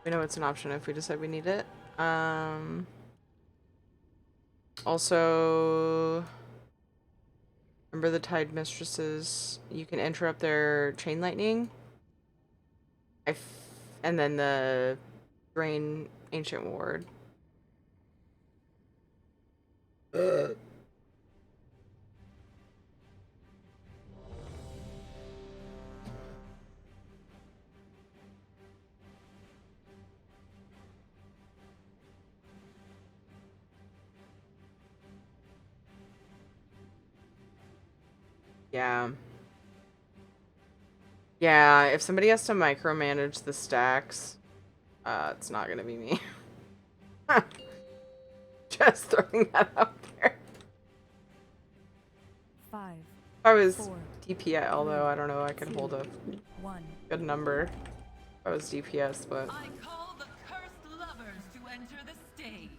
We know it's an option if we decide we need it. Also, remember the Tide Mistresses? You can interrupt their chain lightning. And then the Drain Ancient Ward. Yeah. Yeah, if somebody has to micromanage the stacks, it's not gonna be me. Just throwing that out there. 5. If I was 4, DPS, although I don't know, I could hold a 1. good number. If I was DPS, but... I call the cursed lovers to enter the stage.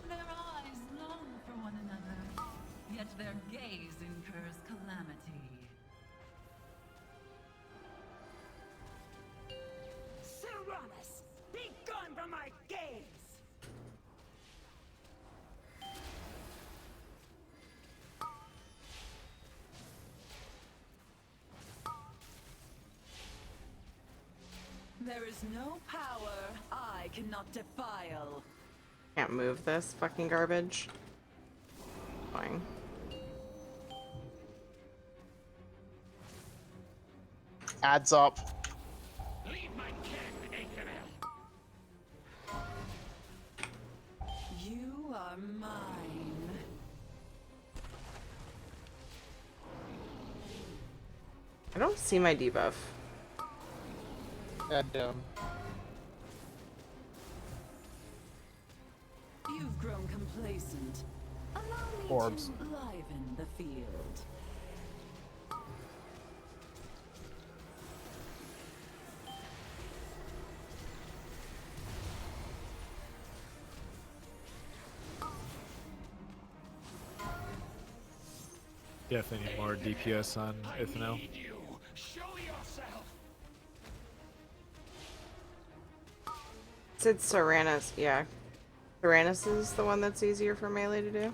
Their eyes long for one another, yet their gaze incurs calamity. Serranus, be gone from my gaze! There is no power I cannot defile. Can't move this fucking garbage. Fine. Adds up. Leave my ken, Aetherel. are mine. I don't see my debuff. Add down. You've grown complacent. Allow me Orbs. to liven the field. Definitely need more DPS on Ithanel. Show yourself. Said Serranus, yeah. Serranus is the one that's easier for melee to do.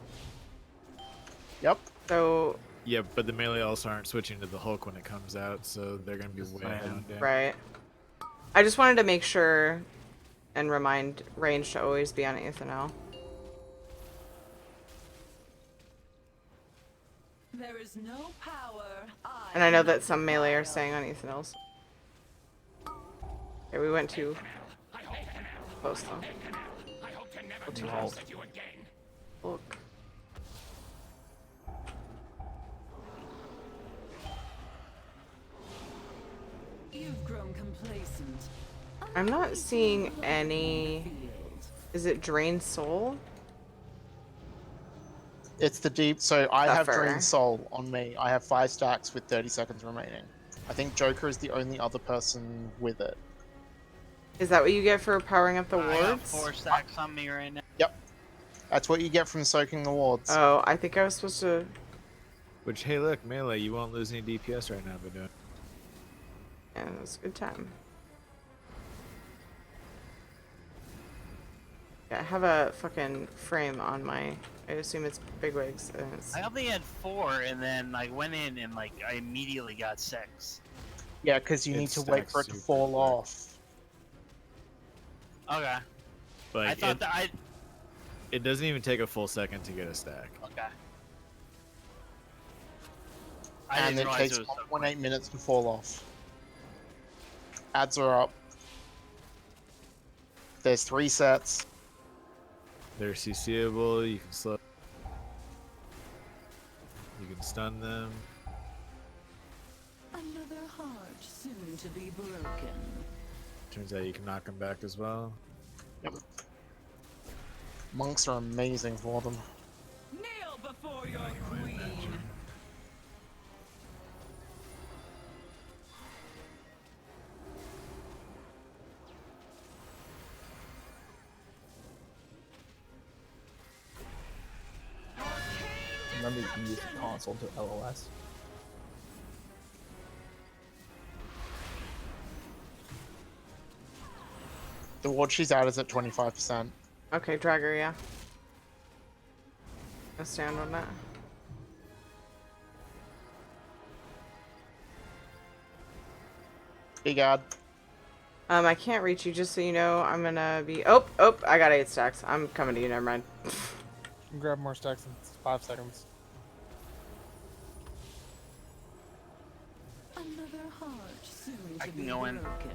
Yep. So. Yeah, but the melee also aren't switching to the Hulk when it comes out, so they're gonna be way ahead on damage. Right. I just wanted to make sure and remind range to always be on Ethanol. There is no power. And I know that some melee are staying on Ethanol's. Okay, we went too close though. Too close. Look. You've grown complacent. I'm not seeing any. Is it Drain Soul? It's the deep. So I have Suffer. Drain Soul on me. I have 5 stacks with 30 seconds remaining. I think Joker is the only other person with it. Is that what you get for powering up the I got wards? 4 stacks on me right now. Yep. That's what you get from soaking the wards. Oh, I think I was supposed to. Which, hey, look, melee, you won't lose any DPS right now by doing. Yeah, it was a good time. Yeah, I have a fucking frame on my. I assume it's bigwigs. And it's... I only had 4, and then I went in and like I immediately got 6. Yeah, because you need to wait for it to fall off. Okay. Like, I thought that it doesn't even take a full second to get a stack. Okay. And it takes 1.8 minutes to fall off. Ads are up. There's 3 sets. They're CCable, you can slow. You can stun them. Another heart soon to be broken. Turns out you can knock them back as well. Yep. Monks are amazing for them. Kneel before your queen. Remember, you can use the console to LOS. The ward she's at is at 25%. Okay, Dragger, yeah. I'll stand on that. Big ad. I can't reach you, just so you know. I'm gonna be. Oh, I got 8 stacks. I'm coming to you. Never mind. Grab more stacks in 5 seconds. Another heart soon I to can be go in. broken.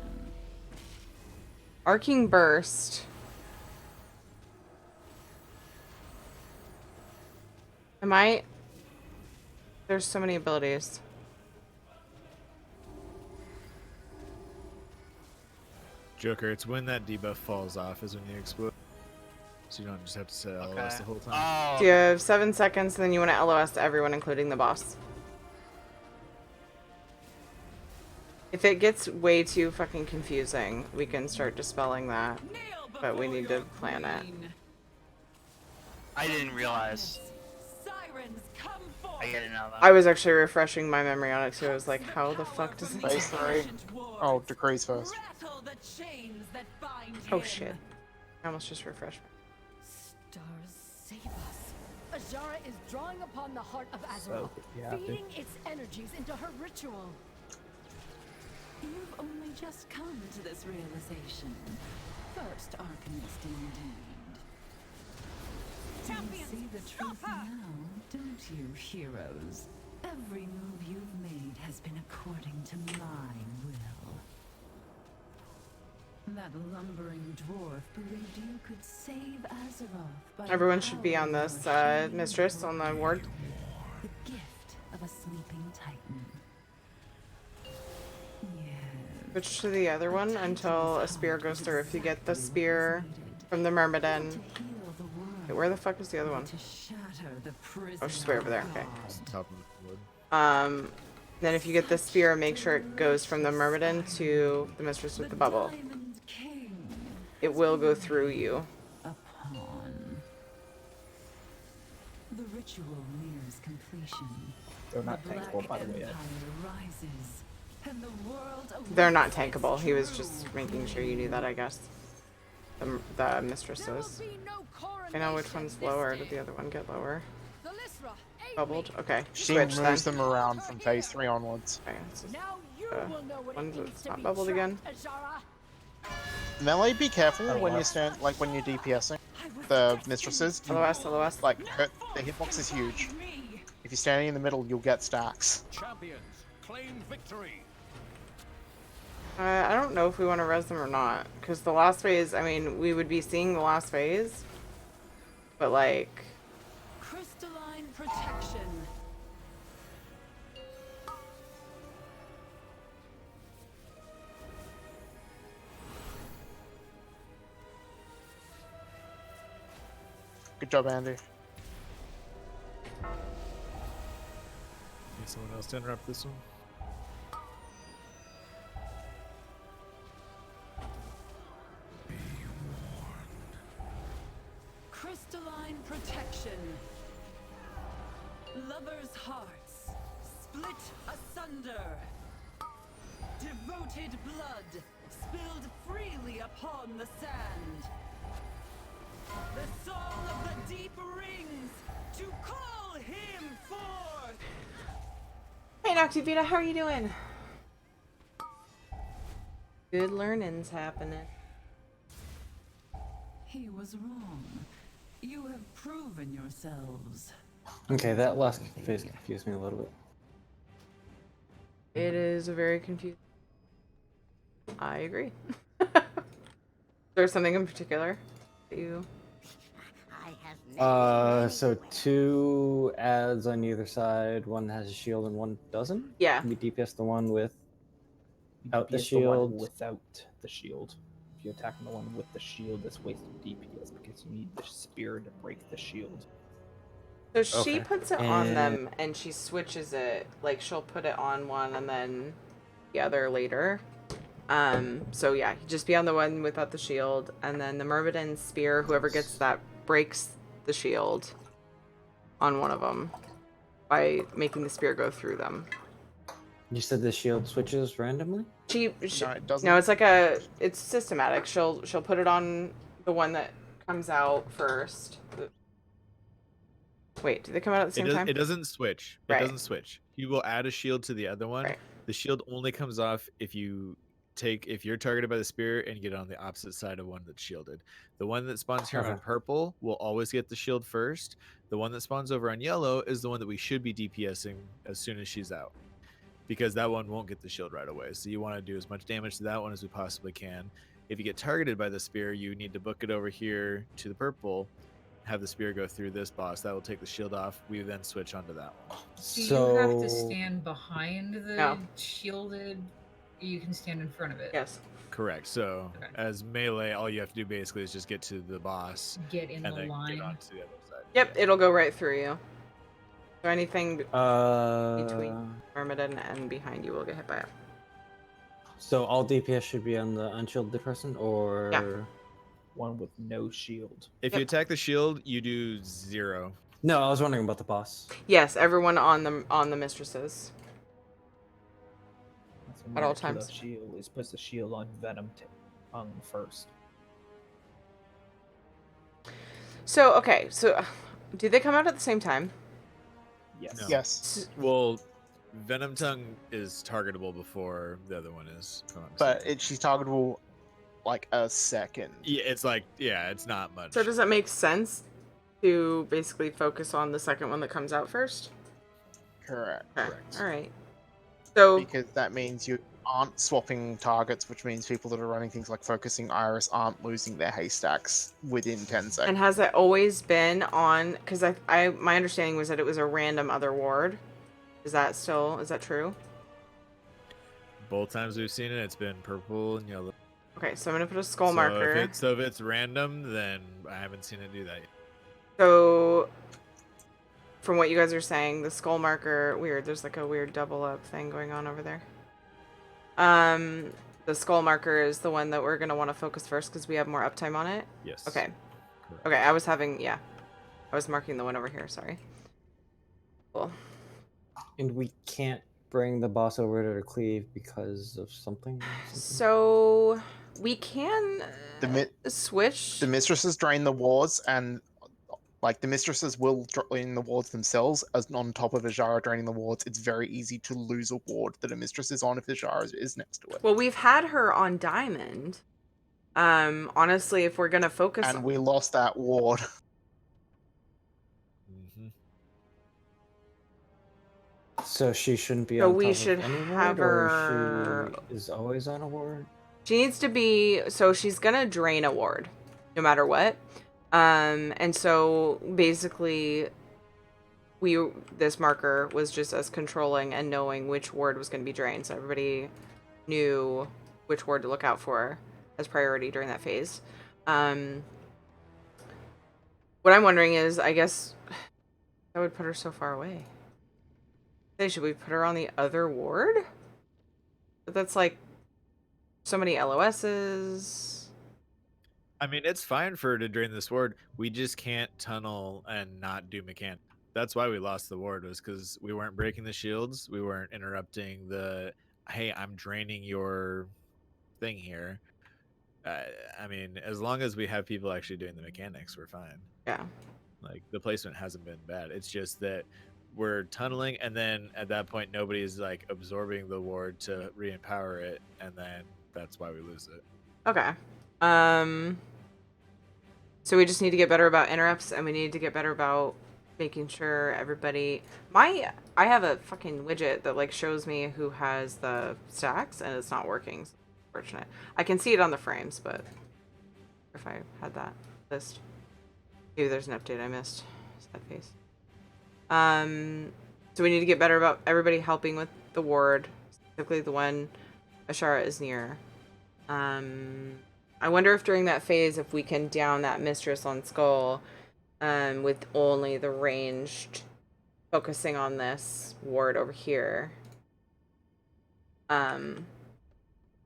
Arcing Burst. Am I? There's so many abilities. Joker, it's when that debuff falls off is when you explode. So you don't just have to say LOS the whole time. So you have 7 seconds, and then you want to LOS to everyone, including the boss. If it gets way too fucking confusing, we can start dispelling that. But we need to plan it. I didn't realize. I didn't know that. I was actually refreshing my memory on it too. I was like, how the fuck does it? Phase 3. Oh, decrees first. Oh shit. I almost just refreshed. Stars save us. Azshara is drawing upon the heart of Azrael, So, you have to. feeding its energies into her ritual. You've only just come to this realization. First Arcanist indeed. You see the truth now, don't you, heroes? Every move you've made has been according to my will. That lumbering dwarf believed you could save Azeroth by Everyone should be on this mistress on the ward. the gift of a sleeping titan. Switch to the other one until a spear goes through. If you get the spear from the Myrmidon. Wait, where the fuck is the other one? Oh, she's way over there. Okay. Top of the wood. Then if you get the spear, make sure it goes from the Myrmidon to the mistress with the bubble. It will go through you. The ritual nears completion. They're not tankable, by the way. Rises, and the world They're not tankable. He was just making sure you knew that, I guess. The mistresses. I know which one's lower. Did the other one get lower? Bubbled? Okay. She Switch moves then. them around from phase 3 onwards. Okay, one that's not bubbled again. Melee, be careful when you stand, like when you're DPSing. The mistresses. LOS. Like, the hitbox is huge. If you're standing in the middle, you'll get stacks. Champions, claim victory. I don't know if we want to res them or not. Because the last phase, I mean, we would be seeing the last phase. But like... Crystalline protection. Good job, Andy. Need someone else to interrupt this one? crystalline protection. Lovers' hearts split asunder. Devoted blood spilled freely upon the sand. The song of the deep rings to call him forth. Hey, Noctivita, how are you doing? Good learning's happening. He was wrong. You have proven yourselves. Okay, that last phase confused me a little bit. It is very confusing. I agree. Is there something in particular that you... So 2 adds on either side. One has a shield and one doesn't? Yeah. We DPS the one without the DPS the one shield. without the shield. If you're attacking the one with the shield, that's wasted DPS because you need the spear to break the shield. So she Okay. puts it on them and she switches it. Like she'll put it on one and then the other later. So yeah, just be on the one without the shield, and then the Myrmidon spear, whoever gets that breaks the shield on one of them by making the spear go through them. You said the shield switches randomly? She No, it doesn't. no, it's systematic. She'll put it on the one that comes out first. Wait, do they come out at the same time? It doesn't switch. It Right. doesn't switch. You will add a shield to the other one. Right. The shield only comes off if you're targeted by the spear and get on the opposite side of one that's shielded. The one that spawns here on Okay. purple will always get the shield first. The one that spawns over on yellow is the one that we should be DPSing as soon as she's out, because that one won't get the shield right away. So you want to do as much damage to that one as we possibly can. If you get targeted by the spear, you need to book it over here to the purple, have the spear go through this boss. That will take the shield off. We then switch onto that one. Do you have to stand behind the shielded? You can stand in front of it. Yes. Correct. So Okay. as melee, all you have to do basically is just get to the boss, Get in and the then line. get onto the other side. Yep, it'll go right through you. So anything Uh, between Myrmidon and behind you will get hit by it. So all DPS should be on the unshielded person, or One with no shield. If you attack the shield, you do 0. No, I was wondering about the boss. Yes, everyone on the mistresses. So At all near to the times. Shield is puts the shield on Venom tongue first. So okay, so do they come out at the same time? Yes. No. Yes. Well, Venom Tongue is targetable before the other one is. if I'm not But mistaken. she's targetable like a second. Yeah, it's not much. So does it make sense to basically focus on the second one that comes out first? Correct. Okay. All right. So because that means aren't swapping targets, which means people that are running things like Focusing Iris aren't losing their haystacks within 10 seconds. And has it always been on? Because my understanding was that it was a random other ward. Is that true? Both times we've seen it, it's been purple and yellow. Okay, so I'm gonna put a skull marker. If it's random, then I haven't seen it do that yet. So, from what you guys are saying, the skull marker, weird. There's like a weird double up thing going on over there. The skull marker is the one that we're gonna want to focus first because we have more uptime on it. Yes. Okay. Correct. Okay, I was marking the one over here. Sorry. Cool. And we can't bring the boss over to cleave because of something. So we can switch. The mistresses drain the wards, and like the mistresses will drain the wards themselves. As on top of Azshara draining the wards, it's very easy to lose a ward that a mistress is on if Azshara is next to it. Well, we've had her on diamond. Honestly, if we're gonna focus, and we lost that ward. So she shouldn't be So on we top should of any have ward, her. or she is always on a ward? She needs to be. So she's gonna drain a ward, no matter what. And so basically, this marker was just us controlling and knowing which ward was gonna be drained, so everybody knew which ward to look out for as priority during that phase. What I'm wondering is, I guess that would put her so far away. Say, should we put her on the other ward? But that's like so many LOSs. I mean, it's fine for her to drain this ward. We just can't tunnel and not do mechanic. That's why we lost the ward, was because we weren't breaking the shields. We weren't interrupting the, hey, I'm draining your thing here. I mean, as long as we have people actually doing the mechanics, we're fine. Yeah. Like, the placement hasn't been bad. It's just that we're tunneling, and then at that point, nobody's like absorbing the ward to re-empower it, and then that's why we lose it. Okay. So we just need to get better about interrupts, and we need to get better about making sure everybody. I have a fucking widget that like shows me who has the stacks, and it's not working. So unfortunate. I can see it on the frames, but if I had that list, maybe there's an update I missed. Sad face. So we need to get better about everybody helping with the ward, specifically the one Azshara is near. I wonder if during that phase, if we can down that mistress on Skull, with only the ranged focusing on this ward over here. So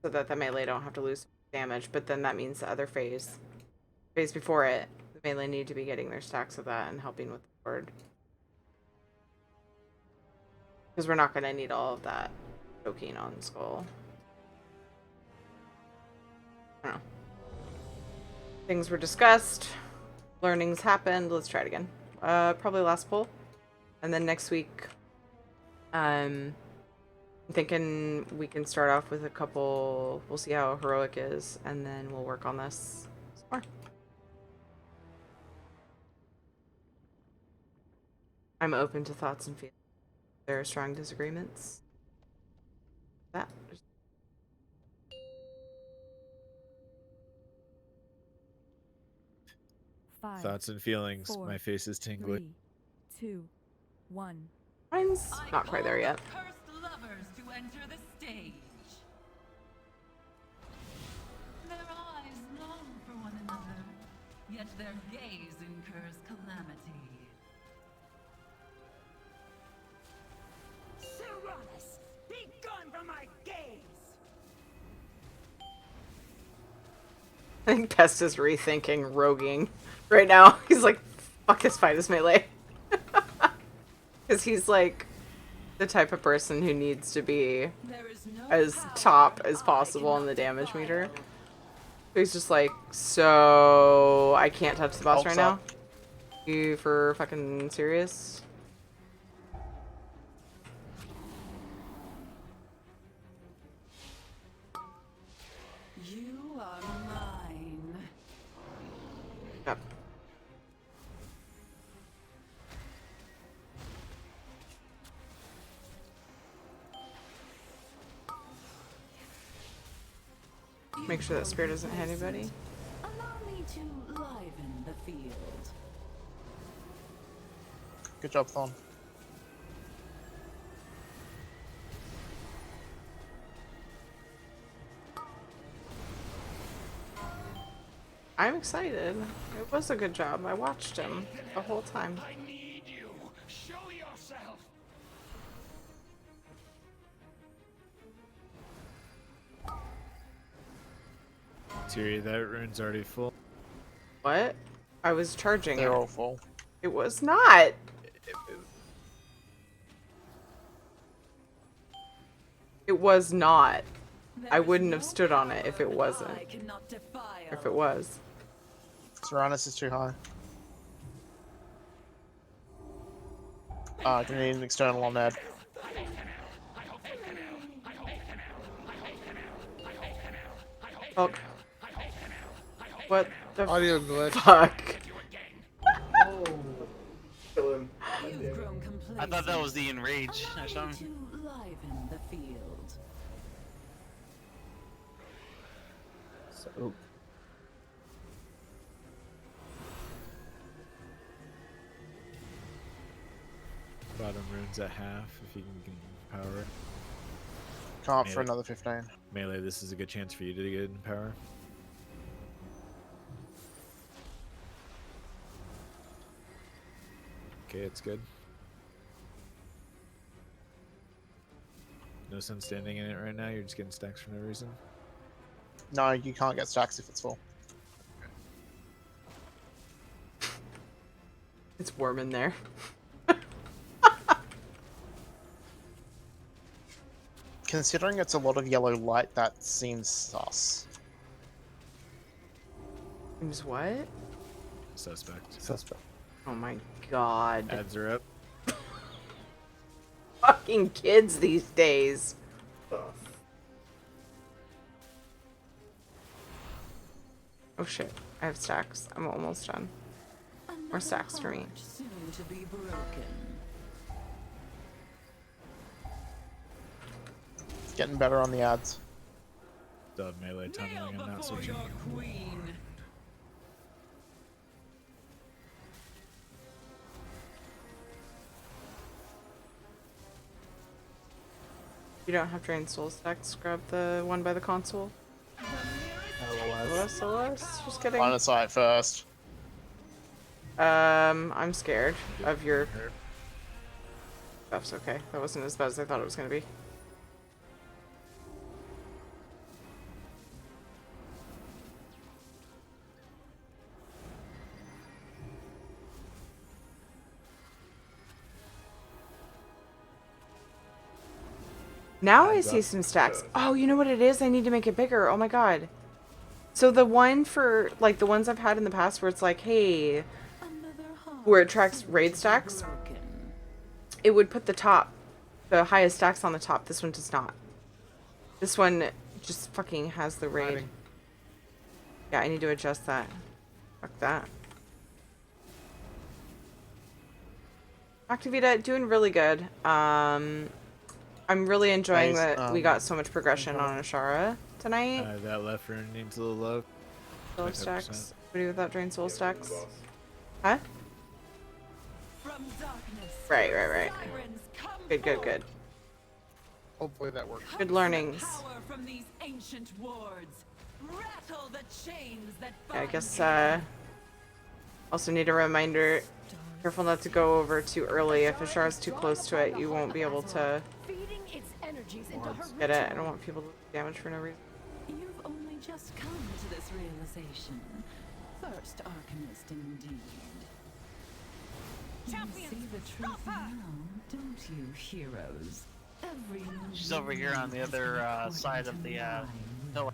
that the melee don't have to lose damage, but then that means the other phase before it, the melee need to be getting their stacks of that and helping with the ward. Because we're not going to need all of that choking on Skull. I don't know. Things were discussed. Learnings happened. Let's try it again. Probably last poll. And then next week, I'm thinking we can start off with a couple. We'll see how heroic is, and then we'll work on this some more. I'm open to thoughts and feelings. There are strong disagreements. That. Thoughts and feelings. My face is tingling. 3, 2, 1. Mine's not quite there yet. Cursed lovers to enter the stage. Their eyes long for one another, yet their gaze incurs calamity. Serranus, be gone from my gaze! I think Pest is rethinking roguing right now. He's like, fuck this fight is melee. Because he's like the type of person who needs to be as top as possible on the damage meter. So he's just like, so I can't touch the boss right now? You for fucking serious? You are mine. Yep. Make sure that spear doesn't hit anybody. Allow me to liven the field. Good job, Thorn. I'm excited. It was a good job. I watched him the whole time. I need you. Show yourself. Tiri, that rune's already full. What? I was charging They're it. all full. It was not. It was not. I wouldn't have stood on it if it wasn't. If it was. Tyrannus is too high. Gonna need an external on Ed. Fuck. What the Audio glitch. fuck? Kill him. I thought that was the enrage or something. To liven the field. So Bottom rune's at half if you can power it. Can't for another 15. Melee, this is a good chance for you to get in power. Okay, it's good. No sense standing in it right now, you're just getting stacks for no reason. No, you can't get stacks if it's full. It's warm in there. Considering it's a lot of yellow light, that seems sus. Seems what? Suspect. Suspect. Oh my god. Ads are up. Fucking kids these days. Oh shit. I have stacks. I'm almost done. More stacks for me. Soon to be broken. Getting better on the ads. Still have melee tunneling, I'm not switching. You don't have drained soul stacks. Grab the one by the console. LOS. Just kidding. Line of sight first. I'm scared of your. That's okay. That wasn't as bad as I thought it was gonna be. Now I see some stacks. Oh, you know what it is? I need to make it bigger. Oh my god. So the one for, like, the ones I've had in the past where it's like, hey, where it tracks raid stacks, it would put the highest stacks on the top. This one does not. This one just fucking has the raid. Yeah, I need to adjust that. Fuck that. Activita, doing really good. I'm really enjoying that we got so much progression on Azshara tonight. That left rune needs a little love. Soul stacks. What do you without drain soul stacks? Huh? Right. Good. Hopefully that works. Good learnings. From these ancient wards. Rattle the chains that Yeah, I guess also need a reminder. Careful not to go over too early. If Azshara's too close to it, you won't be able to get it. I don't want people to damage for no reason. You've only just come to this realization. First Arcanist indeed. You see the truth now, don't you, heroes? Every She's over here on the other side of the pillar.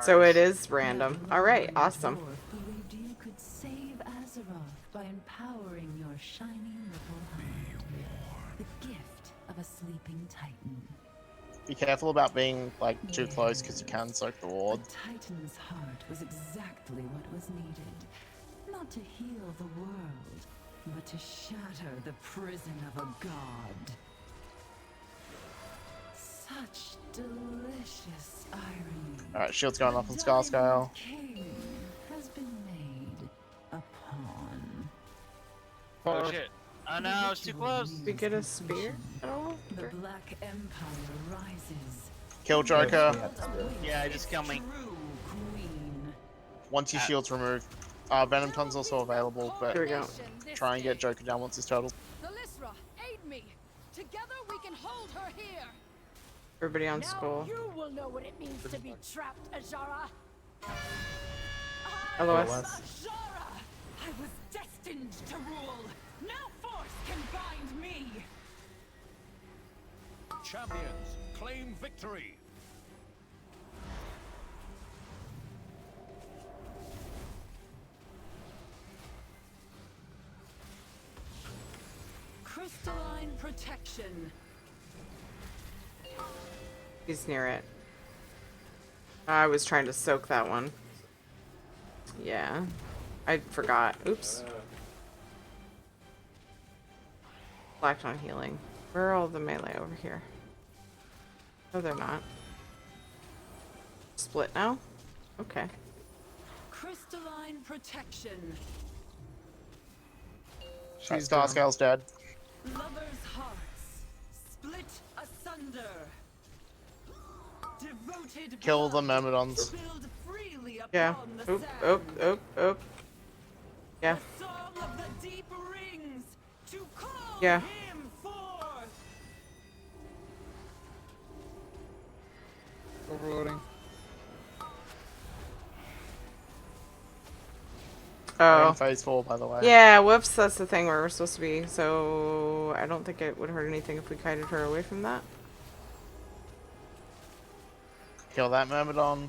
So it is random. Alright, awesome. believed you could save Azeroth by empowering your shining little heart. The gift of a sleeping titan. Be careful about being, like, too close because you can soak the ward. The Titan's heart was exactly what was needed. Not to heal the world, but to shatter the prison of a god. Such delicious irony. Alright, shield's going The off on Skarsgård. King has been made a pawn. Oh shit. Oh no, it's too close. Did we get a spear at all? The Black Empire rises. Kill Joker. Yeah, just kill me. Once your shield's removed. Venom Ton's also available, but Here we go. try and get Joker down once he's turtled. Thalysra, aid me. Together we can hold her here. Everybody on Now skull. you will know what it means to be trapped, Azshara. LOS. Azshara! I was destined to rule. No force can bind me. Champions, claim victory. Crystalline protection. He's near it. I was trying to soak that one. Yeah. I forgot. Oops. Blacked on healing. Where are all the melee over here? No, they're not. Split now? Okay. Crystalline protection. Skarsgård's dead. Lovers' hearts split asunder. Devoted Kill the blood Myrmidons. spilled freely Yeah. upon the Oop, sand. oop, oop, oop. Yeah. The song of the deep rings to call Yeah. him forth. Overloading. We're Oh. in phase 4, by the way. Yeah, whoops, that's the thing where we're supposed to be. So I don't think it would hurt anything if we kited her away from that. Kill that Myrmidon.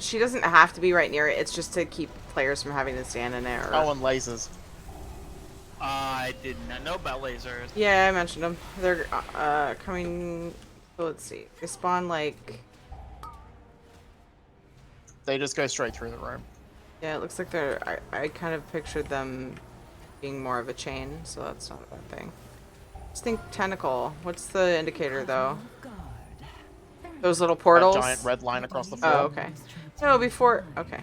She doesn't have to be right near it. It's just to keep players from having to stand in it. Or... Oh, and lasers. I did not know about lasers. Yeah, I mentioned them. They're coming. So let's see. They spawn like. They just go straight through the room. Yeah, it looks like they're. I kind of pictured them being more of a chain, so that's not a bad thing. Just think tentacle. What's the indicator though? Those little portals. That giant red line across the floor. Oh, okay. No, before. Okay.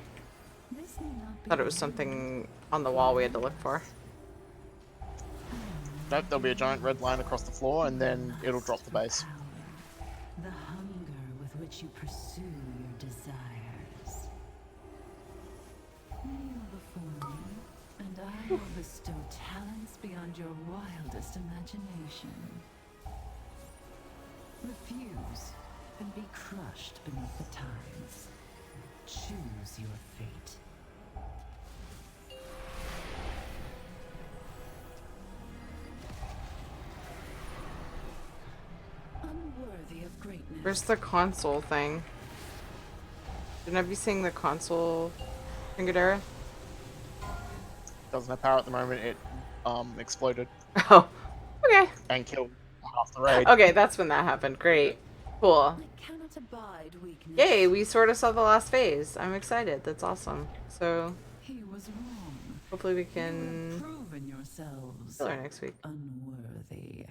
Thought it was something on the wall we had to look for. Nope, there'll be a giant red line across the floor, and then it'll drop the base. The hunger with which you pursue your desires. Kneel before me, and I will bestow talents beyond your wildest imagination. Refuse, and be crushed beneath the tides. Choose your fate. Unworthy of greatness. Where's the console thing? Didn't I be seeing the console, Kingadera? Doesn't have power at the moment. It exploded. Oh, okay. And killed half the raid. Okay, that's when that happened. Great. Cool. Cannot abide weakness. Yay, we sort of saw the last phase. I'm excited. That's awesome. So He was wrong. hopefully we You have can proven yourselves kill her next week. unworthy.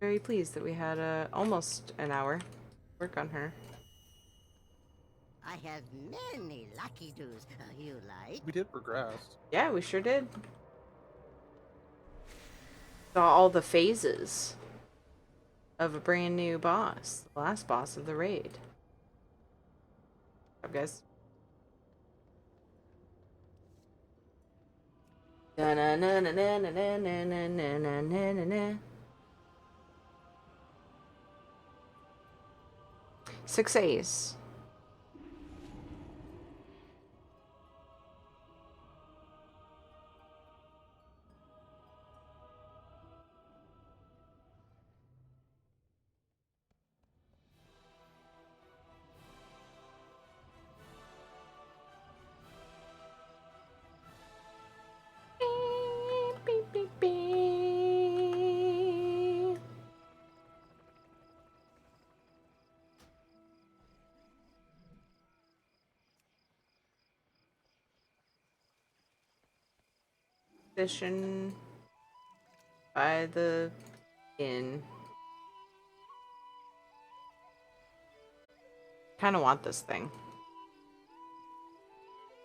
Very pleased that we had almost an hour to work on her. I have many lucky do's. You like? We did progress. Yeah, we sure did. Saw all the phases of a brand new boss, the last boss of the raid. What's up, guys? Na na na na na na na na na na na na. 6 A's. Beep, beep, beep. Fishing by the inn. Kind of want this thing.